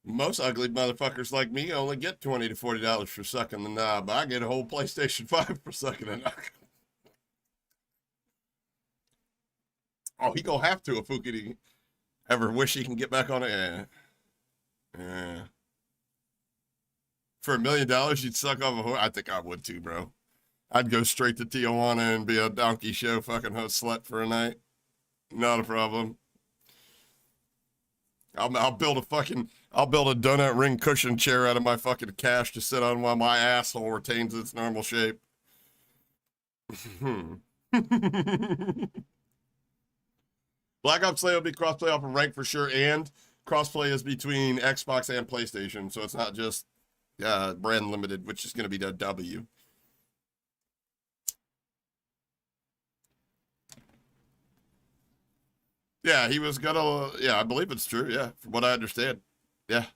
Most ugly motherfuckers like me only get $20 to $40 for sucking the knob. I get a whole PlayStation 5 for sucking a knob. Oh, he gonna have to if Fukidi ever wish he can get back on it. Yeah. For $1 million, you'd suck off a horse? I think I would too, bro. I'd go straight to Tijuana and be a donkey show fucking host slut for a night. Not a problem. I'll build a donut ring cushion chair out of my fucking cash to sit on while my asshole retains its normal shape. Black Ops Play will be crossplay off of rank for sure, and crossplay is between Xbox and PlayStation, so it's not just brand limited, which is going to be the W. Yeah, he was gonna. Yeah, I believe it's true. Yeah, from what I understand. Yeah,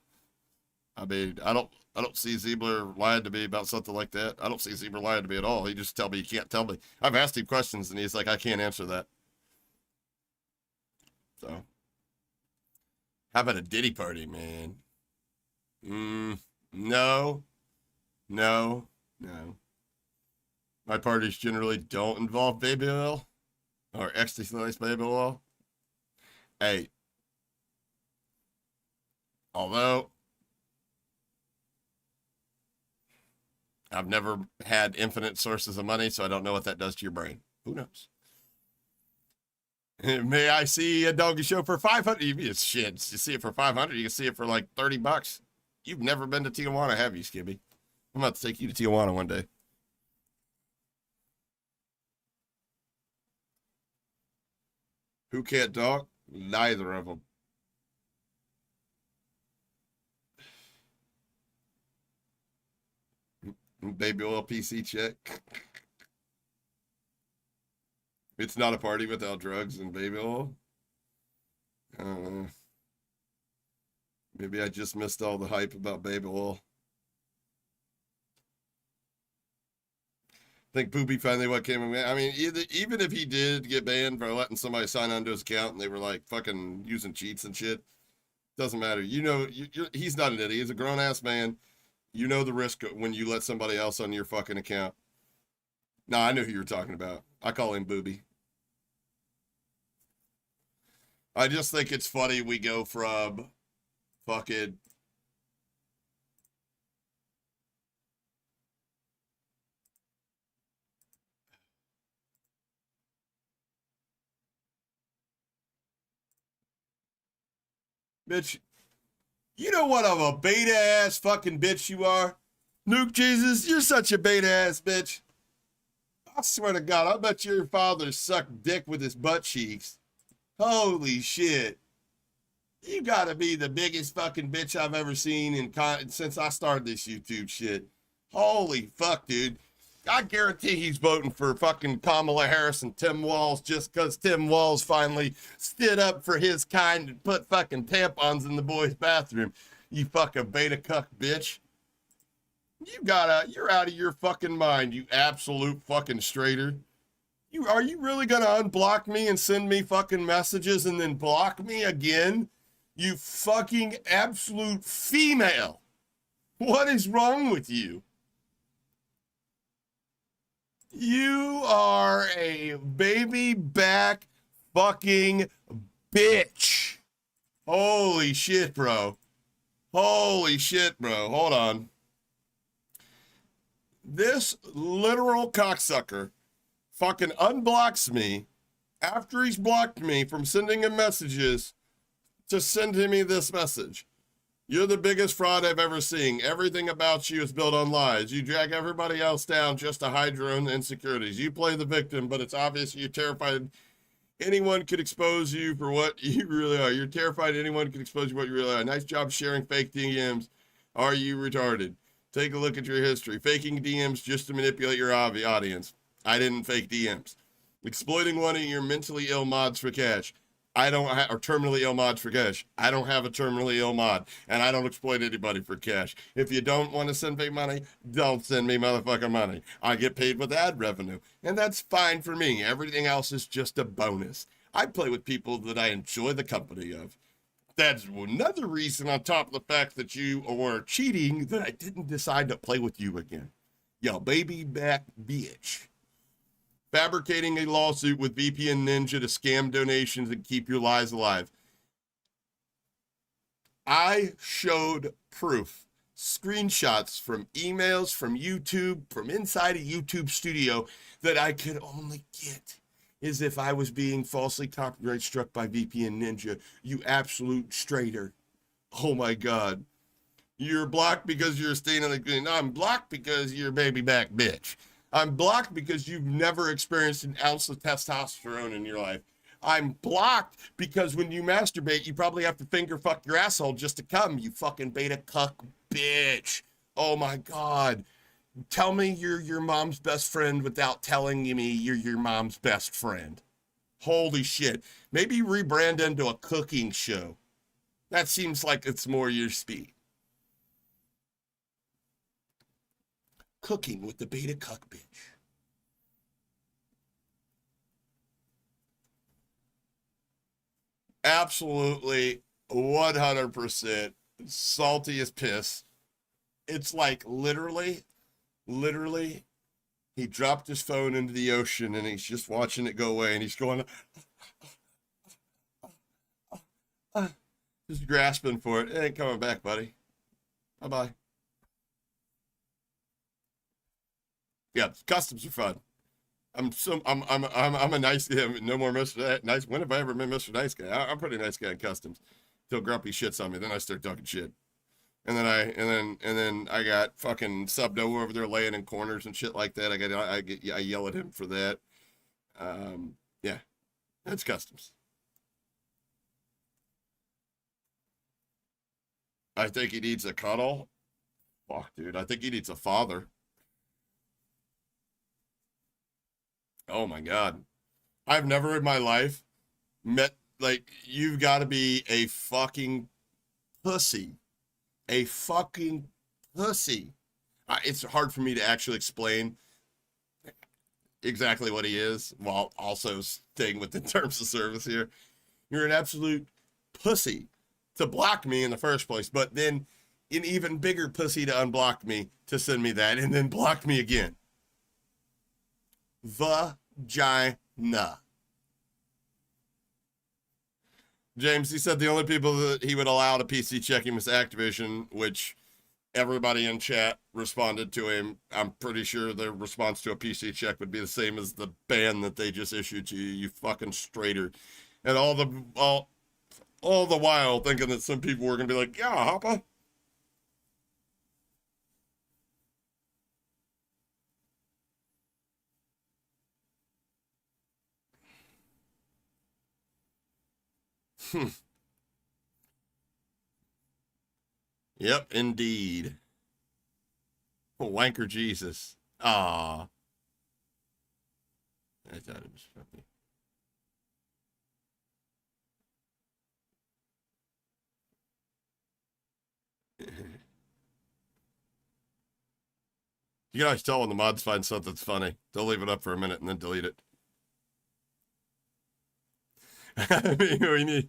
I mean, I don't see Ziebler lying to me about something like that. I don't see Ziebler lying to me at all. He just tell me you can't tell me. I've asked him questions and he's like, I can't answer that. So, how about a Diddy party, man? No. My parties generally don't involve baby oil or ecstasy-laced baby oil. Hey, although I've never had infinite sources of money, so I don't know what that does to your brain. Who knows? May I see a doggy show for 500? It's shit. You see it for 500, you can see it for like $30. You've never been to Tijuana, have you, Skibby? I'm about to take you to Tijuana one day. Who can't talk? Neither of them. Baby oil PC check. It's not a party without drugs and baby oil. Maybe I just missed all the hype about baby oil. think Poopy finally what came in. I mean, even if he did get banned for letting somebody sign onto his account and they were like fucking using cheats and shit, doesn't matter. You know, he's not an idiot. He's a grown ass man. You know the risk when you let somebody else on your fucking account. No, I know who you're talking about. I call him Booby. I just think it's funny we go from fucking bitch. You know what of a beta ass fucking bitch you are? Nuke Jesus, you're such a beta ass bitch. I swear to God, I bet your father sucked dick with his butt cheeks. Holy shit. You gotta be the biggest fucking bitch I've ever seen since I started this YouTube shit. Holy fuck, dude. I guarantee he's voting for fucking Kamala Harris and Tim Walz just because Tim Walz finally stood up for his kind and put fucking tampons in the boys' bathroom. You fucking beta cuck bitch. You're out of your fucking mind, you absolute fucking straighter. Are you really gonna unblock me and send me fucking messages and then block me again? You fucking absolute female. What is wrong with you? You are a baby back fucking bitch. Holy shit, bro. Holy shit, bro. Hold on. This literal cocksucker fucking unblocks me after he's blocked me from sending him messages to send me this message. You're the biggest fraud I've ever seen. Everything about you is built on lies. You drag everybody else down just to hide your own insecurities. You play the victim, but it's obvious you're terrified anyone could expose you for what you really are. You're terrified anyone could expose you for what you really are. Nice job sharing fake DMs. Are you retarded? Take a look at your history. Faking DMs just to manipulate your audience. I didn't fake DMs. Exploiting one of your mentally ill mods for cash. I don't have, or terminally ill mods for cash. I don't have a terminally ill mod, and I don't exploit anybody for cash. If you don't want to send me money, don't send me motherfucking money. I get paid with ad revenue, and that's fine for me. Everything else is just a bonus. I play with people that I enjoy the company of. That's another reason, on top of the fact that you were cheating, that I didn't decide to play with you again. Yo, baby back bitch. Fabricating a lawsuit with VPN Ninja to scam donations and keep your lies alive. I showed proof, screenshots from emails, from YouTube, from inside a YouTube studio that I could only get is if I was being falsely copyright struck by VPN Ninja. You absolute straighter. Oh my God. You're blocked because you're staying on the green. No, I'm blocked because you're a baby back bitch. I'm blocked because you've never experienced an ounce of testosterone in your life. I'm blocked because when you masturbate, you probably have to finger fuck your asshole just to come, you fucking beta cuck bitch. Oh my God. Tell me you're your mom's best friend without telling me you're your mom's best friend. Holy shit. Maybe rebrand into a cooking show. That seems like it's more your speed. Cooking with the beta cuck bitch. Absolutely 100% salty as piss. It's like literally, he dropped his phone into the ocean and he's just watching it go away and he's going, just grasping for it. It ain't coming back, buddy. Bye-bye. Yeah, customs are fun. I'm a nice, no more Mr. Nice. When have I ever been Mr. Nice Guy? I'm a pretty nice guy in customs. Till Grumpy shits on me, then I start talking shit. And then I got fucking subbed over there laying in corners and shit like that. I yell at him for that. Yeah, that's customs. I think he needs a cuddle. Fuck, dude. I think he needs a father. Oh my God. I've never in my life met, like, you've got to be a fucking pussy. A fucking pussy. It's hard for me to actually explain. exactly what he is, while also staying within terms of service here. You're an absolute pussy to block me in the first place, but then an even bigger pussy to unblock me, to send me that, and then block me again. Vagina. James, he said the only people that he would allow to PC check him was Activision, which everybody in chat responded to him. I'm pretty sure their response to a PC check would be the same as the ban that they just issued to you, you fucking straighter. And all the while thinking that some people were going to be like, yeah, Hoppa. Yep, indeed. Oh, wanker Jesus. Ah. I thought it was funny. You can always tell when the mods find something that's funny. They'll leave it up for a minute and then delete it. I mean, we need...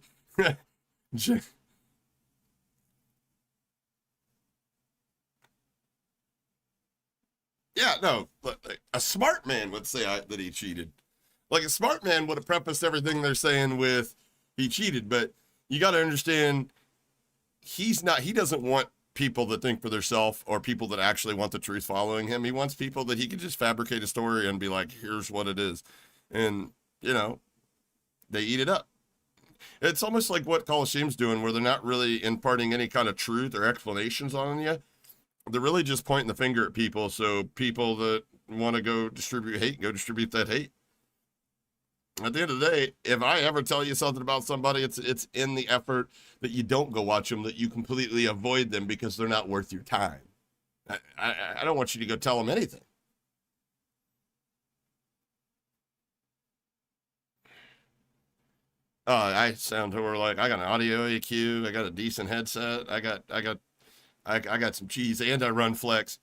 Yeah, no, like, a smart man would say that he cheated. Like, a smart man would have prefaced everything they're saying with, he cheated, but you got to understand, he doesn't want people that think for themselves or people that actually want the truth following him. He wants people that he can just fabricate a story and be like, here's what it is. And, you know, they eat it up. It's almost like what Coliseum's doing, where they're not really imparting any kind of truth or explanations on you. They're really just pointing the finger at people. So people that want to go distribute hate, go distribute that hate. At the end of the day, if I ever tell you something about somebody, it's in the effort that you don't go watch them, that you completely avoid them because they're not worth your time. I don't want you to go tell them anything. I sound like I got an audio EQ, I got a decent headset, I got some cheese, and I run flex.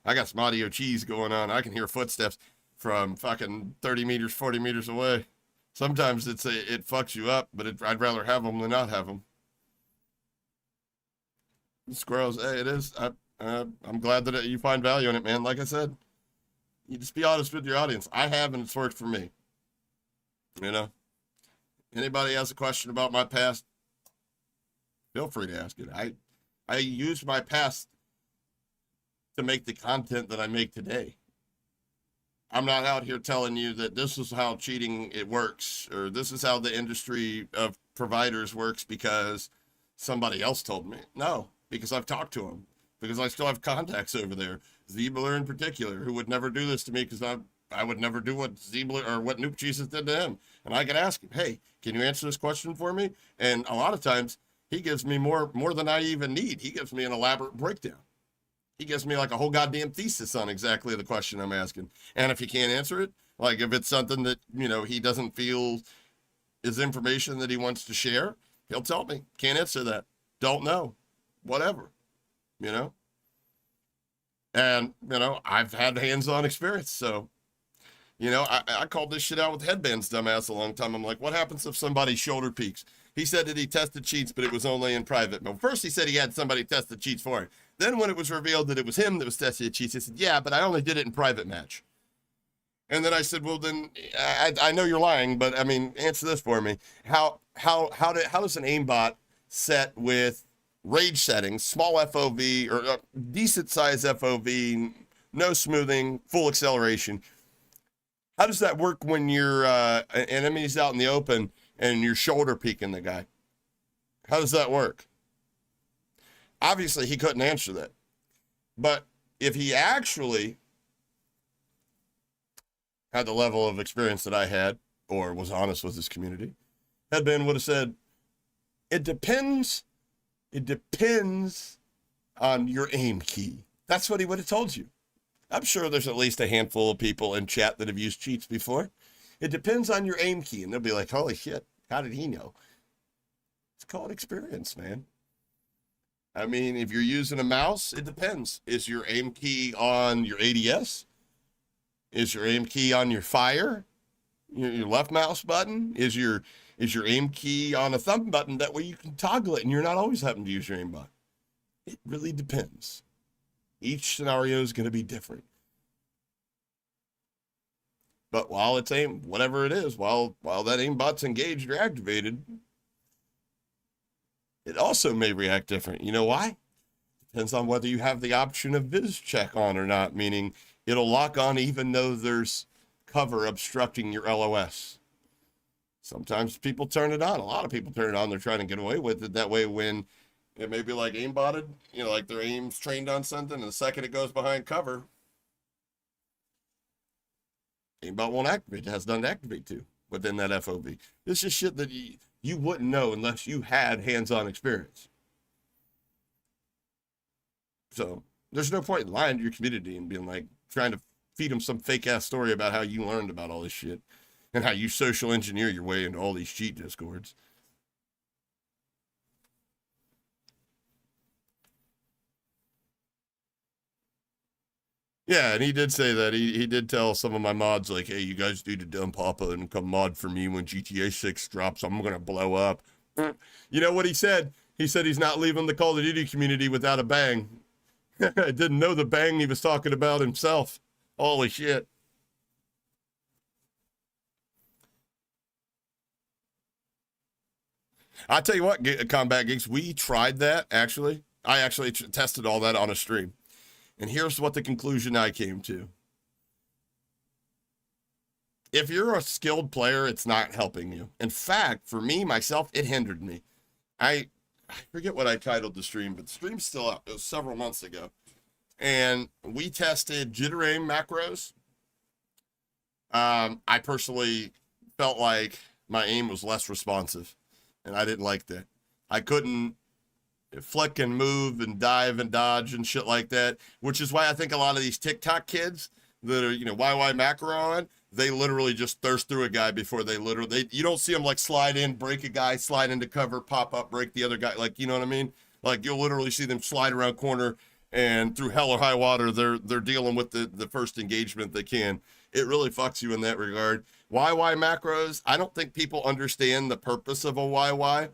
I got some audio cheese going on. I can hear footsteps from fucking 30 meters, 40 meters away. Sometimes it fucks you up, but I'd rather have them than not have them. Squirrels, hey, it is. I'm glad that you find value in it, man. Like I said, you just be honest with your audience. I have, and it's worked for me. You know? Anybody has a question about my past, feel free to ask it. I used my past to make the content that I make today. I'm not out here telling you that this is how cheating it works, or this is how the industry of providers works because somebody else told me. No, because I've talked to them, because I still have contacts over there. Ziebler in particular, who would never do this to me because I would never do what Ziebler or what Nuke Jesus did to him. And I could ask him, hey, can you answer this question for me? And a lot of times he gives me more than I even need. He gives me an elaborate breakdown. He gives me like a whole goddamn thesis on exactly the question I'm asking. And if he can't answer it, like if it's something that, you know, he doesn't feel is information that he wants to share, he'll tell me, can't answer that. Don't know, whatever, you know? And, you know, I've had hands-on experience. So, you know, I called this shit out with headbands, dumbass, a long time. I'm like, what happens if somebody shoulder peaks? He said that he tested cheats, but it was only in private. Well, first he said he had somebody test the cheats for him. Then when it was revealed that it was him that was testing the cheats, he said, yeah, but I only did it in private match. And then I said, well, then I know you're lying, but I mean, answer this for me. How does an aimbot set with rage settings, small FOV or decent size FOV, no smoothing, full acceleration? How does that work when your enemy's out in the open and you're shoulder peeking the guy? How does that work? Obviously, he couldn't answer that. But if he actually had the level of experience that I had, or was honest with his community, Headband would have said, it depends on your aim key. That's what he would have told you. I'm sure there's at least a handful of people in chat that have used cheats before. It depends on your aim key. And they'll be like, holy shit, how did he know? It's called experience, man. I mean, if you're using a mouse, it depends. Is your aim key on your ADS? Is your aim key on your fire? Your left mouse button? Is your aim key on a thumb button? That way you can toggle it and you're not always having to use your aim button. It really depends. Each scenario is going to be different. But while it's aim, whatever it is, while that aimbot's engaged or activated, it also may react different. You know why? Depends on whether you have the option of viz check on or not, meaning it'll lock on even though there's cover obstructing your LOS. Sometimes people turn it on. A lot of people turn it on. They're trying to get away with it. That way when it may be like aimbotted, you know, like their aim's trained on something, and the second it goes behind cover, aimbot won't activate. It has none to activate to within that FOV. This is shit that you wouldn't know unless you had hands-on experience. So there's no point in lying to your community and being like, trying to feed them some fake ass story about how you learned about all this shit and how you social engineer your way into all these cheat discords. Yeah, and he did say that. He did tell some of my mods, like, hey, you guys need to dump Papa and come mod for me when GTA 6 drops. I'm going to blow up. You know what he said? He said he's not leaving the Call of Duty community without a bang. I didn't know the bang he was talking about himself. Holy shit. I'll tell you what, Combat Geeks, we tried that, actually. I actually tested all that on a stream. And here's what the conclusion I came to. If you're a skilled player, it's not helping you. In fact, for me, myself, it hindered me. I forget what I titled the stream, but the stream's still up. It was several months ago. And we tested jitter aim macros. I personally felt like my aim was less responsive, and I didn't like that. I couldn't flick and move and dive and dodge and shit like that, which is why I think a lot of these TikTok kids that are, you know, YY macro on, they literally just thirst through a guy before you don't see them like slide in, break a guy, slide into cover, pop up, break the other guy. Like, you know what I mean? Like, you'll literally see them slide around corner, and through hell or high water, they're dealing with the first engagement they can. It really fucks you in that regard. YY macros, I don't think people understand the purpose of a YY.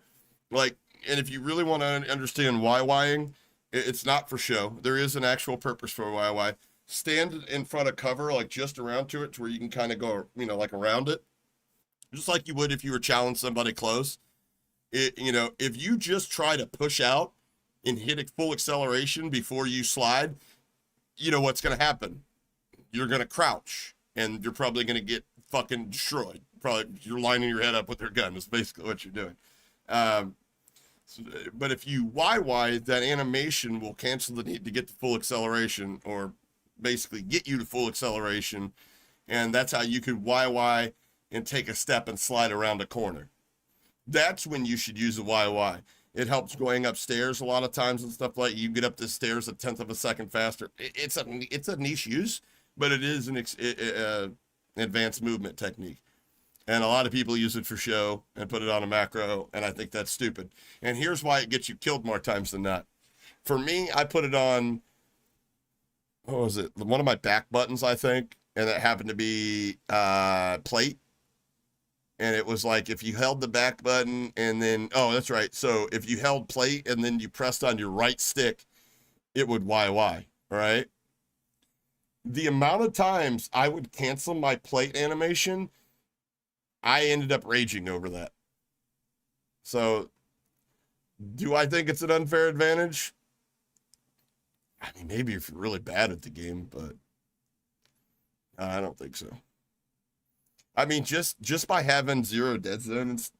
Like, and if you really want to understand YYing, it's not for show. There is an actual purpose for YY. Stand in front of cover, like just around to it, to where you can kind of go, you know, like around it. Just like you would if you were challenging somebody close. You know, if you just try to push out and hit a full acceleration before you slide, you know what's going to happen. You're going to crouch, and you're probably going to get fucking destroyed. Probably you're lining your head up with their gun. That's basically what you're doing. But if you YY, that animation will cancel the need to get to full acceleration, or basically get you to full acceleration. And that's how you could YY and take a step and slide around a corner. That's when you should use a YY. It helps going upstairs a lot of times and stuff like you get up the stairs a tenth of a second faster. It's a niche use, but it is an advanced movement technique. And a lot of people use it for show and put it on a macro, and I think that's stupid. And here's why it gets you killed more times than not. For me, I put it on, what was it? One of my back buttons, I think, and it happened to be plate. And it was like if you held the back button and then, oh, that's right. So if you held plate and then you pressed on your right stick, it would YY, right? The amount of times I would cancel my plate animation, I ended up raging over that. So, do I think it's an unfair advantage? I mean, maybe if you're really bad at the game, but I don't think so. I mean, just by having 0 dead zones,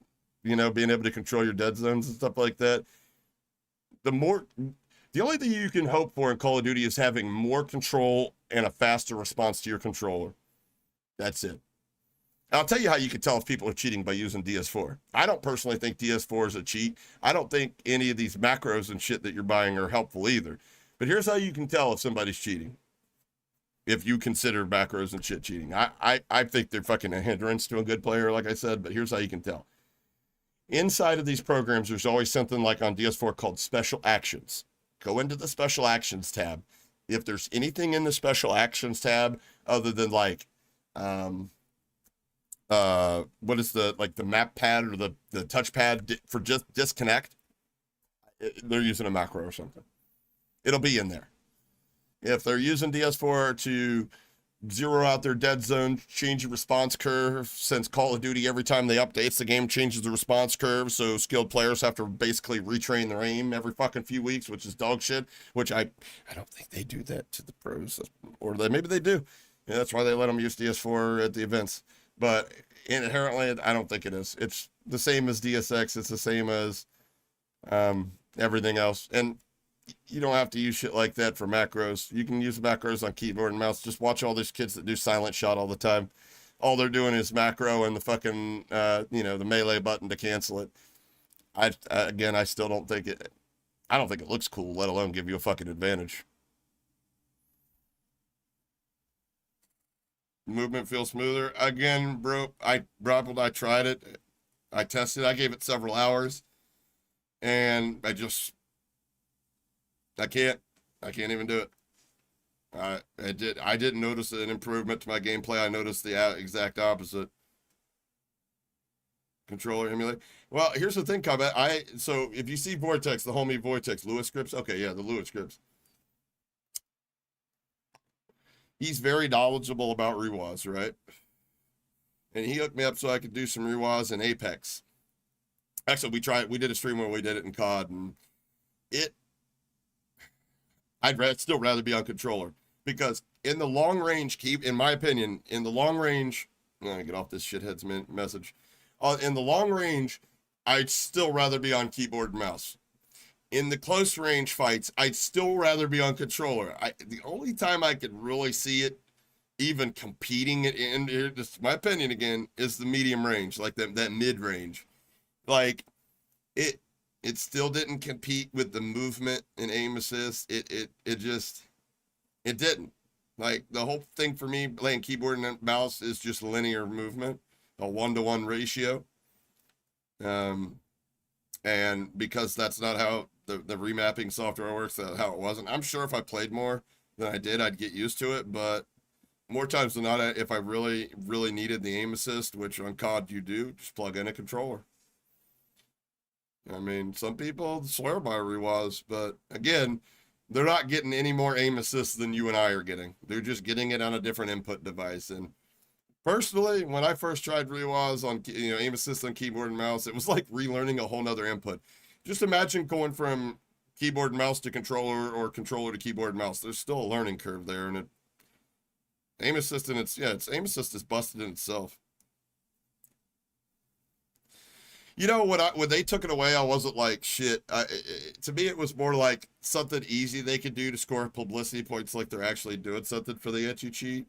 you know, being able to control your dead zones and stuff like that, the only thing you can hope for in Call of Duty is having more control and a faster response to your controller. That's it. I'll tell you how you can tell if people are cheating by using DS4. I don't personally think DS4 is a cheat. I don't think any of these macros and shit that you're buying are helpful either. But here's how you can tell if somebody's cheating. If you consider macros and shit cheating. I think they're fucking a hindrance to a good player, like I said, but here's how you can tell. Inside of these programs, there's always something like on DS4 called special actions. Go into the special actions tab. if there's anything in the special actions tab other than like, what is the map pad or the touchpad for just disconnect, they're using a macro or something. It'll be in there. If they're using DS4 to zero out their dead zone, change the response curve, since Call of Duty, every time they updates the game, changes the response curve, so skilled players have to basically retrain their aim every fucking few weeks, which is dog shit, which I don't think they do that to the pros, or maybe they do. Yeah, that's why they let them use DS4 at the events. But inherently, I don't think it is. It's the same as DSX. It's the same as everything else. And you don't have to use shit like that for macros. You can use macros on keyboard and mouse. Just watch all these kids that do silent shot all the time. All they're doing is macro and the fucking, the melee button to cancel it. I still don't think it, I don't think it looks cool, let alone give you a fucking advantage. Movement feels smoother. Again, bro, I tried it. I tested. I gave it several hours. And I can't even do it. I didn't notice an improvement to my gameplay. I noticed the exact opposite. Controller emulate. Well, here's the thing, Combat. So if you see Vortex, the homie Vortex, Lewis Scripps. Okay, yeah, the Lewis Scripps. He's very knowledgeable about rewas, right? And he hooked me up so I could do some rewas in Apex. Actually, we did a stream where we did it in COD, and I'd still rather be on controller, because in the long range, in my opinion, in the long range, I'm gonna get off this shithead's message. In the long range, I'd still rather be on keyboard and mouse. In the close range fights, I'd still rather be on controller. The only time I could really see it even competing in, this is my opinion again, is the medium range, like that mid range. Like it still didn't compete with the movement and aim assist. It didn't. Like, the whole thing for me playing keyboard and mouse is just linear movement, a 1-to-1 ratio. And because that's not how the remapping software works, that's how it wasn't. I'm sure if I played more than I did, I'd get used to it, but more times than not, if I really, really needed the aim assist, which on COD you do, just plug in a controller. I mean, some people swear by rewas, but again, they're not getting any more aim assist than you and I are getting. They're just getting it on a different input device. And personally, when I first tried rewas on, aim assist on keyboard and mouse, it was like relearning a whole nother input. Just imagine going from keyboard and mouse to controller, or controller to keyboard and mouse. There's still a learning curve there, and aim assist it's aim assist is busted in itself. You know, when they took it away, I wasn't like, shit. To me, it was more like something easy they could do to score publicity points, like they're actually doing something for the anti-cheat.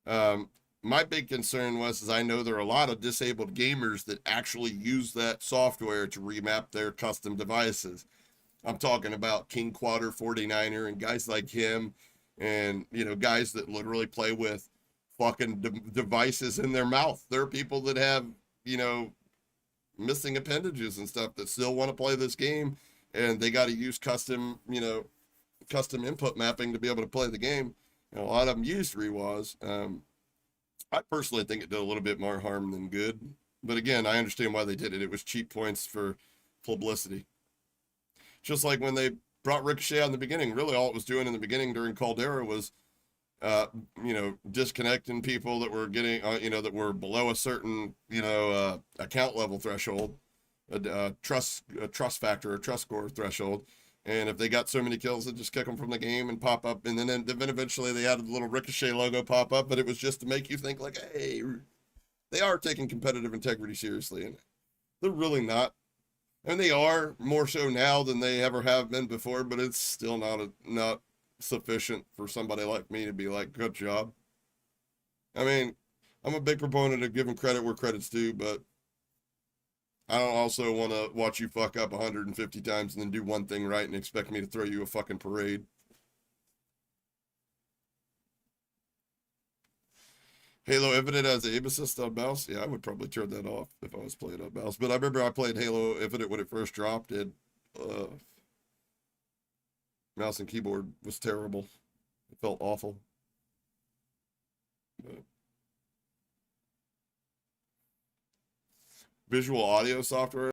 My big concern was I know there are a lot of disabled gamers that actually use that software to remap their custom devices. I'm talking about King Quader 49er and guys like him, and, guys that literally play with fucking devices in their mouth. There are people that have, missing appendages and stuff that still want to play this game, and they got to use custom input mapping to be able to play the game. A lot of them used rewas. I personally think it did a little bit more harm than good, but again, I understand why they did it. It was cheap points for publicity. Just like when they brought Ricochet out in the beginning, really all it was doing in the beginning during Caldera was disconnecting people that were getting, that were below a certain, account level threshold, a trust factor, or trust score threshold. And if they got so many kills, they'd just kick them from the game and pop up. And then eventually they added the little Ricochet logo pop up, but it was just to make you think like, hey, they are taking competitive integrity seriously. And they're really not. And they are more so now than they ever have been before, but it's still not sufficient for somebody like me to be like, good job. I mean, I'm a big proponent of giving credit where credit's due, but I don't also want to watch you fuck up 150 times and then do one thing right and expect me to throw you a fucking parade. Halo Infinite as aim assist on mouse? Yeah, I would probably turn that off if I was playing on mouse. But I remember I played Halo Infinite when it first dropped, and mouse and keyboard was terrible. It felt awful. Visual audio software